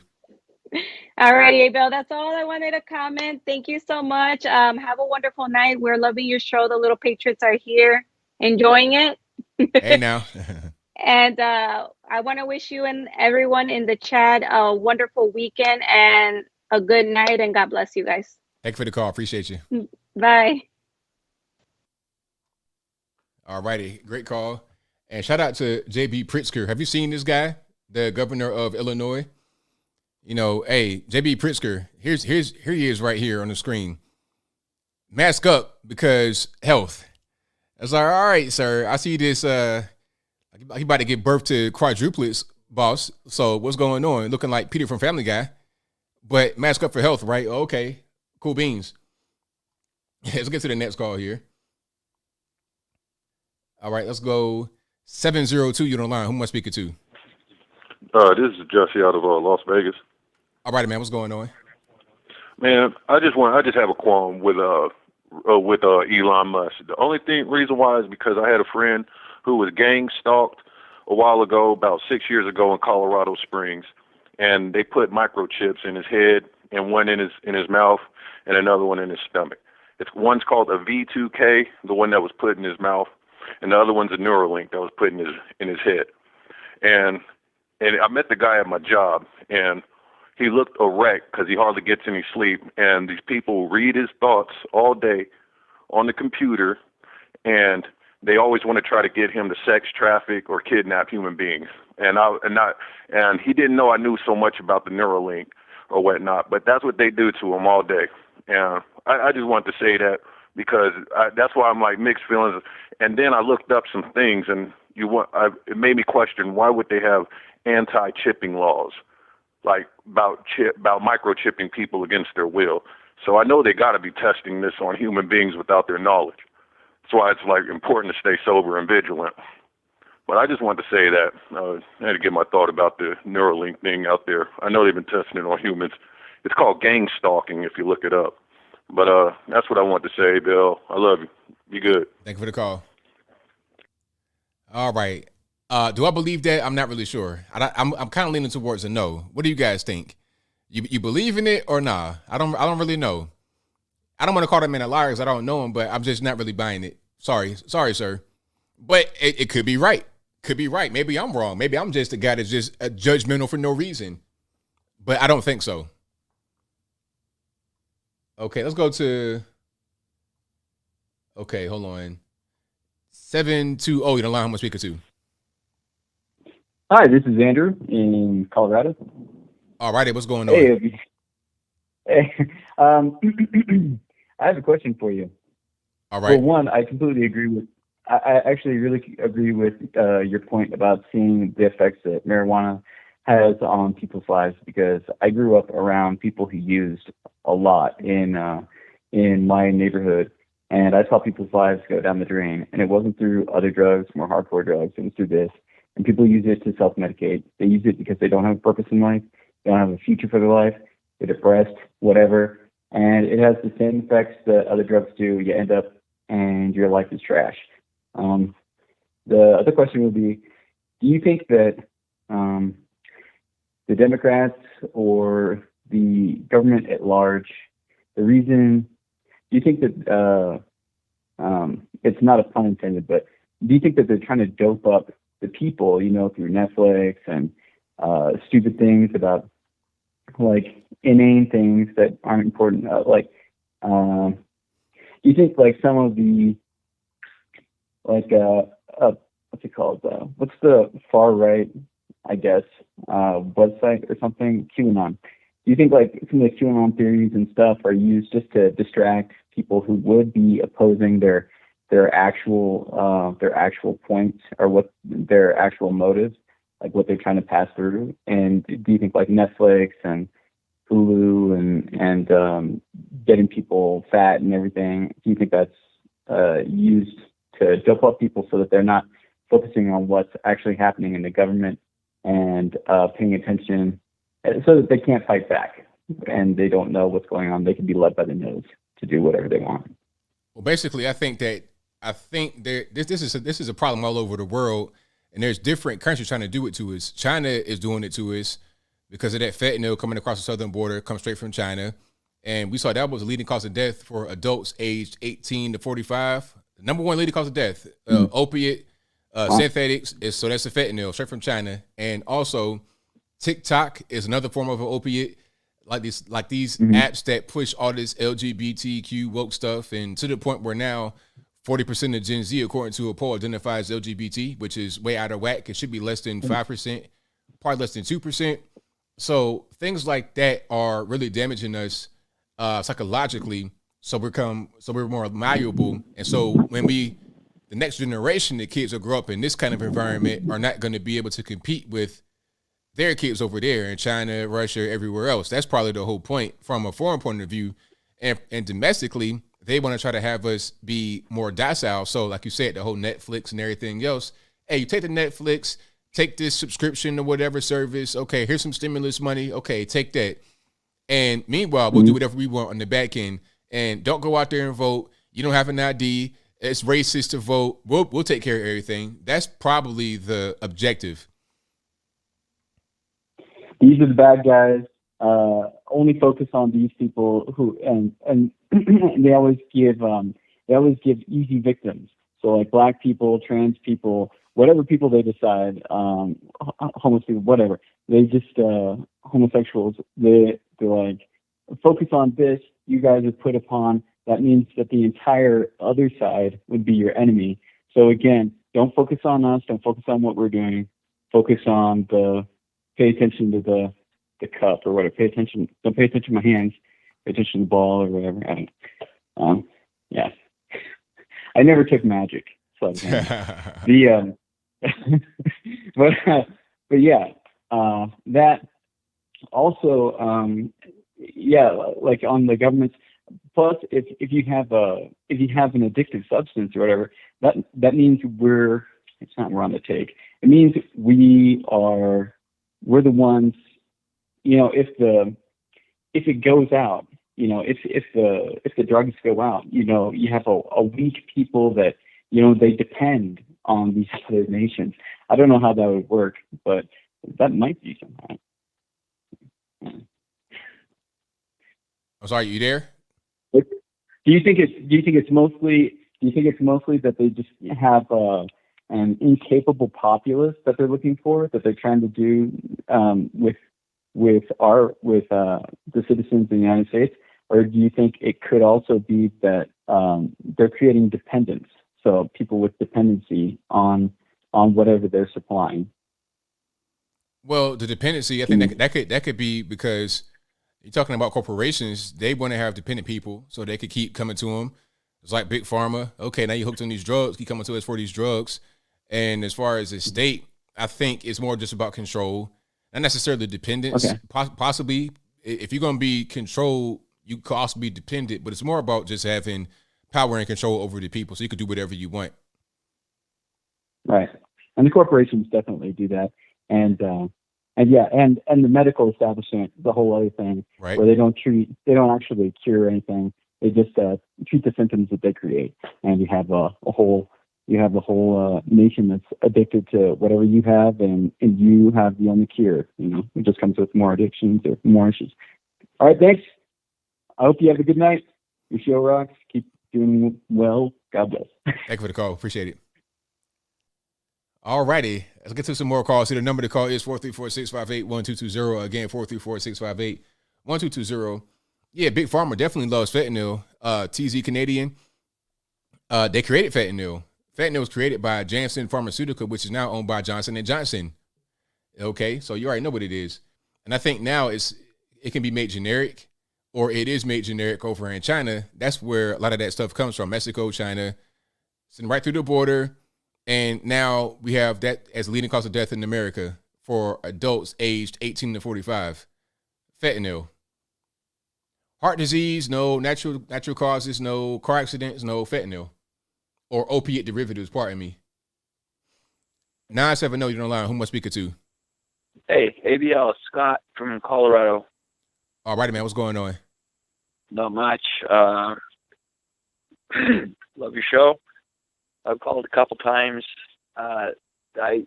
[SPEAKER 14] Alrighty, Abel, that's all I wanted to comment. Thank you so much. Have a wonderful night. We're loving your show. The Little Patriots are here, enjoying it.
[SPEAKER 1] Hey now.
[SPEAKER 14] And I want to wish you and everyone in the chat a wonderful weekend and a good night, and God bless you guys.
[SPEAKER 1] Thank you for the call. Appreciate you.
[SPEAKER 14] Bye.
[SPEAKER 1] All righty. Great call. And shout out to J.B. Pritzker. Have you seen this guy, the governor of Illinois? You know, hey, J.B. Pritzker, here he is right here on the screen. Mask up because health. It's like, all right, sir, I see this, he about to give birth to quadruplets, boss. So what's going on? Looking like Peter from Family Guy, but mask up for health, right? Okay, cool beans. Let's get to the next call here. All right, let's go 702. You're on the line. Who am I speaking to?
[SPEAKER 15] This is Jesse out of Las Vegas.
[SPEAKER 1] All right, man. What's going on?
[SPEAKER 15] Man, I just have a qualm with Elon Musk. The only reason why is because I had a friend who was gang stalked a while ago, about 6 years ago in Colorado Springs, and they put microchips in his head and one in his mouth and another one in his stomach. One's called a V2K, the one that was put in his mouth, and the other one's a Neuralink that was put in his head. And I met the guy at my job, and he looked a wreck because he hardly gets any sleep. And these people read his thoughts all day on the computer, and they always want to try to get him to sex traffic or kidnap human beings. And he didn't know I knew so much about the Neuralink or whatnot, but that's what they do to him all day. And I just wanted to say that because that's why I'm like mixed feelings. And then I looked up some things, and it made me question, why would they have anti-chipping laws, like about microchipping people against their will? So I know they got to be testing this on human beings without their knowledge. That's why it's like important to stay sober and vigilant. But I just wanted to say that I had to get my thought about the Neuralink thing out there. I know they've been testing it on humans. It's called gang stalking if you look it up. But that's what I wanted to say, Bill. I love you. Be good.
[SPEAKER 1] Thank you for the call. All right. Do I believe that? I'm not really sure. I'm kind of leaning towards a no. What do you guys think? You believe in it or nah? I don't really know. I don't want to call that man a liar because I don't know him, but I'm just not really buying it. Sorry, sir. But it could be right. Could be right. Maybe I'm wrong. Maybe I'm just a guy that's just judgmental for no reason. But I don't think so. Okay, let's go to. Okay, hold on. 720. You're the line. Who am I speaking to?
[SPEAKER 16] Hi, this is Andrew in Colorado.
[SPEAKER 1] All righty, what's going on?
[SPEAKER 16] Hey, I have a question for you.
[SPEAKER 1] All right.
[SPEAKER 16] Well, one, I completely agree with. I actually really agree with your point about seeing the effects that marijuana has on people's lives, because I grew up around people who used a lot in my neighborhood, and I saw people's lives go down the drain. And it wasn't through other drugs, more hardcore drugs. It was through this. And people use it to self-medicate. They use it because they don't have a purpose in life. They don't have a future for their life. They're depressed, whatever. And it has the same effects that other drugs do. You end up and your life is trash. The other question would be, do you think that the Democrats or the government at large, do you think that, it's not a pun intended, but do you think that they're trying to dope up the people, through Netflix and stupid things about, like, inane things that aren't important? Do you think, like, some of the, like, what's it called? What's the far right, I guess, website or something? QAnon. Do you think, like, some of the QAnon theories and stuff are used just to distract people who would be opposing their actual points, or what their actual motives, like what they're trying to pass through? And do you think, like, Netflix and Hulu and getting people fat and everything, do you think that's used to dope up people so that they're not focusing on what's actually happening in the government and paying attention, so that they can't fight back and they don't know what's going on? They can be led by the nose to do whatever they want.
[SPEAKER 1] Well, basically, I think this is a problem all over the world, and there's different countries trying to do it to us. China is doing it to us. because of that fentanyl coming across the southern border, comes straight from China. And we saw that was the leading cause of death for adults aged 18 to 45. The number one leading cause of death, opiate, synthetics. So that's the fentanyl straight from China. And also TikTok is another form of an opiate, like these apps that push all this LGBTQ woke stuff, and to the point where now 40% of Gen Z, according to a poll, identifies LGBT, which is way out of whack. It should be less than 5%, probably less than 2%. So things like that are really damaging us psychologically. So we're more malleable. And so when the next generation, the kids will grow up in this kind of environment, are not going to be able to compete with their kids over there in China, Russia, everywhere else. That's probably the whole point from a foreign point of view. And domestically, they want to try to have us be more docile. So like you said, the whole Netflix and everything else. Hey, you take the Netflix, take this subscription to whatever service. Okay, here's some stimulus money. Okay, take that. And meanwhile, we'll do whatever we want on the back end. And don't go out there and vote. You don't have an ID. It's racist to vote. We'll take care of everything. That's probably the objective.
[SPEAKER 16] These are the bad guys. Only focus on these people who and they always give easy victims. So like black people, trans people, whatever people they decide, homeless people, whatever. They just homosexuals. They're like, focus on this. You guys are put upon. That means that the entire other side would be your enemy. So again, don't focus on us. Don't focus on what we're doing. Focus on pay attention to the cup or whatever. Don't pay attention to my hands. Pay attention to the ball or whatever. I don't. Yeah. I never took magic, so but yeah, that also, like on the government's. Plus, if you have an addictive substance or whatever, that means it's not we're on the take. It means we're the ones, if it goes out, if the drugs go out, you have a weak people that, they depend on these other nations. I don't know how that would work, but that might be somehow.
[SPEAKER 1] I'm sorry, you there?
[SPEAKER 16] Do you think it's mostly that they just have an incapable populace that they're looking for, that they're trying to do with the citizens of the United States, or do you think it could also be that they're creating dependence, so people with dependency on whatever they're supplying?
[SPEAKER 1] Well, the dependency, I think that could be because you're talking about corporations. They want to have dependent people so they could keep coming to them. It's like Big Pharma. Okay, now you hooked on these drugs. Keep coming to us for these drugs. And as far as the state, I think it's more just about control, not necessarily dependence. Okay. Possibly, if you're going to be controlled, you could also be dependent. But it's more about just having power and control over the people, so you could do whatever you want.
[SPEAKER 16] Right, and the corporations definitely do that, and the medical establishment, the whole other thing, right, where they don't actually cure anything. They just treat the symptoms that they create, and you have the whole nation that's addicted to whatever you have, and you have the only cure. It just comes with more addictions or more issues. All right, thanks. I hope you have a good night. Your show rocks. Keep doing well. God bless.
[SPEAKER 1] Thank you for the call. Appreciate it. All righty. Let's get to some more calls. The number to call is 434-658-1220. Again, 434-658-1220. Yeah, Big Pharma definitely loves fentanyl. TZ Canadian, they created fentanyl. Fentanyl was created by Janssen Pharmaceutical, which is now owned by Johnson & Johnson. Okay, so you already know what it is. And I think now it can be made generic, or it is made generic over in China. That's where a lot of that stuff comes from. Mexico, China, sitting right through the border. And now we have that as a leading cause of death in America for adults aged 18 to 45. Fentanyl. Heart disease, no. Natural causes, no. Car accidents, no. Fentanyl. Or opiate derivatives, pardon me. 970, you're on the line. Who am I speaking to?
[SPEAKER 17] Hey, ABL, Scott from Colorado.
[SPEAKER 1] All righty, man. What's going on?
[SPEAKER 17] Not much. Love your show. I've called a couple times. I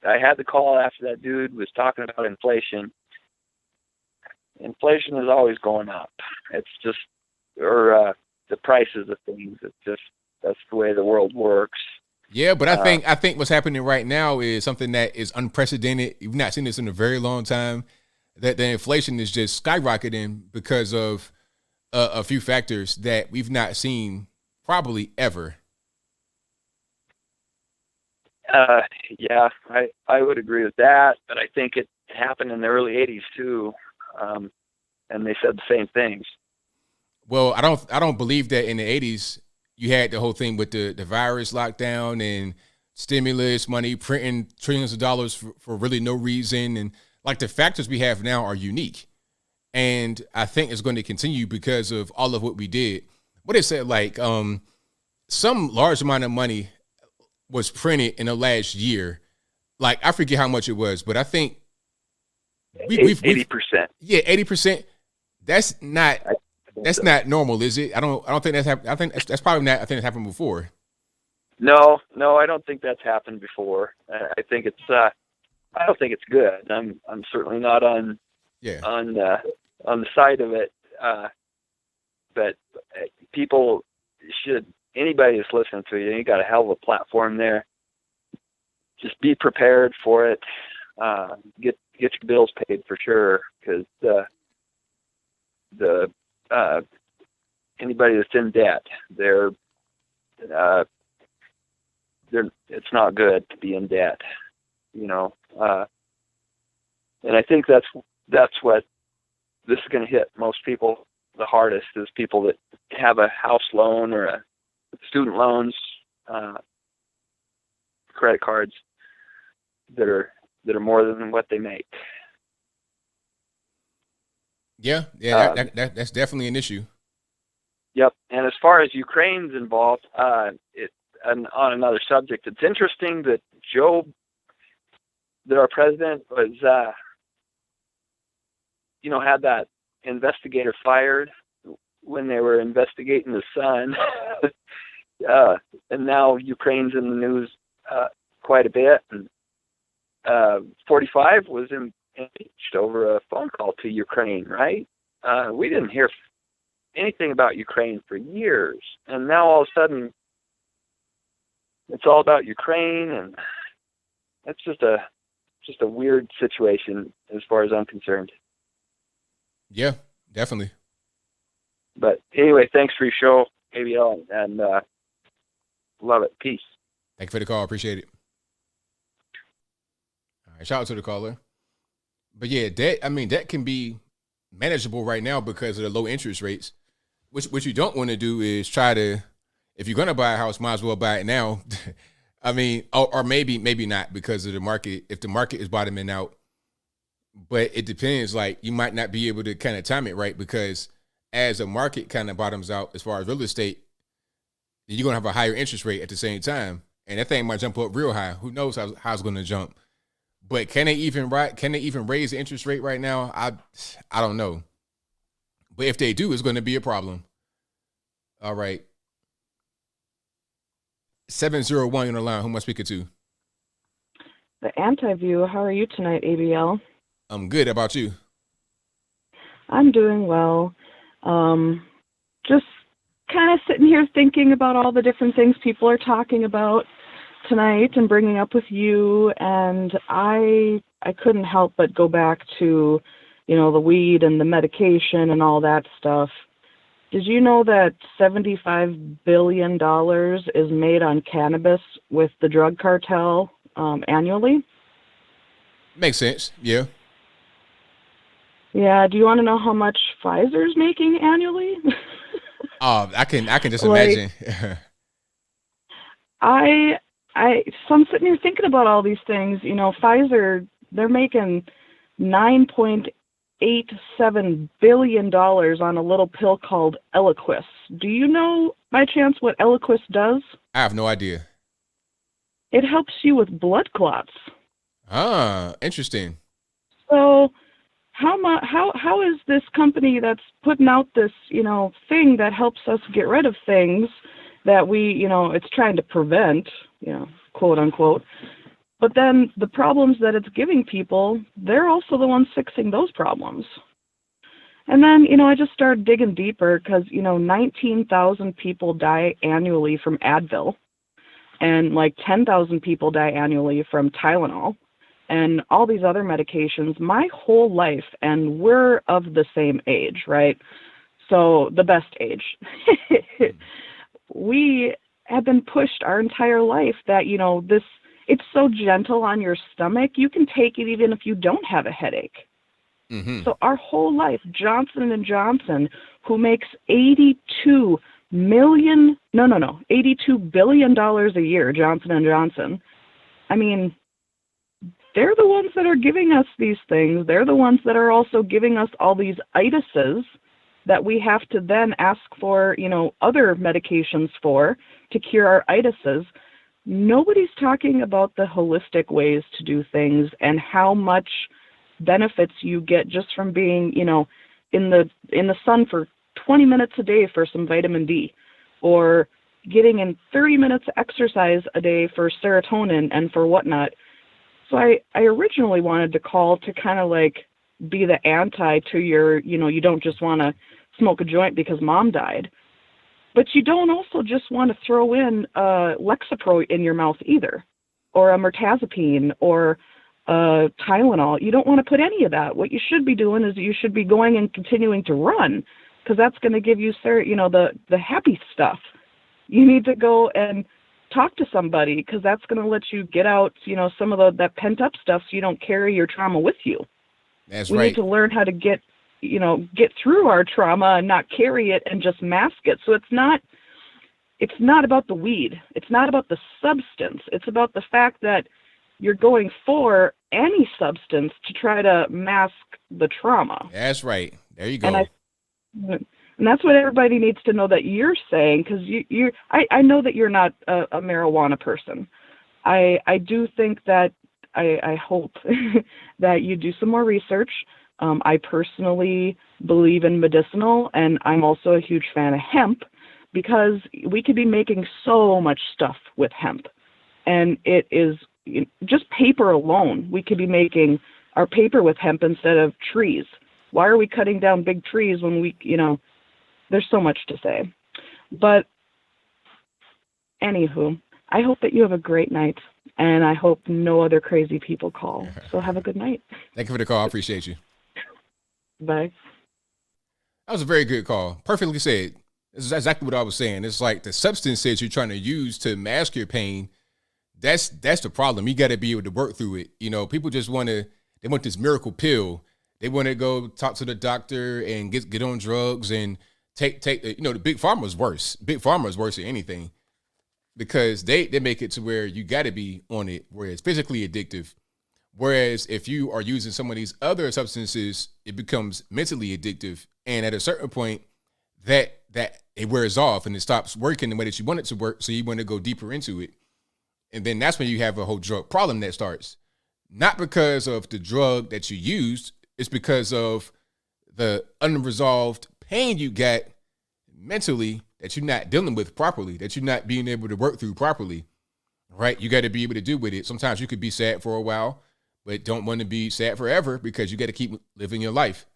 [SPEAKER 17] had the call after that dude was talking about inflation. inflation is always going up. It's just, or the prices of things. It's just, that's the way the world works.
[SPEAKER 1] Yeah, but I think what's happening right now is something that is unprecedented. You've not seen this in a very long time. That the inflation is just skyrocketing because of a few factors that we've not seen probably ever.
[SPEAKER 17] Yeah, I would agree with that, but I think it happened in the early 80s too, and they said the same things.
[SPEAKER 1] Well, I don't believe that in the 80s you had the whole thing with the virus lockdown and stimulus money, printing trillions of dollars for really no reason. And like the factors we have now are unique. And I think it's going to continue because of all of what we did. What it said, like some large amount of money was printed in the last year. Like, I forget how much it was, but I think we've
[SPEAKER 17] 80%.
[SPEAKER 1] Yeah, 80%. That's not normal, is it? I don't think that's happened. I think that's probably not. I think it's happened before.
[SPEAKER 17] No, I don't think that's happened before. I think it's. I don't think it's good. I'm certainly not on the side of it. But people should. Anybody that's listening to you got a hell of a platform there. Just be prepared for it. Get your bills paid for sure, because anybody that's in debt, it's not good to be in debt, you know. And I think that's what this is going to hit most people the hardest, is people that have a house loan or a student loans, credit cards that are more than what they make.
[SPEAKER 1] Yeah, that's definitely an issue.
[SPEAKER 17] Yep. And as far as Ukraine's involved, and on another subject, it's interesting that our president was, had that investigator fired when they were investigating his son. And now Ukraine's in the news quite a bit. And 45 was impeached over a phone call to Ukraine, right? We didn't hear anything about Ukraine for years, and now all of a sudden it's all about Ukraine, and that's just a weird situation as far as I'm concerned.
[SPEAKER 1] Yeah, definitely.
[SPEAKER 17] But anyway, thanks for your show, ABL, and love it. Peace.
[SPEAKER 1] Thank you for the call. Appreciate it. All right, shout out to the caller. But yeah, that can be manageable right now because of the low interest rates. What you don't want to do is try to, if you're going to buy a house, might as well buy it now. I mean, or maybe not because of the market. If the market is bottoming out, but it depends. Like, you might not be able to kind of time it right, because as a market kind of bottoms out as far as real estate, you're going to have a higher interest rate at the same time. And that thing might jump up real high. Who knows how it's going to jump? But can they even raise the interest rate right now? I don't know. But if they do, it's going to be a problem. All right. 701 on the line. Who am I speaking to?
[SPEAKER 18] The Anti-View. How are you tonight, ABL?
[SPEAKER 1] I'm good. How about you?
[SPEAKER 18] I'm doing well. Just kind of sitting here thinking about all the different things people are talking about tonight and bringing up with you, and I couldn't help but go back to, the weed and the medication and all that stuff. Did you know that $75 billion is made on cannabis with the drug cartel annually?
[SPEAKER 1] Makes sense. Yeah.
[SPEAKER 18] Yeah. Do you want to know how much Pfizer's making annually?
[SPEAKER 1] I can just imagine.
[SPEAKER 18] So I'm sitting here thinking about all these things. Pfizer, they're making $9.87 billion on a little pill called Eliquis. Do you know, by chance, what Eliquis does?
[SPEAKER 1] I have no idea.
[SPEAKER 18] It helps you with blood clots.
[SPEAKER 1] Ah, interesting.
[SPEAKER 18] So how is this company that's putting out this, thing that helps us get rid of things that we, it's trying to prevent, quote unquote, but then the problems that it's giving people, they're also the ones fixing those problems. And then, you know, I just started digging deeper because, you know, 19,000 people die annually from Advil, and like 10,000 people die annually from Tylenol and all these other medications my whole life. And we're of the same age, right? So the best age. We have been pushed our entire life that, you know, it's so gentle on your stomach. You can take it even if you don't have a headache.
[SPEAKER 1] Mm-hmm.
[SPEAKER 18] So our whole life, Johnson & Johnson, who makes $82 billion a year, Johnson & Johnson. I mean, they're the ones that are giving us these things. They're the ones that are also giving us all these itises that we have to then ask for, you know, other medications for to cure our itises. Nobody's talking about the holistic ways to do things and how much benefits you get just from being, you know, in the sun for 20 minutes a day for some vitamin D, or getting in 30 minutes exercise a day for serotonin and for whatnot. So I originally wanted to call to kind of like be the anti to your, you know, you don't just want to smoke a joint because mom died, but you don't also just want to throw in Lexapro in your mouth either, or a mirtazapine, or Tylenol. You don't want to put any of that. What you should be doing is you should be going and continuing to run, because that's going to give you, you know, the happy stuff. You need to go and talk to somebody, because that's going to let you get out, you know, some of that pent up stuff, so you don't carry your trauma with you.
[SPEAKER 1] That's
[SPEAKER 18] we
[SPEAKER 1] right.
[SPEAKER 18] need to learn how to get through our trauma and not carry it and just mask it. So it's not about the weed. It's not about the substance. It's about the fact that you're going for any substance to try to mask the trauma.
[SPEAKER 1] That's right. There you go.
[SPEAKER 18] And that's what everybody needs to know that you're saying, because I know that you're not a marijuana person. I do think that I hope that you do some more research. I personally believe in medicinal, and I'm also a huge fan of hemp, because we could be making so much stuff with hemp. And it is just paper alone. We could be making our paper with hemp instead of trees. Why are we cutting down big trees when we, you know, there's so much to say. But anywho, I hope that you have a great night, and I hope no other crazy people call. So have a good night.
[SPEAKER 1] Thank you for the call. I appreciate you.
[SPEAKER 18] Bye.
[SPEAKER 1] That was a very good call. Perfectly said. This is exactly what I was saying. It's like the substances you're trying to use to mask your pain. That's the problem. You got to be able to work through it. You know, people just want this miracle pill. They want to go talk to the doctor and get on drugs and take, you know, the big pharma is worse. Big pharma is worse than anything, because they make it to where you got to be on it, where it's physically addictive. Whereas if you are using some of these other substances, it becomes mentally addictive. And at a certain point, that it wears off and it stops working the way that you want it to work. So you want to go deeper into it. And then that's when you have a whole drug problem that starts. Not because of the drug that you used, it's because of the unresolved pain you got mentally that you're not dealing with properly, that you're not being able to work through properly, right? You got to be able to deal with it. Sometimes you could be sad for a while, but don't want to be sad forever, because you got to keep living your life.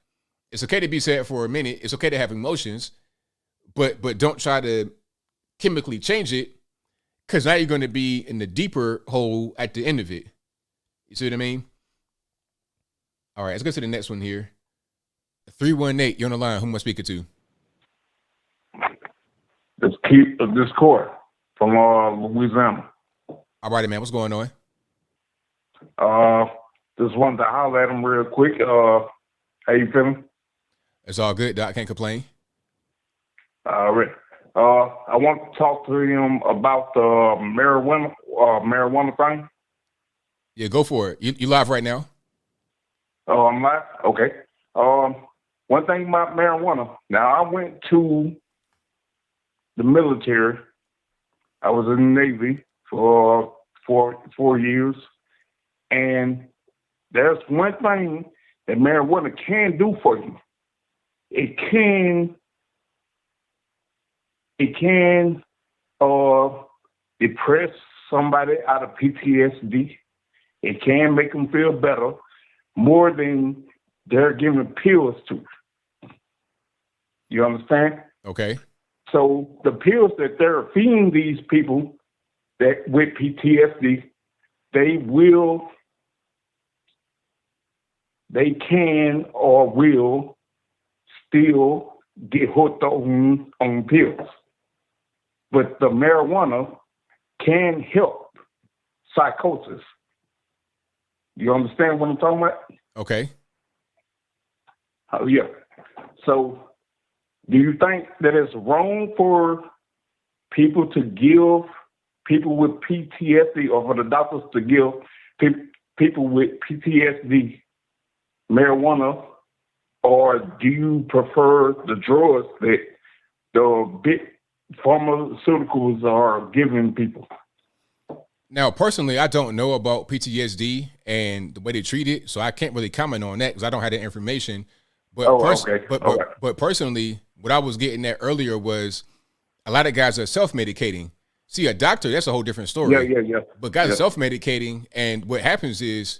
[SPEAKER 1] It's okay to be sad for a minute. It's okay to have emotions, but don't try to chemically change it, because now you're going to be in the deeper hole at the end of it. You see what I mean? All right, let's go to the next one here. 318, you're on the line. Who am I speaking to?
[SPEAKER 19] This court from Louisiana.
[SPEAKER 1] All right, man. What's going on?
[SPEAKER 19] Just wanted to holler at him real quick. How you feeling?
[SPEAKER 1] It's all good, Doc. I can't complain.
[SPEAKER 19] All right. I want to talk to him about the marijuana thing.
[SPEAKER 1] Yeah, go for it. You live right now?
[SPEAKER 19] Oh, I'm live? Okay. One thing about marijuana. Now, I went to the military. I was in the Navy for 4 years. And there's one thing that marijuana can do for you. It can depress somebody out of PTSD. It can make them feel better more than they're giving pills to. You understand?
[SPEAKER 1] Okay.
[SPEAKER 19] So the pills that they're feeding these people that with PTSD, they can or will still get hooked on pills. But the marijuana can help psychosis. You understand what I'm talking about?
[SPEAKER 1] Okay.
[SPEAKER 19] Oh, yeah. So do you think that it's wrong for people to give people with PTSD, or for the doctors to give people with PTSD marijuana, or do you prefer the drugs that the big pharmaceuticals are giving people?
[SPEAKER 1] Now, personally, I don't know about PTSD and the way they treat it, so I can't really comment on that because I don't have that information. But, but personally, what I was getting at earlier was a lot of guys are self-medicating. See, a doctor, that's a whole different story.
[SPEAKER 19] Yeah.
[SPEAKER 1] But guys are self-medicating, and what happens is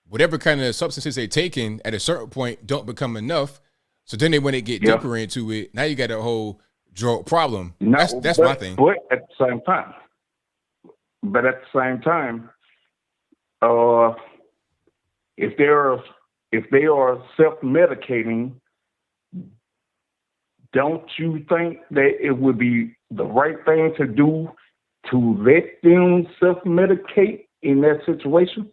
[SPEAKER 1] whatever kind of substances they're taking at a certain point don't become enough. So then when they get deeper into it, now you got a whole drug problem. That's my thing.
[SPEAKER 19] But at the same time, if they are self-medicating, don't you think that it would be the right thing to do to let them self-medicate in that situation?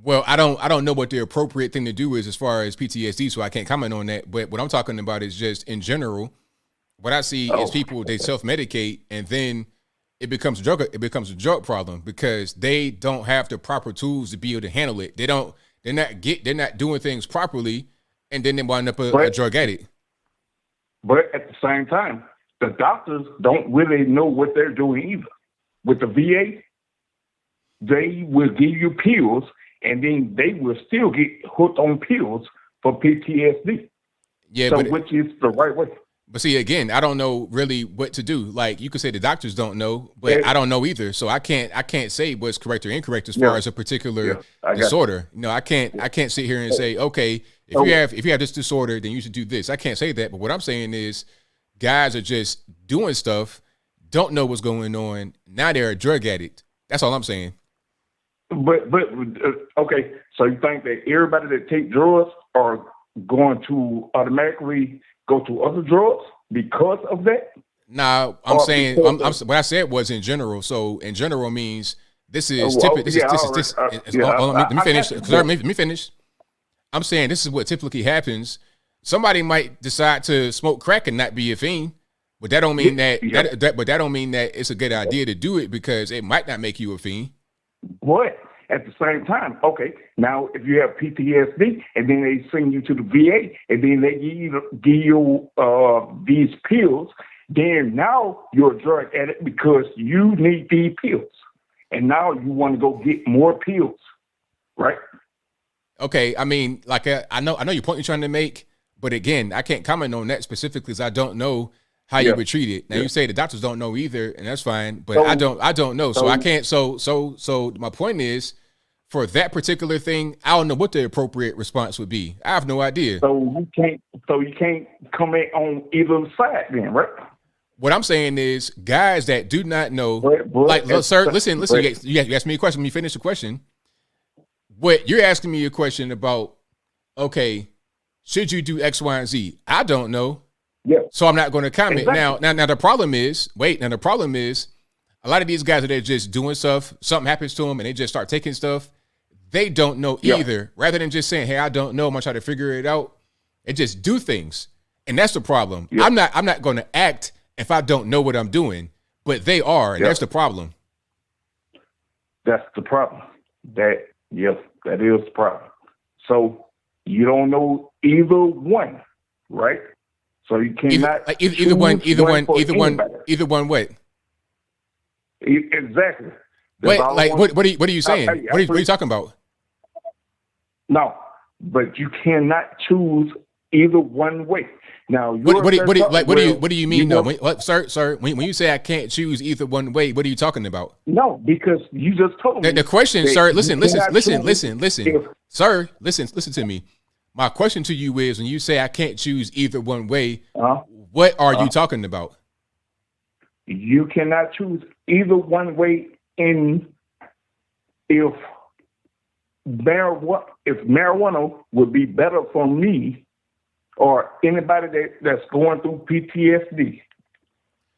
[SPEAKER 1] Well, I don't know what the appropriate thing to do is as far as PTSD, so I can't comment on that. But what I'm talking about is just in general, what I see is people, they self-medicate and then it becomes a drug problem because they don't have the proper tools to be able to handle it. They're not doing things properly, and then they wind up a drug addict.
[SPEAKER 19] But at the same time, the doctors don't really know what they're doing either. With the VA, they will give you pills, and then they will still get hooked on pills for PTSD.
[SPEAKER 1] Yeah,
[SPEAKER 19] so which is the right way?
[SPEAKER 1] But see, again, I don't know really what to do. Like you could say the doctors don't know, but I don't know either. So I can't say what's correct or incorrect as far as a particular disorder. No, I can't sit here and say, okay, if you have this disorder, then you should do this. I can't say that. But what I'm saying is guys are just doing stuff, don't know what's going on. Now they're a drug addict. That's all I'm saying.
[SPEAKER 19] But okay, so you think that everybody that take drugs are going to automatically go to other drugs because of that?
[SPEAKER 1] Nah, I'm saying what I said was in general. So in general means this is typically. Let me finish. Let me finish. I'm saying this is what typically happens. Somebody might decide to smoke crack and not be a fiend, but that don't mean that don't mean that it's a good idea to do it because it might not make you a fiend.
[SPEAKER 19] But at the same time, okay, now if you have PTSD and then they send you to the VA and then they give you these pills, then now you're a drug addict because you need these pills. And now you want to go get more pills, right?
[SPEAKER 1] Okay, I mean, like I know your point you're trying to make, but again, I can't comment on that specifically because I don't know how you would treat it. Now you say the doctors don't know either, and that's fine, but I don't know. So I can't. So my point is, for that particular thing, I don't know what the appropriate response would be. I have no idea.
[SPEAKER 19] So you can't comment on either side, then, right?
[SPEAKER 1] What I'm saying is, guys that do not know, sir, listen. You asked me a question. Let me finish the question. What you're asking me a question about? Okay, should you do X, Y, and Z? I don't know.
[SPEAKER 19] Yeah.
[SPEAKER 1] So I'm not going to comment. Exactly. Now the problem is, a lot of these guys that are just doing stuff, something happens to them and they just start taking stuff. They don't know either. Rather than just saying, hey, I don't know, I'm going to try to figure it out. And just do things. And that's the problem. Yeah. I'm not going to act if I don't know what I'm doing, but they are. And that's the problem.
[SPEAKER 19] That's the problem. That is the problem. So you don't know either one, right? So you cannot
[SPEAKER 1] either one what?
[SPEAKER 19] Exactly.
[SPEAKER 1] Wait, like what are you saying? What are you talking about?
[SPEAKER 19] No, but you cannot choose either one way. Now,
[SPEAKER 1] what do you mean though? Sir, when you say I can't choose either one way, what are you talking about?
[SPEAKER 19] No, because you just told me
[SPEAKER 1] the question, sir. Listen, sir. Listen to me. My question to you is, when you say I can't choose either one way, what are you talking about?
[SPEAKER 19] You cannot choose either one way if marijuana would be better for me or anybody that's going through PTSD.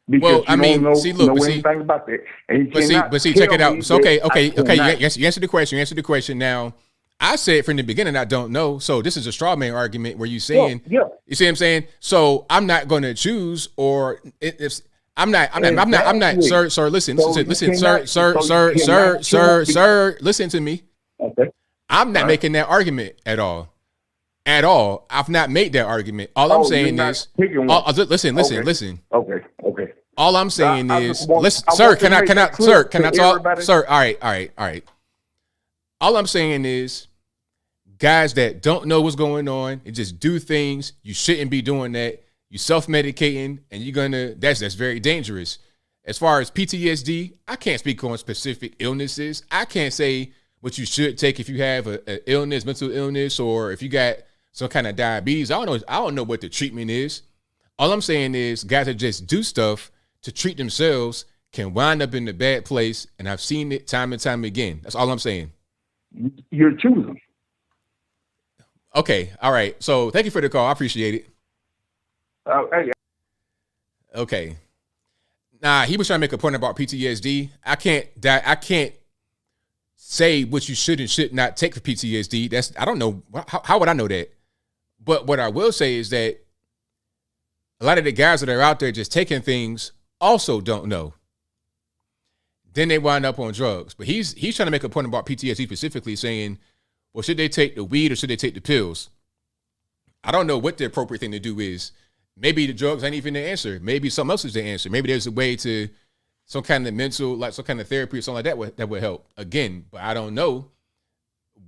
[SPEAKER 19] Because anything about that. And
[SPEAKER 1] check it out. So, okay. You answered the question. Now, I said from the beginning, I don't know. So this is a straw man argument where you saying, you see what I'm saying? So I'm not going to choose, or if I'm not, sir, listen, sir, listen to me.
[SPEAKER 19] Okay.
[SPEAKER 1] I'm not making that argument at all. I've not made that argument. All I'm saying is, listen.
[SPEAKER 19] Okay.
[SPEAKER 1] All I'm saying is, listen, sir, can I talk? Sir, all right. All I'm saying is, guys that don't know what's going on and just do things, you shouldn't be doing that. You self-medicating, and that's very dangerous. As far as PTSD, I can't speak on specific illnesses. I can't say what you should take if you have an illness, mental illness, or if you got some kind of diabetes. I don't know what the treatment is. All I'm saying is, guys that just do stuff to treat themselves can wind up in a bad place, and I've seen it time and time again. That's all I'm saying.
[SPEAKER 19] You're choosing.
[SPEAKER 1] Okay, all right. So thank you for the call. I appreciate it. Okay. Nah, he was trying to make a point about PTSD. I can't say what you should and should not take for PTSD. I don't know. How would I know that? But what I will say is that a lot of the guys that are out there just taking things also don't know. Then they wind up on drugs. But he's trying to make a point about PTSD specifically, saying, well, should they take the weed or should they take the pills? I don't know what the appropriate thing to do is. Maybe the drugs ain't even the answer. Maybe something else is the answer. Maybe there's a way to some kind of mental, like some kind of therapy or something like that would help. Again, but I don't know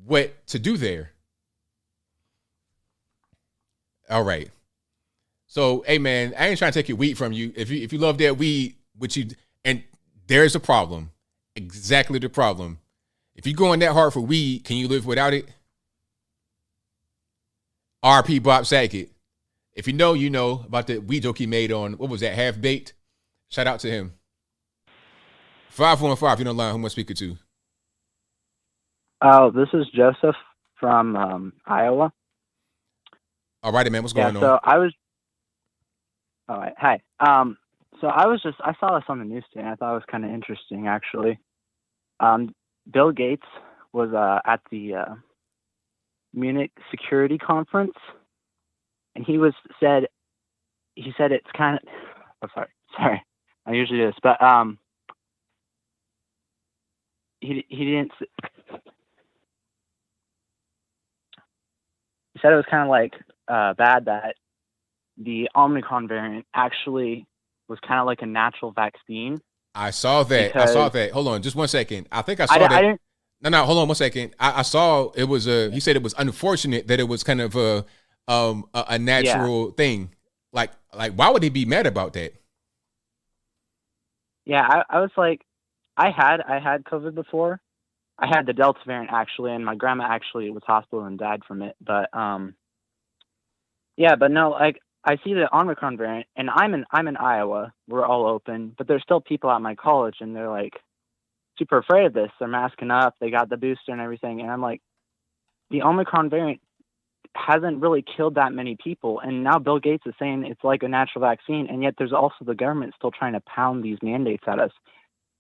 [SPEAKER 1] what to do there. All right. So, hey man, I ain't trying to take your weed from you. If you love that weed, and there's a problem. Exactly the problem. If you're going that hard for weed, can you live without it? R.P. Bob Saget. If you know about the weed joke he made on, what was that, Half Baked? Shout out to him. 515, you don't line, who am I speaking to?
[SPEAKER 20] Oh, this is Joseph from Iowa.
[SPEAKER 1] All right, man, what's going on?
[SPEAKER 20] So all right, hi. So I saw this on the news today, and I thought it was kind of interesting, actually. Bill Gates was at the Munich Security Conference, and he said it's kind of, sorry, I usually do this, but he didn't. He said it was kind of like bad that the Omicron variant actually was kind of like a natural vaccine.
[SPEAKER 1] I saw that. Hold on, just 1 second. I think I saw that. No, hold on 1 second. I saw it was he said it was unfortunate that it was kind of a natural thing. Like why would he be mad about that?
[SPEAKER 20] Yeah, I was like, I had COVID before. I had the Delta variant actually, and my grandma actually was hospitalized and died from it. But yeah, but no, like I see the Omicron variant, and I'm in Iowa. We're all open, but there's still people at my college, and they're like super afraid of this. They're masking up. They got the booster and everything, and I'm like, the Omicron variant hasn't really killed that many people, and now Bill Gates is saying it's like a natural vaccine, and yet there's also the government still trying to pound these mandates at us,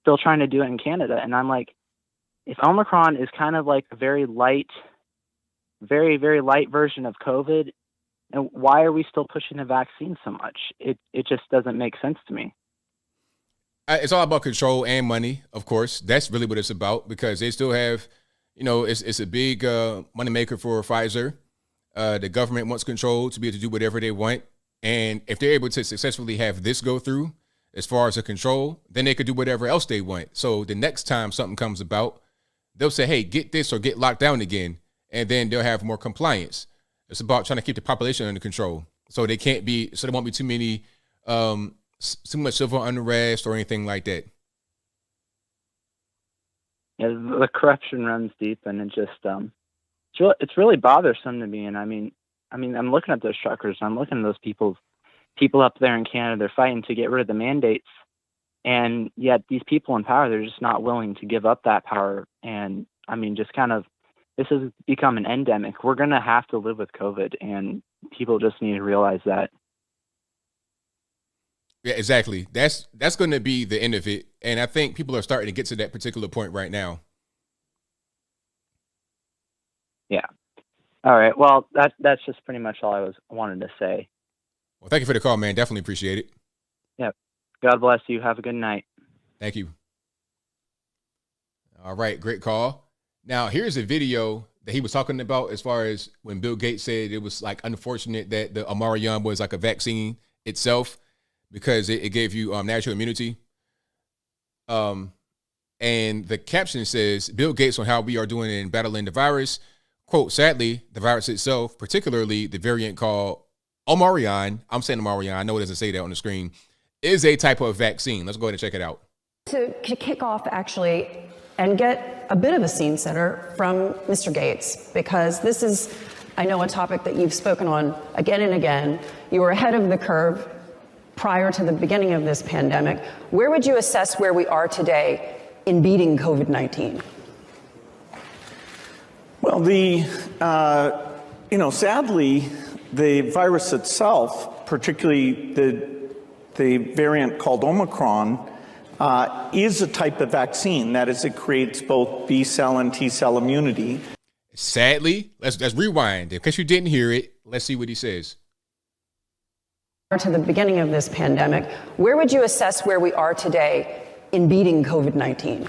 [SPEAKER 20] still trying to do it in Canada. And I'm like, if Omicron is kind of like a very light, very, very light version of COVID, and why are we still pushing the vaccine so much? It just doesn't make sense to me.
[SPEAKER 1] It's all about control and money, of course. That's really what it's about, because they still have, it's a big moneymaker for Pfizer. The government wants control to be able to do whatever they want. And if they're able to successfully have this go through as far as the control, then they could do whatever else they want. So the next time something comes about, they'll say, hey, get this or get locked down again. And then they'll have more compliance. It's about trying to keep the population under control. So there won't be too many, too much civil unrest or anything like that.
[SPEAKER 20] Yeah, the corruption runs deep, and it just, it's really bothersome to me. And I mean, I'm looking at those truckers. I'm looking at those people up there in Canada. They're fighting to get rid of the mandates, and yet these people in power, they're just not willing to give up that power. And I mean, just kind of, this has become an endemic. We're going to have to live with COVID, and people just need to realize that.
[SPEAKER 1] Yeah, exactly. That's going to be the end of it. And I think people are starting to get to that particular point right now.
[SPEAKER 20] Yeah. All right. Well, that's just pretty much all I wanted to say.
[SPEAKER 1] Well, thank you for the call, man. Definitely appreciate it.
[SPEAKER 20] Yep. God bless you. Have a good night.
[SPEAKER 1] Thank you. All right. Great call. Now, here's a video that he was talking about as far as when Bill Gates said it was like unfortunate that the Omarion was like a vaccine itself because it gave you natural immunity. And the caption says, Bill Gates on how we are doing in battling the virus. Quote, sadly, the virus itself, particularly the variant called Omarion, I'm saying Omarion, I know it doesn't say that on the screen, is a type of vaccine. Let's go ahead and check it out.
[SPEAKER 21] To kick off, actually, and get a bit of a scene setter from Mr. Gates, because this is, I know, a topic that you've spoken on again and again. You were ahead of the curve prior to the beginning of this pandemic. Where would you assess where we are today in beating COVID-19?
[SPEAKER 22] Well, sadly, the virus itself, particularly the variant called Omicron, is a type of vaccine. That is, it creates both B cell and T cell immunity.
[SPEAKER 1] Sadly, let's rewind. In case you didn't hear it, let's see what he says.
[SPEAKER 21] To the beginning of this pandemic, where would you assess where we are today in beating COVID-19?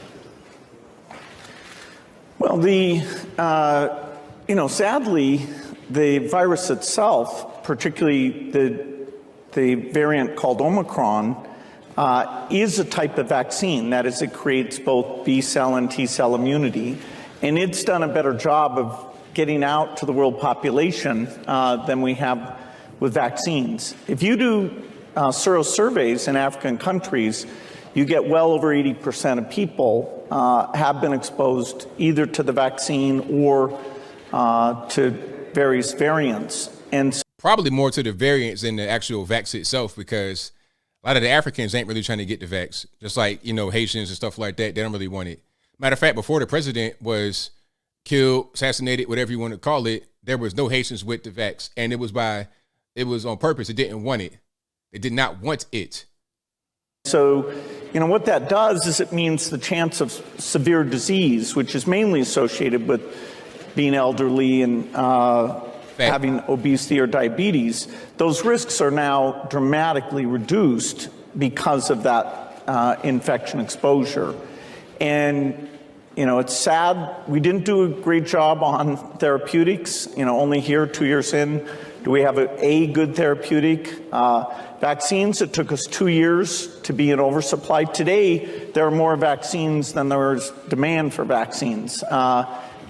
[SPEAKER 22] Well, sadly, the virus itself, particularly the variant called Omicron, is a type of vaccine. That is, it creates both B cell and T cell immunity. And it's done a better job of getting out to the world population than we have with vaccines. If you do sero surveys in African countries, you get well over 80% of people have been exposed either to the vaccine or to various variants. And
[SPEAKER 1] probably more to the variants than the actual vax itself, because a lot of the Africans ain't really trying to get the vax. Just like, Haitians and stuff like that, they don't really want it. Matter of fact, before the president was killed, assassinated, whatever you want to call it, there was no Haitians with the vax. And it was on purpose. It didn't want it. It did not want it.
[SPEAKER 22] So, what that does is it means the chance of severe disease, which is mainly associated with being elderly and having obesity or diabetes, those risks are now dramatically reduced because of that infection exposure. And, it's sad. We didn't do a great job on therapeutics. Only here, 2 years in, do we have a good therapeutic. Vaccines, it took us 2 years to be in oversupply. Today, there are more vaccines than there is demand for vaccines.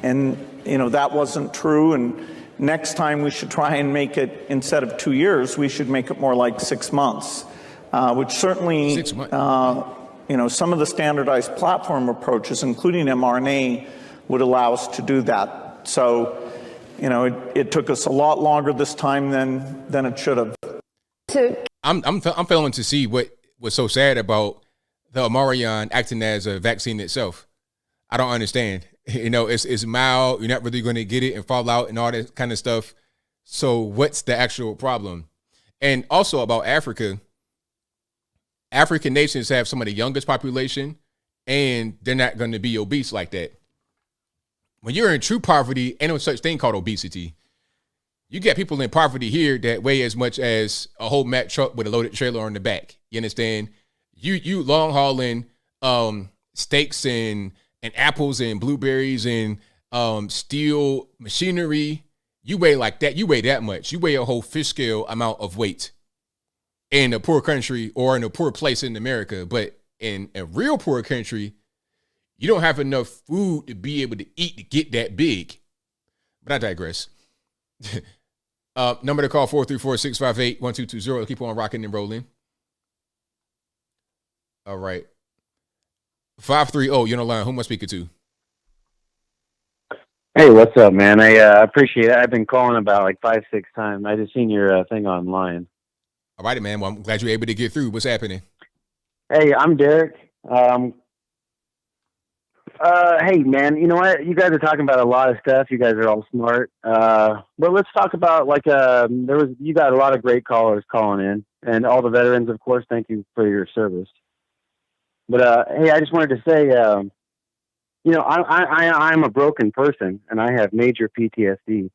[SPEAKER 22] And that wasn't true. And next time we should try and make it, instead of 2 years, we should make it more like 6 months, which certainly, 6 months. Some of the standardized platform approaches, including mRNA, would allow us to do that. So, it took us a lot longer this time than it should have.
[SPEAKER 1] I'm failing to see what was so sad about the Omarion acting as a vaccine itself. I don't understand. It's mild. You're not really going to get it and fall out and all that kind of stuff. So what's the actual problem? And also about Africa, African nations have some of the youngest population, and they're not going to be obese like that. When you're in true poverty, ain't no such thing called obesity. You get people in poverty here that weigh as much as a whole Mack truck with a loaded trailer on the back. You understand? You long hauling steaks and apples and blueberries and steel machinery. You weigh like that. You weigh that much. You weigh a whole fish scale amount of weight in a poor country or in a poor place in America. But in a real poor country, you don't have enough food to be able to eat to get that big. But I digress. Number to call 434-658-1220. Keep on rocking and rolling. All right. 530, you're on the line. Who am I speaking to?
[SPEAKER 2] Hey, what's up, man? I appreciate it. I've been calling about like 5-6 times. I just seen your thing online.
[SPEAKER 1] All righty, man. Well, I'm glad you're able to get through. What's happening?
[SPEAKER 2] Hey, I'm Derek. Hey, man. You know what? You guys are talking about a lot of stuff. You guys are all smart. But let's talk about you got a lot of great callers calling in, and all the veterans, of course. Thank you for your service. But hey, I just wanted to say, I'm a broken person, and I have major PTSD.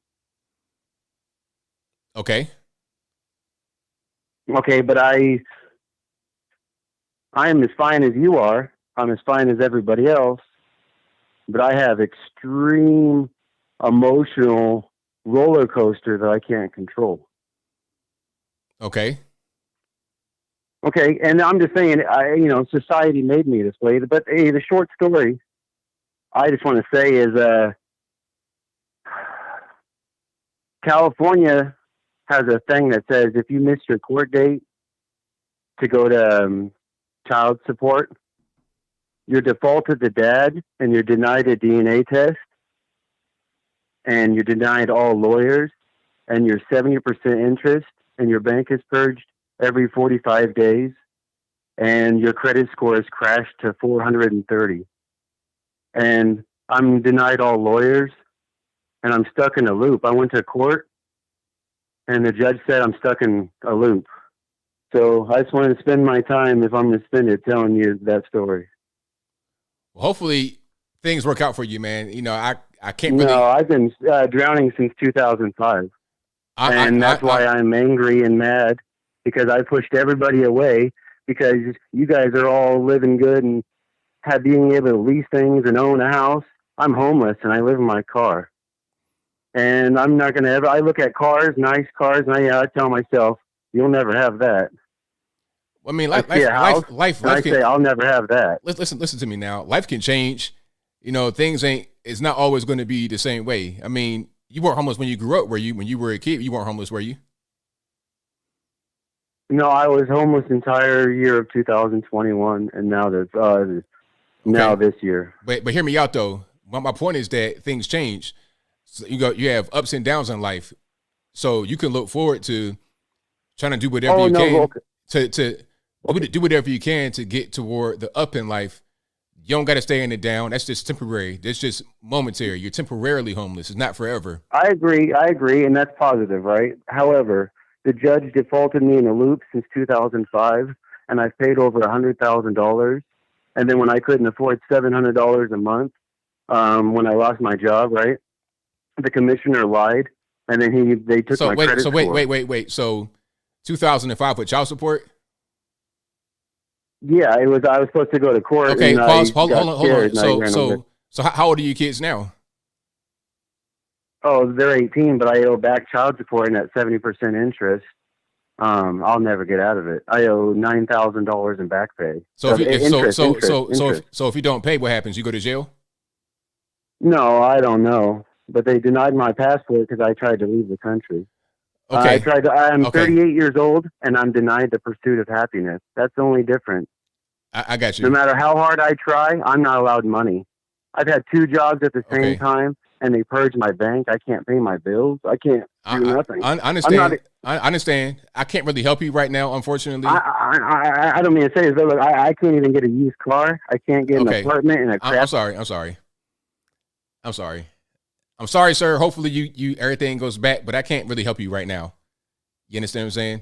[SPEAKER 1] Okay.
[SPEAKER 2] Okay, but I am as fine as you are. I'm as fine as everybody else. But I have extreme emotional roller coaster that I can't control.
[SPEAKER 1] Okay.
[SPEAKER 2] Okay, and I'm just saying, society made me this way. But hey, the short story I just want to say is California has a thing that says if you miss your court date to go to child support, you're defaulted to dad, and you're denied a DNA test, and you're denied all lawyers, and you're 70% interest, and your bank is purged every 45 days, and your credit score is crashed to 430. And I'm denied all lawyers, and I'm stuck in a loop. I went to court, and the judge said I'm stuck in a loop. So I just wanted to spend my time, if I'm going to spend it, telling you that story.
[SPEAKER 1] Well, hopefully things work out for you, man. You know, I can't really.
[SPEAKER 2] No, I've been drowning since 2005. And that's why I'm angry and mad, because I pushed everybody away, because you guys are all living good and being able to lease things and own a house. I'm homeless and I live in my car. And I'm not going to ever, I look at cars, nice cars, and I tell myself, you'll never have that.
[SPEAKER 1] I mean,
[SPEAKER 2] life can, say, I'll never have that.
[SPEAKER 1] Listen to me now. Life can change. You know, it's not always going to be the same way. I mean, you weren't homeless when you grew up, were you? When you were a kid, you weren't homeless, were you?
[SPEAKER 2] No, I was homeless the entire year of 2021, and now this year.
[SPEAKER 1] But hear me out though. My point is that things change. So you have ups and downs in life, so you can look forward to trying to do whatever you can to do whatever you can to get toward the up in life. You don't got to stay in the down. That's just temporary. That's just momentary. You're temporarily homeless. It's not forever.
[SPEAKER 2] I agree, and that's positive, right? However, the judge defaulted me in a loop since 2005, and I've paid over $100,000. And then when I couldn't afford $700 a month, when I lost my job, right, the commissioner lied, and then they took my credit score.
[SPEAKER 1] Wait. So 2005 with child support?
[SPEAKER 2] Yeah, it was. I was supposed to go to court.
[SPEAKER 1] Okay,
[SPEAKER 2] and
[SPEAKER 1] pause. Hold on. So how old are you kids now?
[SPEAKER 2] Oh, they're 18, but I owe back child support and at 70% interest. I'll never get out of it. I owe $9,000 in back pay.
[SPEAKER 1] So if you don't pay, what happens? You go to jail?
[SPEAKER 2] No, I don't know. But they denied my passport because I tried to leave the country.
[SPEAKER 1] Okay.
[SPEAKER 2] I'm 38 years old, and I'm denied the pursuit of happiness. That's the only difference.
[SPEAKER 1] I got you.
[SPEAKER 2] No matter how hard I try, I'm not allowed money. I've had 2 jobs at the same time, and they purged my bank. I can't pay my bills. I can't do nothing.
[SPEAKER 1] I understand. I understand. I can't really help you right now, unfortunately.
[SPEAKER 2] I don't mean to say this, but look, I couldn't even get a used car. I can't get an apartment in a crap.
[SPEAKER 1] I'm sorry. I'm sorry, sir. Hopefully you everything goes back, but I can't really help you right now. You understand what I'm saying?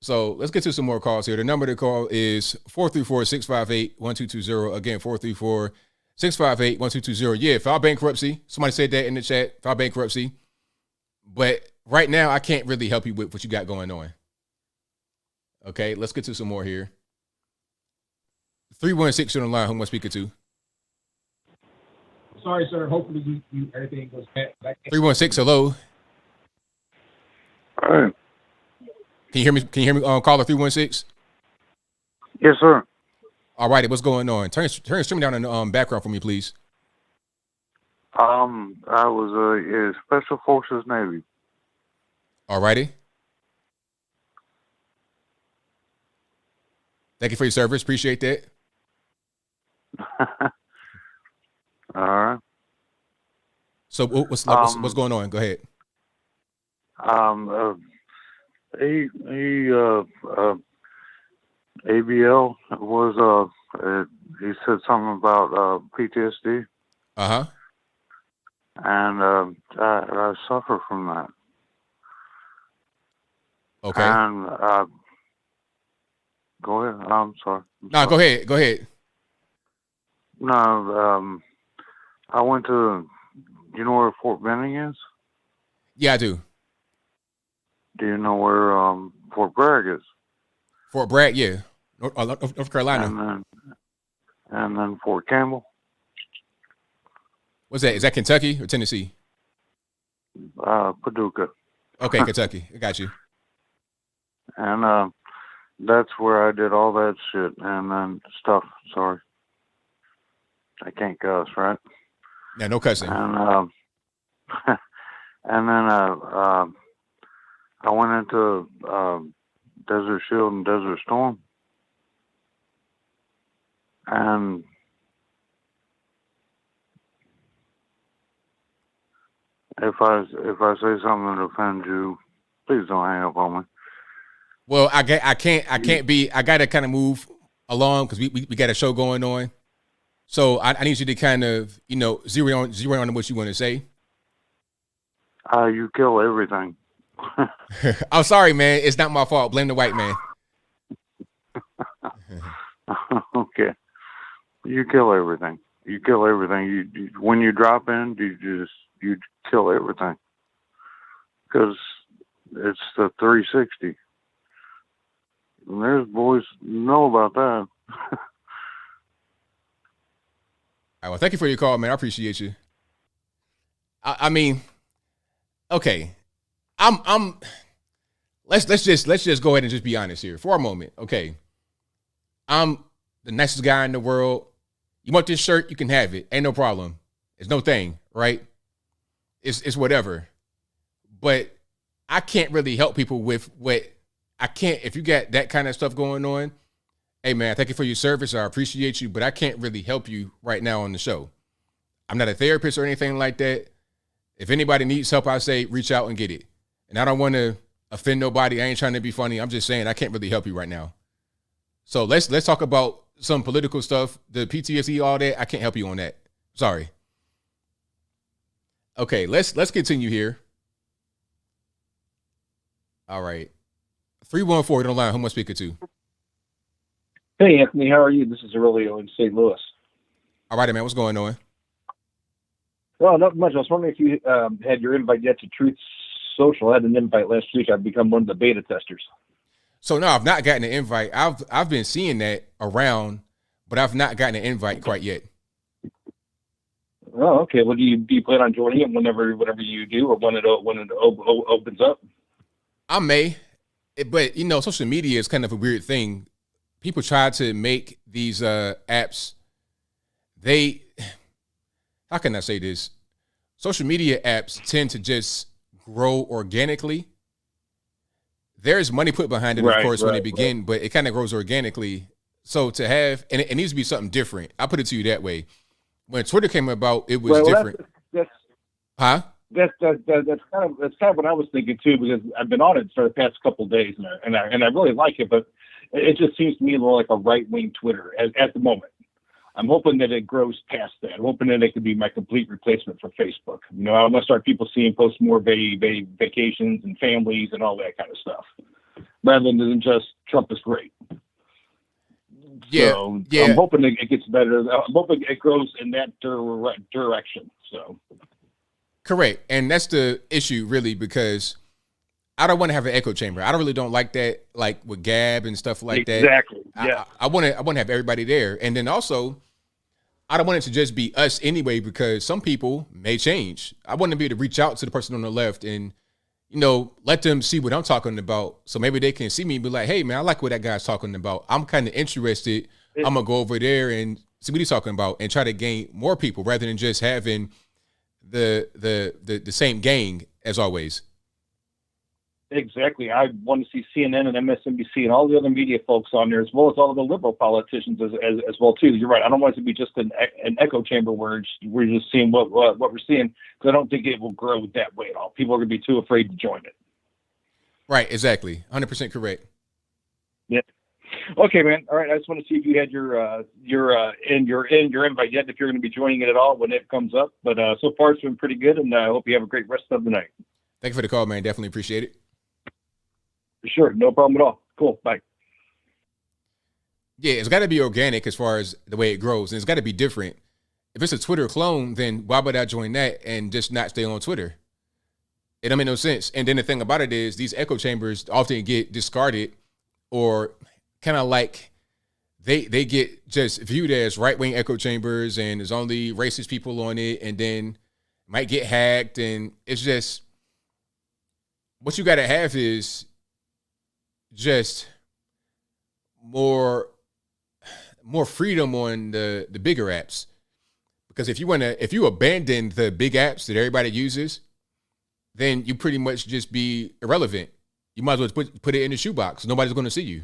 [SPEAKER 1] So let's get to some more calls here. The number to call is 434-658-1220. Again, 434-658-1220. Yeah, file bankruptcy. Somebody said that in the chat. File bankruptcy. But right now, I can't really help you with what you got going on. Okay, let's get to some more here. 316 on the line. Who am I speaking to?
[SPEAKER 5] Sorry, sir. Hopefully everything goes back.
[SPEAKER 1] 316, hello.
[SPEAKER 19] All right.
[SPEAKER 1] Can you hear me? Caller 316.
[SPEAKER 19] Yes, sir.
[SPEAKER 1] All right. What's going on? Turn streaming down in the background for me, please.
[SPEAKER 19] I was in Special Forces Navy.
[SPEAKER 1] All righty. Thank you for your service. Appreciate that.
[SPEAKER 19] All right.
[SPEAKER 1] So what's going on? Go ahead.
[SPEAKER 3] ABL was he said something about PTSD.
[SPEAKER 1] Uh-huh.
[SPEAKER 3] And I suffer from that.
[SPEAKER 1] Okay.
[SPEAKER 3] And go ahead. I'm sorry.
[SPEAKER 1] No, go ahead. Go ahead.
[SPEAKER 3] No, I went to. You know where Fort Benning is?
[SPEAKER 1] Yeah, I do.
[SPEAKER 3] Do you know where Fort Bragg is?
[SPEAKER 1] Fort Bragg, yeah, North Carolina.
[SPEAKER 3] And then Fort Campbell.
[SPEAKER 1] What's that? Is that Kentucky or Tennessee?
[SPEAKER 3] Paducah.
[SPEAKER 1] Okay, Kentucky. I got you.
[SPEAKER 3] And that's where I did all that shit and then stuff. Sorry, I can't cuss, right?
[SPEAKER 1] Yeah, no cussing.
[SPEAKER 3] And and then I went into Desert Shield and Desert Storm, and if I say something that offends you, please don't hang up on me.
[SPEAKER 1] Well, I gotta kind of move along because we got a show going on. So I need you to kind of, zero on what you want to say.
[SPEAKER 3] You kill everything.
[SPEAKER 1] I'm sorry, man. It's not my fault. Blame the white man.
[SPEAKER 3] Okay. You kill everything. You kill everything. You when you drop in, you kill everything. Because it's the 360. And there's boys know about that.
[SPEAKER 1] All right, well, thank you for your call, man. I appreciate you. I mean, okay. Let's just go ahead and just be honest here for a moment. Okay. I'm the nicest guy in the world. You want this shirt, you can have it. Ain't no problem. It's no thing, right? It's whatever. But I can't really help people with what I can't. If you got that kind of stuff going on, hey, man, thank you for your service. I appreciate you, but I can't really help you right now on the show. I'm not a therapist or anything like that. If anybody needs help, I say reach out and get it. And I don't want to offend nobody. I ain't trying to be funny. I'm just saying I can't really help you right now. So let's talk about some political stuff. The PTSD, all that. I can't help you on that. Sorry. Okay, let's continue here. All right. 314 on the line. Who am I speaking to?
[SPEAKER 6] Hey, Anthony, how are you? This is Aurelio in St. Louis.
[SPEAKER 1] All right, man. What's going on?
[SPEAKER 6] Well, not much. I was wondering if you had your invite yet to Truth Social. I had an invite last week. I've become one of the beta testers.
[SPEAKER 1] So, no, I've not gotten an invite. I've been seeing that around, but I've not gotten an invite quite yet.
[SPEAKER 6] Oh, okay. Well, do you plan on joining it whenever you do, or when it opens up?
[SPEAKER 1] I may, but social media is kind of a weird thing. People try to make these apps. How can I say this? Social media apps tend to just grow organically. There's money put behind it, of course, when they begin, but it kind of grows organically. So to have, and it needs to be something different. I put it to you that way. When Twitter came about, it was different.
[SPEAKER 6] That's kind of what I was thinking too, because I've been on it for the past couple of days, and I really like it, but it just seems to me more like a right-wing Twitter at the moment. I'm hoping that it grows past that. I'm hoping that it could be my complete replacement for Facebook. I'm going to start people post more vacations and families and all that kind of stuff, rather than just Trump is great.
[SPEAKER 1] Yeah,
[SPEAKER 6] so
[SPEAKER 1] yeah.
[SPEAKER 6] I'm hoping it gets better. I'm hoping it grows in that direction. So
[SPEAKER 1] correct, and that's the issue really, because I don't want to have an echo chamber. I don't like that, like with Gab and stuff like that.
[SPEAKER 6] Exactly. Yeah.
[SPEAKER 1] I want to have everybody there, and then also, I don't want it to just be us anyway, because some people may change. I want to be able to reach out to the person on the left and, let them see what I'm talking about. So maybe they can see me and be like, hey, man, I like what that guy's talking about. I'm kind of interested. I'm going to go over there and see what he's talking about and try to gain more people rather than just having the same gang as always.
[SPEAKER 6] Exactly. I want to see CNN and MSNBC and all the other media folks on there, as well as all of the liberal politicians as well too. You're right. I don't want it to be just an echo chamber where we're just seeing what we're seeing, because I don't think it will grow that way at all. People are going to be too afraid to join it.
[SPEAKER 1] Right. Exactly. 100% correct.
[SPEAKER 6] Yeah. Okay, man. All right. I just want to see if you had your invite yet, if you're going to be joining it at all when it comes up. But so far it's been pretty good, and I hope you have a great rest of the night.
[SPEAKER 1] Thank you for the call, man. Definitely appreciate it.
[SPEAKER 6] Sure, no problem at all. Cool, bye.
[SPEAKER 1] Yeah, it's got to be organic as far as the way it grows, and it's got to be different. If it's a Twitter clone, then why would I join that and just not stay on Twitter? It don't make no sense. And then the thing about it is these echo chambers often get discarded, or kind of like they get just viewed as right-wing echo chambers, and there's only racist people on it, and then might get hacked, and it's just what you got to have is just more freedom on the bigger apps. Because if you abandon the big apps that everybody uses, then you pretty much just be irrelevant. You might as well put it in the shoebox. Nobody's going to see you.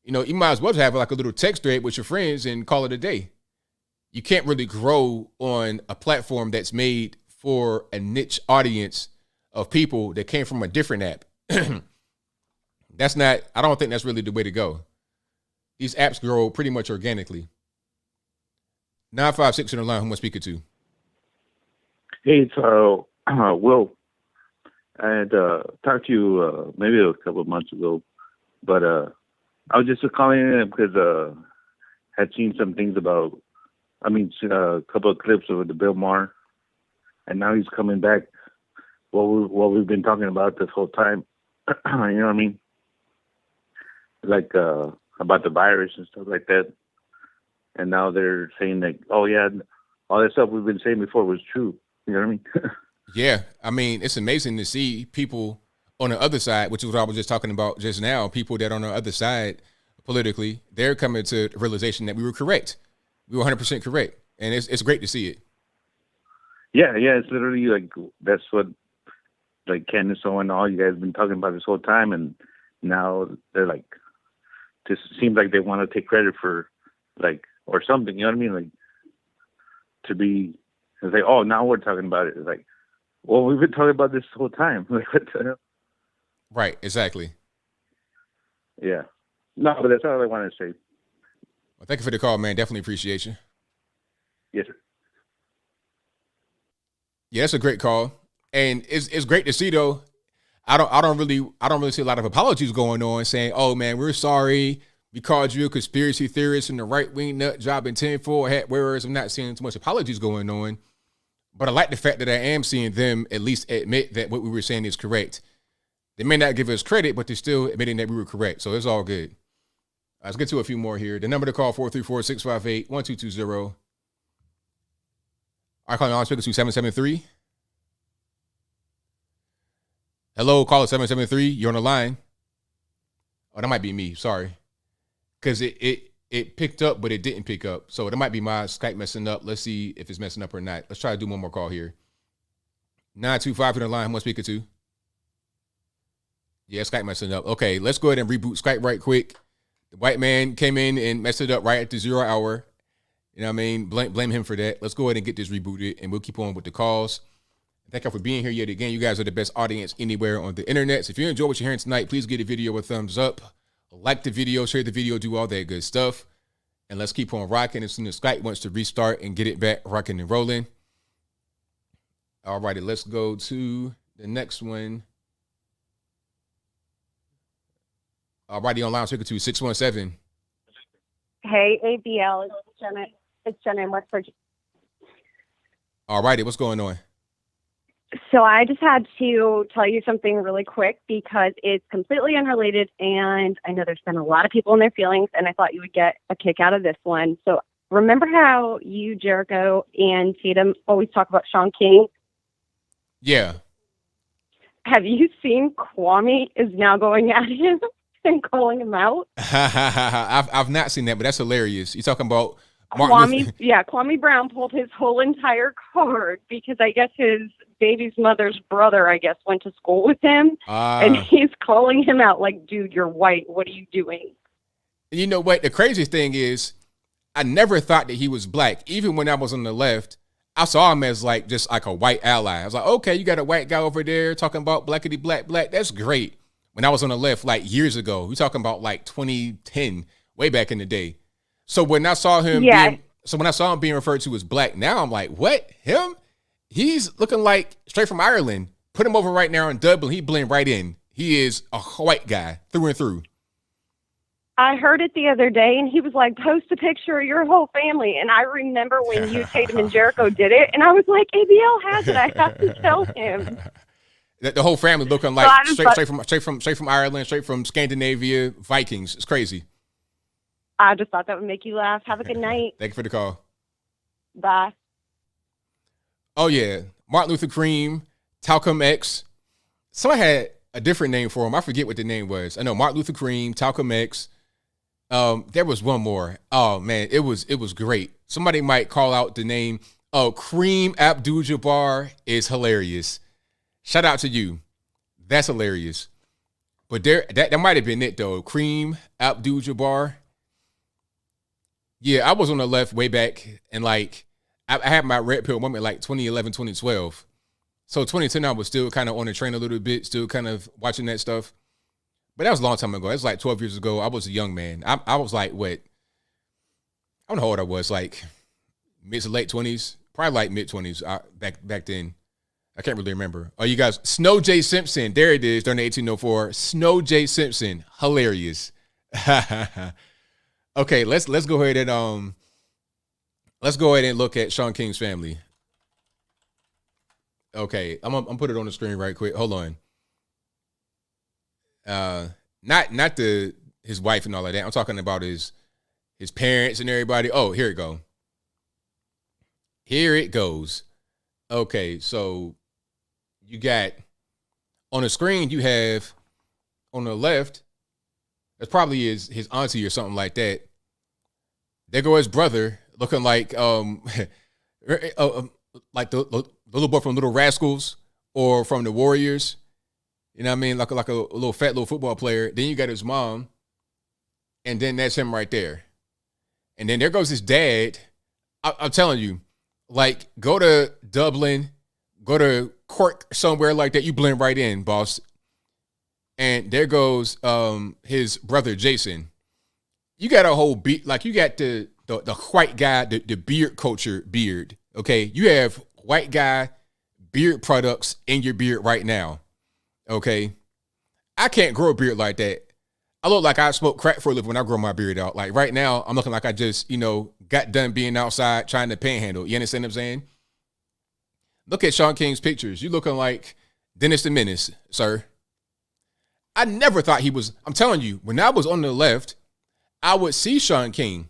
[SPEAKER 1] You know, you might as well have like a little text thread with your friends and call it a day. You can't really grow on a platform that's made for a niche audience of people that came from a different app. I don't think that's really the way to go. These apps grow pretty much organically. 956 on the line, who am I speaking to?
[SPEAKER 7] Hey, it's Will. I had talked to you maybe a couple of months ago, but I was just calling in because I had seen some things about, a couple of clips of the Bill Maher, and now he's coming back. What we've been talking about this whole time, you know what I mean? Like about the virus and stuff like that. And now they're saying like, oh yeah, all that stuff we've been saying before was true. You know what I mean?
[SPEAKER 1] Yeah. I mean, it's amazing to see people on the other side, which is what I was just talking about just now, people that are on the other side politically, they're coming to the realization that we were correct. We were 100% correct. And it's great to see it.
[SPEAKER 7] Yeah, it's literally like, that's what like Ken and so and all you guys have been talking about this whole time. And now they're like, just seems like they want to take credit for like, or something, you know what I mean? Like to be, it's like, oh, now we're talking about it. It's like, well, we've been talking about this whole time. Like, what the hell?
[SPEAKER 1] Right, exactly.
[SPEAKER 7] Yeah. No, but that's all I wanted to say.
[SPEAKER 1] Well, thank you for the call, man. Definitely appreciate you.
[SPEAKER 7] Yes, sir.
[SPEAKER 1] Yeah, that's a great call. And it's great to see though. I don't really see a lot of apologies going on saying, oh man, we're sorry. We called you a conspiracy theorist and the right wing nut job in tinfoil hat wearers. I'm not seeing too much apologies going on. But I like the fact that I am seeing them at least admit that what we were saying is correct. They may not give us credit, but they're still admitting that we were correct. So it's all good. Let's get to a few more here. The number to call, 434-658-1220. All right, calling on speaker to 773. Hello, caller 773. You're on the line. Oh, that might be me. Sorry. Because it picked up, but it didn't pick up. So that might be my Skype messing up. Let's see if it's messing up or not. Let's try to do one more call here. 925 on the line. Who am I speaking to? Yeah, Skype messing up. Okay, let's go ahead and reboot Skype right quick. The white man came in and messed it up right at the 0 hour. You know what I mean? Blame him for that. Let's go ahead and get this rebooted, and we'll keep on with the calls. Thank you for being here yet again. You guys are the best audience anywhere on the internet. So if you enjoy what you're hearing tonight, please give the video a thumbs up. Like the video, share the video, do all that good stuff. And let's keep on rocking as soon as Skype wants to restart and get it back rocking and rolling. All righty, let's go to the next one. All righty, online speaker to 617.
[SPEAKER 8] Hey, ABL, it's Jenna in West Virginia.
[SPEAKER 1] All righty, what's going on?
[SPEAKER 8] So I just had to tell you something really quick because it's completely unrelated, and I know there's been a lot of people in their feelings, and I thought you would get a kick out of this one. So remember how you, Jericho, and Tatum always talk about Sean King?
[SPEAKER 1] Yeah.
[SPEAKER 8] Have you seen Kwame is now going at him and calling him out?
[SPEAKER 1] I've not seen that, but that's hilarious. You talking about
[SPEAKER 8] Kwame Brown pulled his whole entire card because I guess his baby's mother's brother, went to school with him. And he's calling him out like, dude, you're white. What are you doing?
[SPEAKER 1] You know what? The craziest thing is I never thought that he was black. Even when I was on the left, I saw him as just like a white ally. I was like, okay, you got a white guy over there talking about blackity black. That's great. When I was on the left, years ago, we're talking about 2010, way back in the day. So when I saw him, being referred to as black, now I'm like, what? Him? He's looking like straight from Ireland. Put him over right now in Dublin. He blend right in. He is a white guy through and through.
[SPEAKER 8] I heard it the other day, and he was like, post a picture of your whole family. And I remember when you, Tatum, and Jericho did it, and I was like, ABL has it. I have to tell him.
[SPEAKER 1] The whole family looking like straight from Ireland, straight from Scandinavia, Vikings. It's crazy.
[SPEAKER 8] I just thought that would make you laugh. Have a good night.
[SPEAKER 1] Thank you for the call.
[SPEAKER 8] Bye.
[SPEAKER 1] Oh, yeah. Martin Luther Cream, Talcum X. Someone had a different name for him. I forget what the name was. I know Martin Luther Cream, Talcum X. There was one more. Oh, man, it was great. Somebody might call out the name. Oh, Kareem Abdul-Jabbar is hilarious. Shout out to you. That's hilarious. But that might have been it, though. Kareem Abdul-Jabbar. Yeah, I was on the left way back, and I had my red pill moment 2011, 2012. So 2010, I was still kind of on the train a little bit, still kind of watching that stuff. But that was a long time ago. It was 12 years ago. I was a young man. I was what? I don't know how old I was, mid to late 20s, probably mid 20s back then. I can't really remember. Oh, you guys, Snow J. Simpson. There it is, during 1804. Snow J. Simpson. Hilarious. Okay, let's go ahead and look at Shaun King's family. Okay, I'm gonna put it on the screen right quick. Hold on. Not his wife and all of that. I'm talking about his parents and everybody. Oh, here it go. Here it goes. Okay, so you got on the screen, you have on the left, that's probably his auntie or something like that. There go his brother, looking like the little boy from Little Rascals or from the Warriors. You know what I mean? Like a little fat little football player. Then you got his mom, and then that's him right there. And then there goes his dad. I'm telling you, go to Dublin, go to Cork, somewhere like that. You blend right in, boss. And there goes his brother Jason. You got a whole beard, you got the white guy, the beard culture beard. Okay, you have white guy beard products in your beard right now. Okay, I can't grow a beard like that. I look like I smoke crack for a living when I grow my beard out. Right now, I'm looking like I just got done being outside trying to panhandle. You understand what I'm saying? Look at Shaun King's pictures. You looking like Dennis the Menace, sir. I never thought he was. I'm telling you, when I was on the left, I would see Shaun King.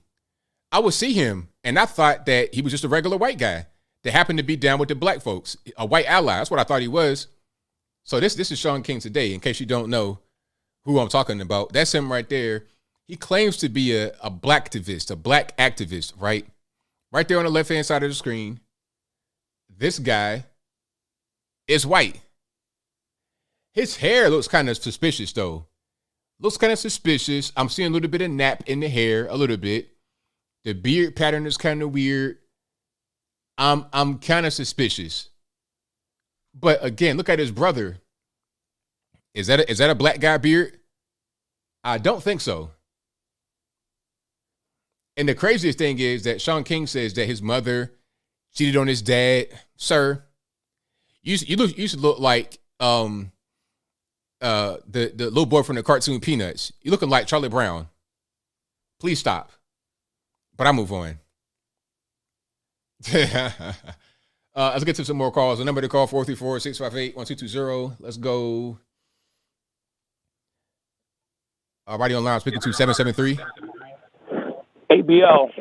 [SPEAKER 1] I would see him, and I thought that he was just a regular white guy that happened to be down with the black folks, a white ally. That's what I thought he was. So this is Shaun King today, in case you don't know who I'm talking about. That's him right there. He claims to be a black activist, right? Right there on the left-hand side of the screen. This guy is white. His hair looks kind of suspicious, though. Looks kind of suspicious. I'm seeing a little bit of nap in the hair, a little bit. The beard pattern is kind of weird. I'm kind of suspicious. But again, look at his brother. Is that a black guy beard? I don't think so. And the craziest thing is that Shaun King says that his mother cheated on his dad. Sir, you should look like the little boy from the cartoon Peanuts. You're looking like Charlie Brown. Please stop. But I move on. Let's get to some more calls. The number to call 434-658-1220. Let's go. Alrighty online, speaking to 773.
[SPEAKER 4] ABL.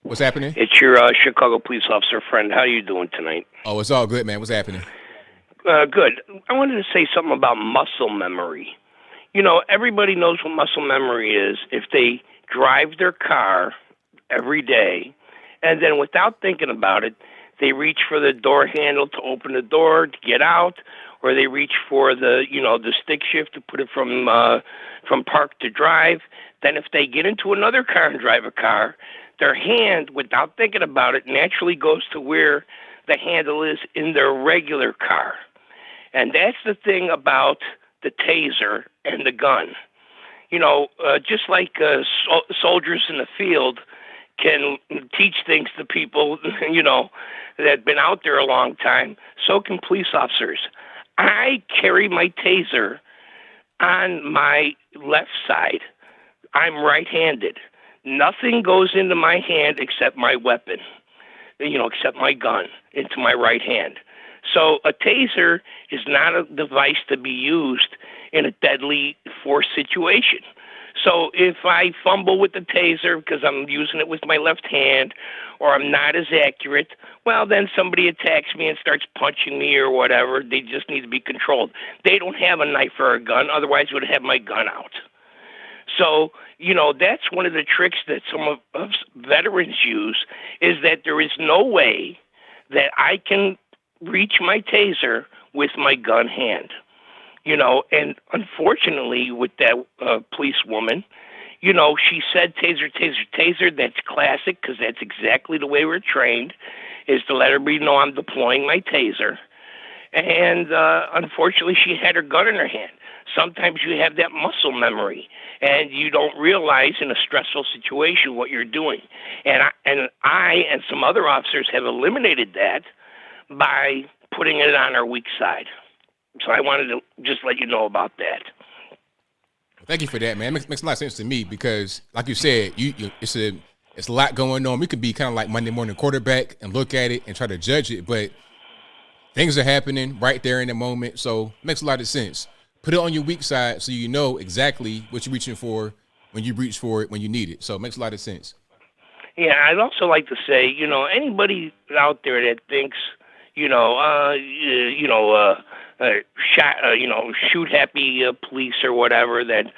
[SPEAKER 1] What's happening?
[SPEAKER 4] It's your Chicago police officer friend. How you doing tonight?
[SPEAKER 1] Oh, it's all good, man. What's happening?
[SPEAKER 4] Good. I wanted to say something about muscle memory. Everybody knows what muscle memory is. If they drive their car every day And then without thinking about it, they reach for the door handle to open the door to get out, or they reach for the stick shift to put it from park to drive. Then if they get into another car and drive a car, their hand, without thinking about it, naturally goes to where the handle is in their regular car. And that's the thing about the taser and the gun. Just like soldiers in the field can teach things to people, that have been out there a long time, so can police officers. I carry my taser on my left side. I'm right-handed. Nothing goes into my hand except my weapon, except my gun, into my right hand. So a taser is not a device to be used in a deadly force situation. So if I fumble with the taser because I'm using it with my left hand, or I'm not as accurate, well, then somebody attacks me and starts punching me or whatever. They just need to be controlled. They don't have a knife or a gun, otherwise I would have my gun out. So, that's one of the tricks that some of us veterans use, is that there is no way that I can reach my taser with my gun hand. And unfortunately with that police woman, she said taser, taser, taser. That's classic, because that's exactly the way we're trained, is to let everybody know I'm deploying my taser. And unfortunately, she had her gun in her hand. Sometimes you have that muscle memory, and you don't realize in a stressful situation what you're doing. And I and some other officers have eliminated that by putting it on our weak side. So I wanted to just let you know about that.
[SPEAKER 1] Thank you for that, man. It makes a lot of sense to me because, like you said, it's a lot going on. We could be kind of like Monday morning quarterback and look at it and try to judge it, but things are happening right there in the moment. So it makes a lot of sense. Put it on your weak side so you know exactly what you're reaching for when you reach for it, when you need it. So it makes a lot of sense. Yeah,
[SPEAKER 4] I'd also like to say, anybody out there that thinks, shoot happy police or whatever, that,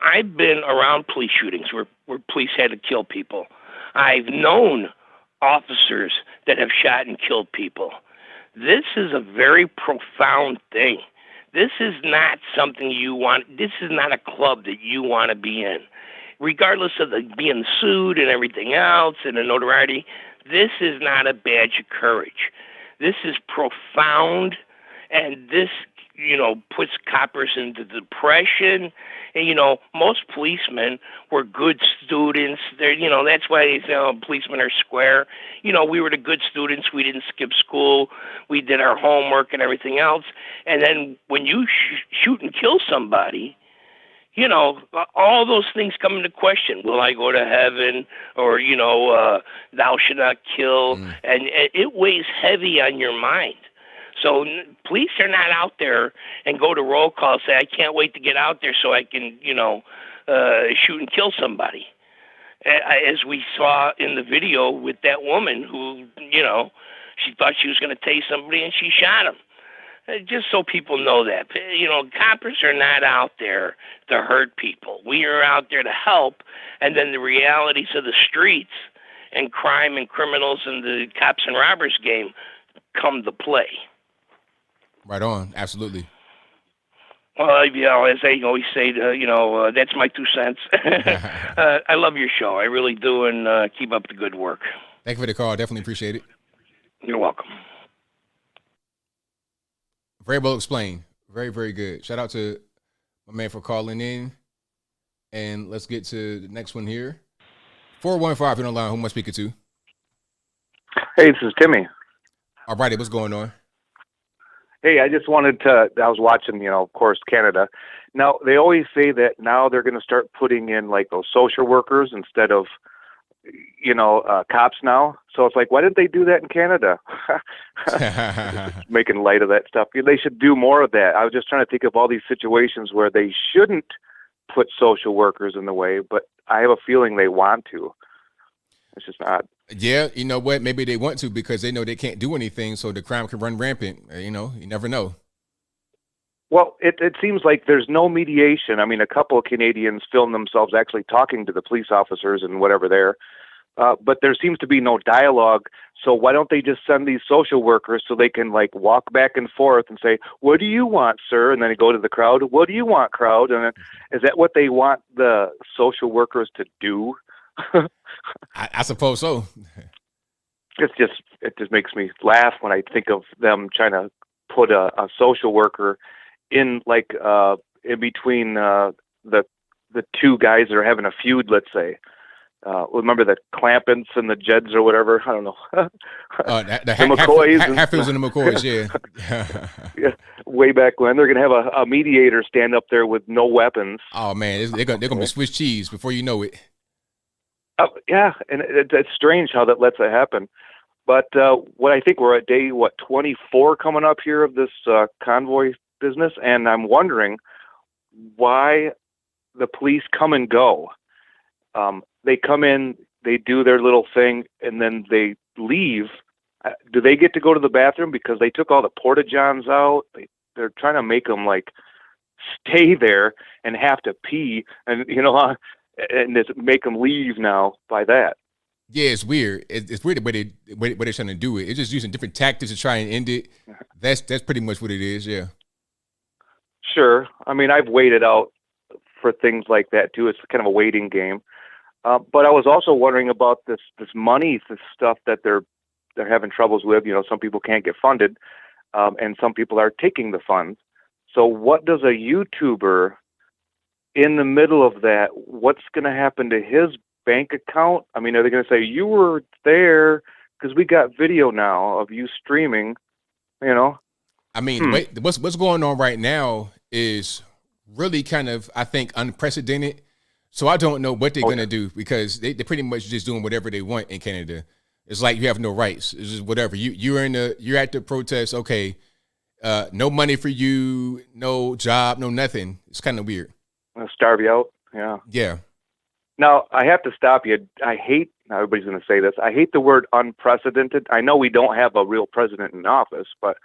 [SPEAKER 4] I've been around police shootings where police had to kill people. I've known officers that have shot and killed people. This is a very profound thing. This is not something you want. This is not a club that you want to be in. Regardless of being sued and everything else and the notoriety, this is not a badge of courage. This is profound, and this, puts coppers into depression. And, most policemen were good students. They're, that's why policemen are square. We were the good students. We didn't skip school. We did our homework and everything else. And then when you shoot and kill somebody, all those things come into question. Will I go to heaven? Or, thou shalt not kill. And it weighs heavy on your mind. So police are not out there and go to roll call, say, I can't wait to get out there so I can, shoot and kill somebody. As we saw in the video with that woman who, she thought she was going to tase somebody and she shot him. Just so people know that. Coppers are not out there to hurt people. We are out there to help, and then the realities of the streets and crime and criminals and the cops and robbers game come to play.
[SPEAKER 1] Right on. Absolutely.
[SPEAKER 4] Well, as I always say, that's my 2 cents. I love your show. I really do, and keep up the good work.
[SPEAKER 1] Thank you for the call. Definitely appreciate it.
[SPEAKER 4] You're welcome.
[SPEAKER 1] Very well explained. Very, very good. Shout out to my man for calling in. And let's get to the next one here. 415, you're on the line. Who am I speaking to?
[SPEAKER 9] Hey, this is Timmy.
[SPEAKER 1] All righty, what's going on?
[SPEAKER 9] Hey, I just wanted to, I was watching, of course, Canada. Now, they always say that now they're going to start putting in like those social workers instead of, cops now. So it's like, why didn't they do that in Canada? Just making light of that stuff. They should do more of that. I was just trying to think of all these situations where they shouldn't put social workers in the way, but I have a feeling they want to. It's just not.
[SPEAKER 1] Yeah, you know what? Maybe they want to because they know they can't do anything, so the crime can run rampant. You never know.
[SPEAKER 9] Well, it seems like there's no mediation. I mean, a couple of Canadians filmed themselves actually talking to the police officers and whatever there. but there seems to be no dialogue. So why don't they just send these social workers so they can like walk back and forth and say, "What do you want, sir?" And then go to the crowd, "What do you want, crowd?" And then, is that what they want the social workers to do?
[SPEAKER 1] I suppose so.
[SPEAKER 9] It just makes me laugh when I think of them trying to put a social worker in like in between the two guys that are having a feud, let's say. Remember the Clampins and the Jeds or whatever? I don't know.
[SPEAKER 1] The
[SPEAKER 9] McCoys.
[SPEAKER 1] Hatfields and the McCoys, yeah.
[SPEAKER 9] Yeah. Way back when. They're going to have a mediator stand up there with no weapons.
[SPEAKER 1] Oh, man. They're gonna be Swiss cheese before you know it.
[SPEAKER 9] Yeah, and it's strange how that lets it happen. But what I think we're at day, 24 coming up here of this convoy business, and I'm wondering why the police come and go. They come in, they do their little thing, and then they leave. Do they get to go to the bathroom because they took all the porta-johns out? They're trying to make them like stay there and have to pee, and and just make them leave now by that.
[SPEAKER 1] Yeah, it's weird. It's weird the way they're trying to do it. It's just using different tactics to try and end it. That's pretty much what it is. Yeah.
[SPEAKER 9] Sure. I mean, I've waited out for things like that too. It's kind of a waiting game. But I was also wondering about this money, this stuff that they're having troubles with. Some people can't get funded, and some people are taking the funds. So what does a YouTuber in the middle of that? What's going to happen to his bank account? I mean, are they going to say you were there because we got video now of you streaming?
[SPEAKER 1] I mean, what's going on right now is really kind of, I think, unprecedented. So I don't know what they're going to do because they're pretty much just doing whatever they want in Canada. It's like you have no rights. It's just whatever. You're at the protest. Okay, no money for you, no job, no nothing. It's kind of weird.
[SPEAKER 9] I'll starve you out. Yeah.
[SPEAKER 1] Yeah.
[SPEAKER 9] Now I have to stop you. Everybody's going to say this. I hate the word unprecedented. I know we don't have a real president in office, but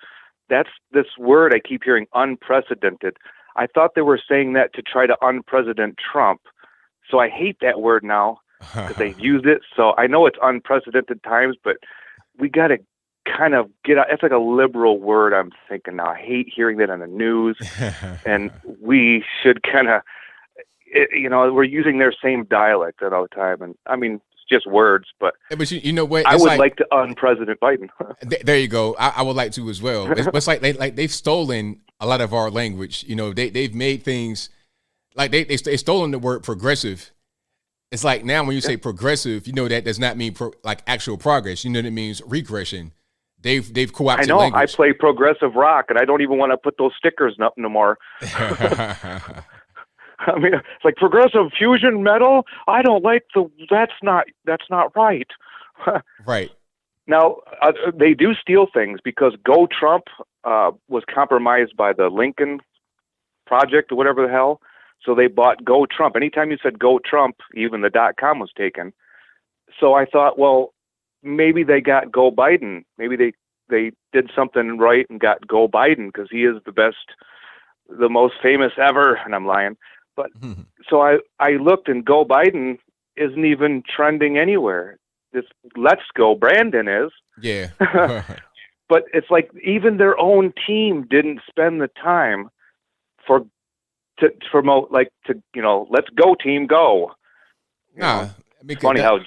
[SPEAKER 9] that's this word I keep hearing, unprecedented. I thought they were saying that to try to unpresident Trump. So I hate that word now because they've used it. So I know it's unprecedented times, but we got to kind of get out. It's like a liberal word, I'm thinking now. I hate hearing that on the news. And we should kind of, we're using their same dialect all the time. And I mean, it's just words, but
[SPEAKER 1] you know what?
[SPEAKER 9] I would like to unpresident Biden.
[SPEAKER 1] There you go. I would like to as well. It's like they've stolen a lot of our language. They've made things like they've stolen the word progressive. It's like now when you say progressive, that does not mean like actual progress. It means regression. They've co-opted
[SPEAKER 9] I know.
[SPEAKER 1] language.
[SPEAKER 9] I play progressive rock, and I don't even want to put those stickers up no more. I mean, it's like progressive fusion metal. I don't like that's not right.
[SPEAKER 1] Right.
[SPEAKER 9] Now, they do steal things because Go Trump was compromised by the Lincoln Project or whatever the hell. So they bought Go Trump. Anytime you said Go Trump, even the .com was taken. So I thought, well, maybe they got Go Biden. Maybe they did something right and got Go Biden because he is the best, the most famous ever. And I'm lying. But so I looked, and Go Biden isn't even trending anywhere. This Let's Go Brandon is.
[SPEAKER 1] Yeah.
[SPEAKER 9] But it's like even their own team didn't spend the time to promote, let's go team, go. It's funny how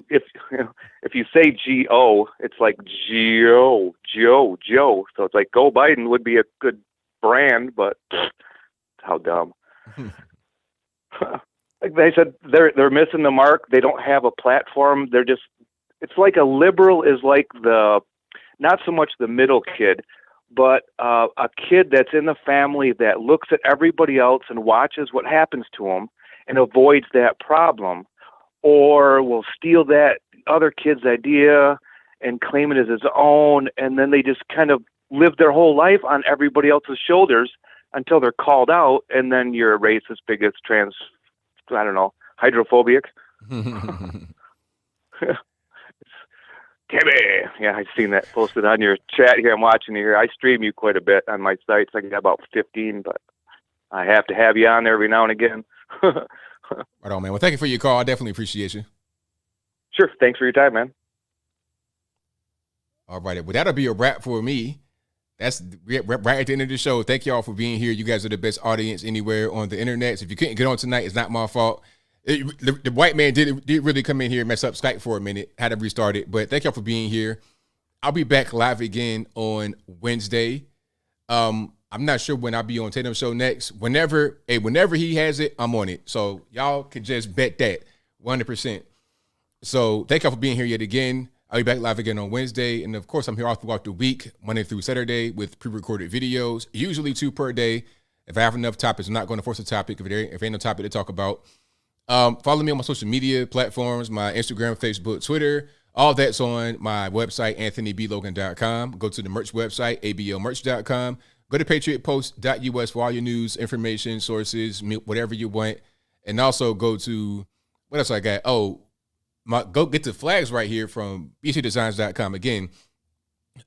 [SPEAKER 9] if you say G-O, it's like Joe. So it's like Go Biden would be a good brand, but how dumb. Like they said, they're missing the mark. They don't have a platform. It's like a liberal is like not so much the middle kid, but a kid that's in the family that looks at everybody else and watches what happens to them and avoids that problem, or will steal that other kid's idea and claim it as his own, and then they just kind of live their whole life on everybody else's shoulders until they're called out, and then you're a racist, bigot, hydrophobic. Timmy. Yeah, I've seen that posted on your chat here. I'm watching you here. I stream you quite a bit on my sites. I got about 15, but I have to have you on there every now and again.
[SPEAKER 1] Right on, man. Well, thank you for your call. I definitely appreciate you.
[SPEAKER 9] Sure. Thanks for your time, man.
[SPEAKER 1] All right. Well, that'll be a wrap for me. That's right at the end of the show. Thank y'all for being here. You guys are the best audience anywhere on the internet. So if you couldn't get on tonight, it's not my fault. The white man did really come in here and mess up Skype for a minute. Had to restart it. But thank y'all for being here. I'll be back live again on Wednesday. I'm not sure when I'll be on Tatum's show next. Whenever he has it, I'm on it. So y'all can just bet that 100%. So thank y'all for being here yet again. I'll be back live again on Wednesday. And of course, I'm here all throughout the week, Monday through Saturday, with pre-recorded videos, usually 2 per day. If I have enough topics, I'm not going to force a topic if ain't no topic to talk about. Follow me on my social media platforms, my Instagram, Facebook, Twitter. All that's on my website, anthonyblogan.com. Go to the merch website, ablmerch.com. Go to patriotpost.us for all your news, information, sources, whatever you want. And also go to, what else I got? Go get the flags right here from bhdesigns.com. Again,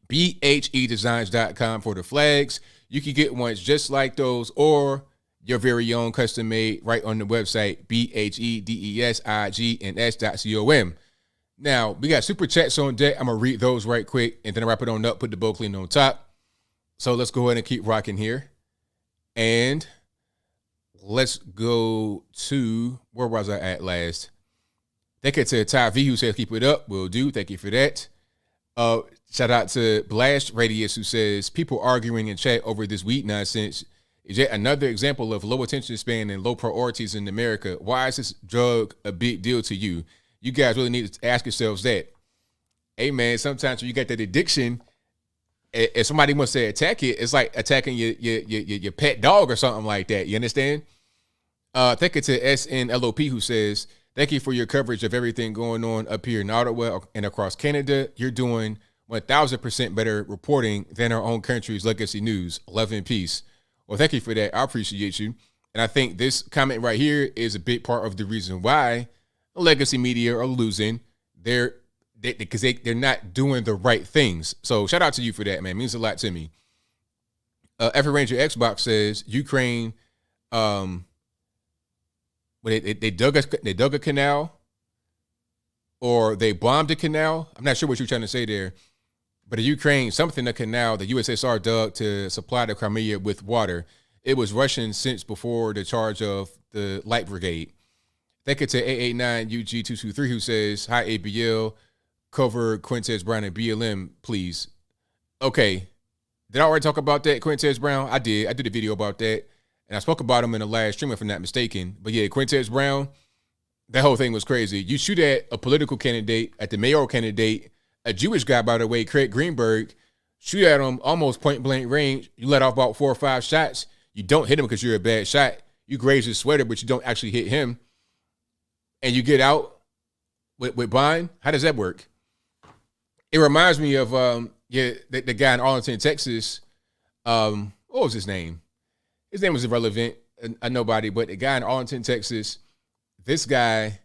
[SPEAKER 1] bhedesigns.com for the flags. You can get ones just like those or your very own custom made right on the website, bhedesigns.com. Now, we got super chats on deck. I'm going to read those right quick and then I'll wrap it on up, put the bow clean on top. So let's go ahead and keep rocking here. And let's go to, where was I at last? Thank you to Ty V who says keep it up. Will do. Thank you for that. Shout out to Blast Radius who says people arguing in chat over this weed nonsense is yet another example of low attention span and low priorities in America. Why is this drug a big deal to you? You guys really need to ask yourselves that. Hey man, sometimes when you got that addiction, if somebody wants to attack it, it's like attacking your pet dog or something like that. You understand? Thank you to SNLOP who says, thank you for your coverage of everything going on up here in Ottawa and across Canada. You're doing 1,000% better reporting than our own country's legacy news. Love and peace. Well, thank you for that. I appreciate you. And I think this comment right here is a big part of the reason why the legacy media are losing. Because they're not doing the right things. So shout out to you for that, man. It means a lot to me. F Ranger Xbox says Ukraine, they dug a canal or they bombed a canal. I'm not sure what you're trying to say there. But the Ukraine, something, a canal the USSR dug to supply the Crimea with water. It was Russian since before the charge of the Light Brigade. Thank you to 889UG223 who says, hi, ABL. Cover Quintez Brown and BLM, please. Okay. Did I already talk about that, Quintez Brown? I did. I did a video about that. And I spoke about him in the last stream, if I'm not mistaken. But yeah, Quintez Brown, that whole thing was crazy. You shoot at a political candidate, at the mayoral candidate, a Jewish guy, by the way, Craig Greenberg, shoot at him almost point blank range. You let off about 4 or 5 shots. You don't hit him because you're a bad shot. You graze his sweater, but you don't actually hit him. And you get out with bond. How does that work? It reminds me of the guy in Arlington, Texas. What was his name? His name was irrelevant, a nobody, but the guy in Arlington, Texas, this guy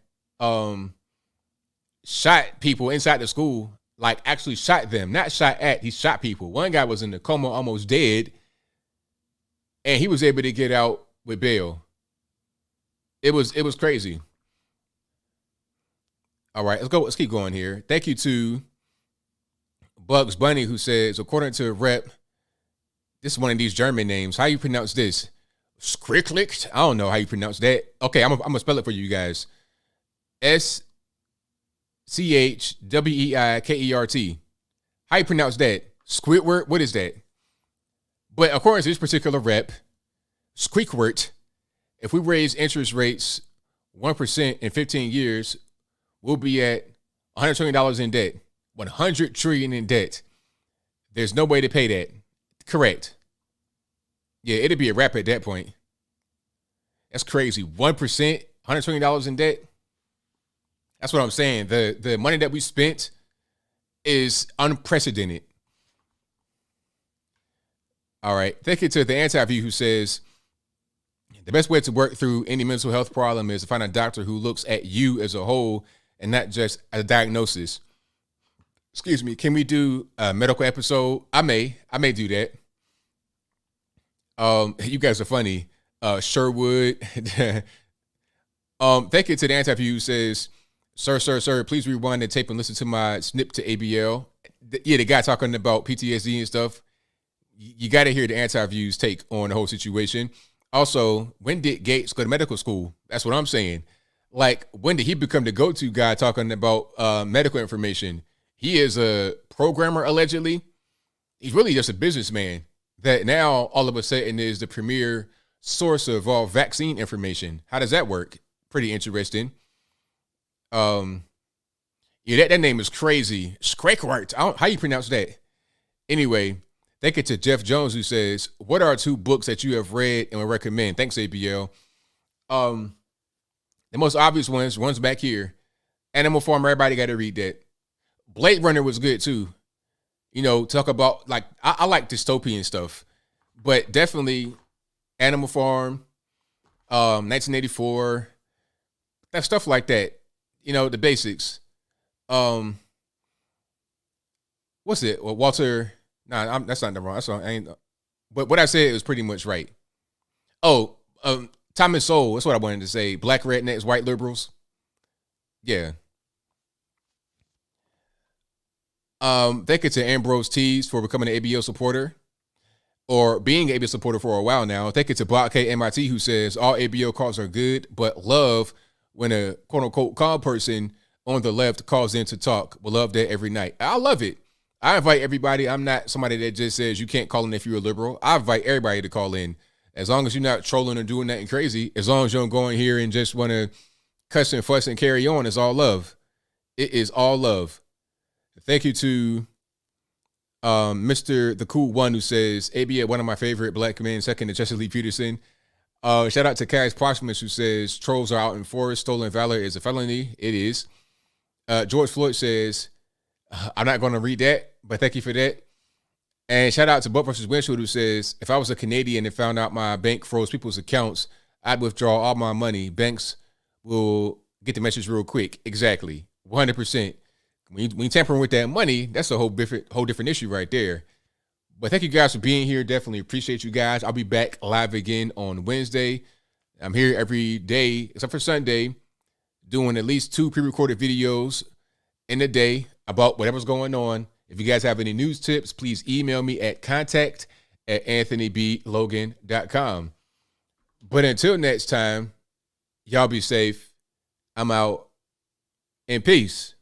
[SPEAKER 1] shot people inside the school, like actually shot them, not shot at, he shot people. One guy was in a coma, almost dead, and he was able to get out with bail. It was crazy. All right, let's keep going here. Thank you to Bugs Bunny, who says, according to Rep, this is one of these German names. How you pronounce this? Skricklicht? I don't know how you pronounce that. Okay, I'm going to spell it for you guys. SCHWEIKERT. How you pronounce that? Squidward? What is that? But according to this particular rep, Squeakwort, if we raise interest rates 1% in 15 years, we'll be at $100 trillion in debt. 100 trillion in debt. There's no way to pay that. Correct. Yeah, it'd be a wrap at that point. That's crazy. 1%, $100 trillion in debt. That's what I'm saying. The money that we spent is unprecedented. All right. Thank you to the anti-view who says, the best way to work through any mental health problem is to find a doctor who looks at you as a whole and not just a diagnosis. Excuse me. Can we do a medical episode? I may do that. You guys are funny. Sherwood. Thank you to the anti-view who says, Sir, please rewind the tape and listen to my snip to ABL. The guy talking about PTSD and stuff. You got to hear the anti-views take on the whole situation. Also, when did Gates go to medical school? That's what I'm saying. Like, when did he become the go-to guy talking about medical information? He is a programmer, allegedly. He's really just a businessman that now all of a sudden is the premier source of all vaccine information. How does that work? Pretty interesting. Yeah, that name is crazy. Shaquart. How you pronounce that? Anyway, thank you to Jeff Jones, who says, what are 2 books that you have read and would recommend? Thanks, ABL. The most obvious one's back here. Animal Farm, everybody got to read that. Blade Runner was good too. You know, talk about, like, I like dystopian stuff, but definitely Animal Farm, 1984, that stuff like that. You know, the basics. What's it? Well, Walter. Nah, that's not the wrong. That's not, I ain't. But what I said was pretty much right. Oh, Thomas Sowell. That's what I wanted to say. Black rednecks, white liberals. Yeah. Thank you to Ambrose Tees for becoming an ABL supporter or being an ABL supporter for a while now. Thank you to Block K MIT, who says all ABL calls are good, but love when a quote unquote calm person on the left calls in to talk. We'll love that every night. I love it. I invite everybody. I'm not somebody that just says you can't call in if you're a liberal. I invite everybody to call in. As long as you're not trolling or doing nothing crazy, as long as you don't go in here and just want to cuss and fuss and carry on, it's all love. It is all love. Thank you to Mr. The Cool One, who says, ABA, one of my favorite black men, second to Jesse Lee Peterson. Shout out to Cash Proximus, who says, trolls are out in forest. Stolen valor is a felony. It is. George Floyd says, I'm not going to read that, but thank you for that. And shout out to Buck vs. Windshield, who says, if I was a Canadian and found out my bank froze people's accounts, I'd withdraw all my money. Banks will get the message real quick. Exactly. 100%. When you tampering with that money, that's a whole different issue right there. But thank you guys for being here. Definitely appreciate you guys. I'll be back live again on Wednesday. I'm here every day, except for Sunday, doing at least 2 pre-recorded videos in a day about whatever's going on. If you guys have any news tips, please email me at contact@anthonyblogan.com. But until next time, y'all be safe. I'm out. In peace.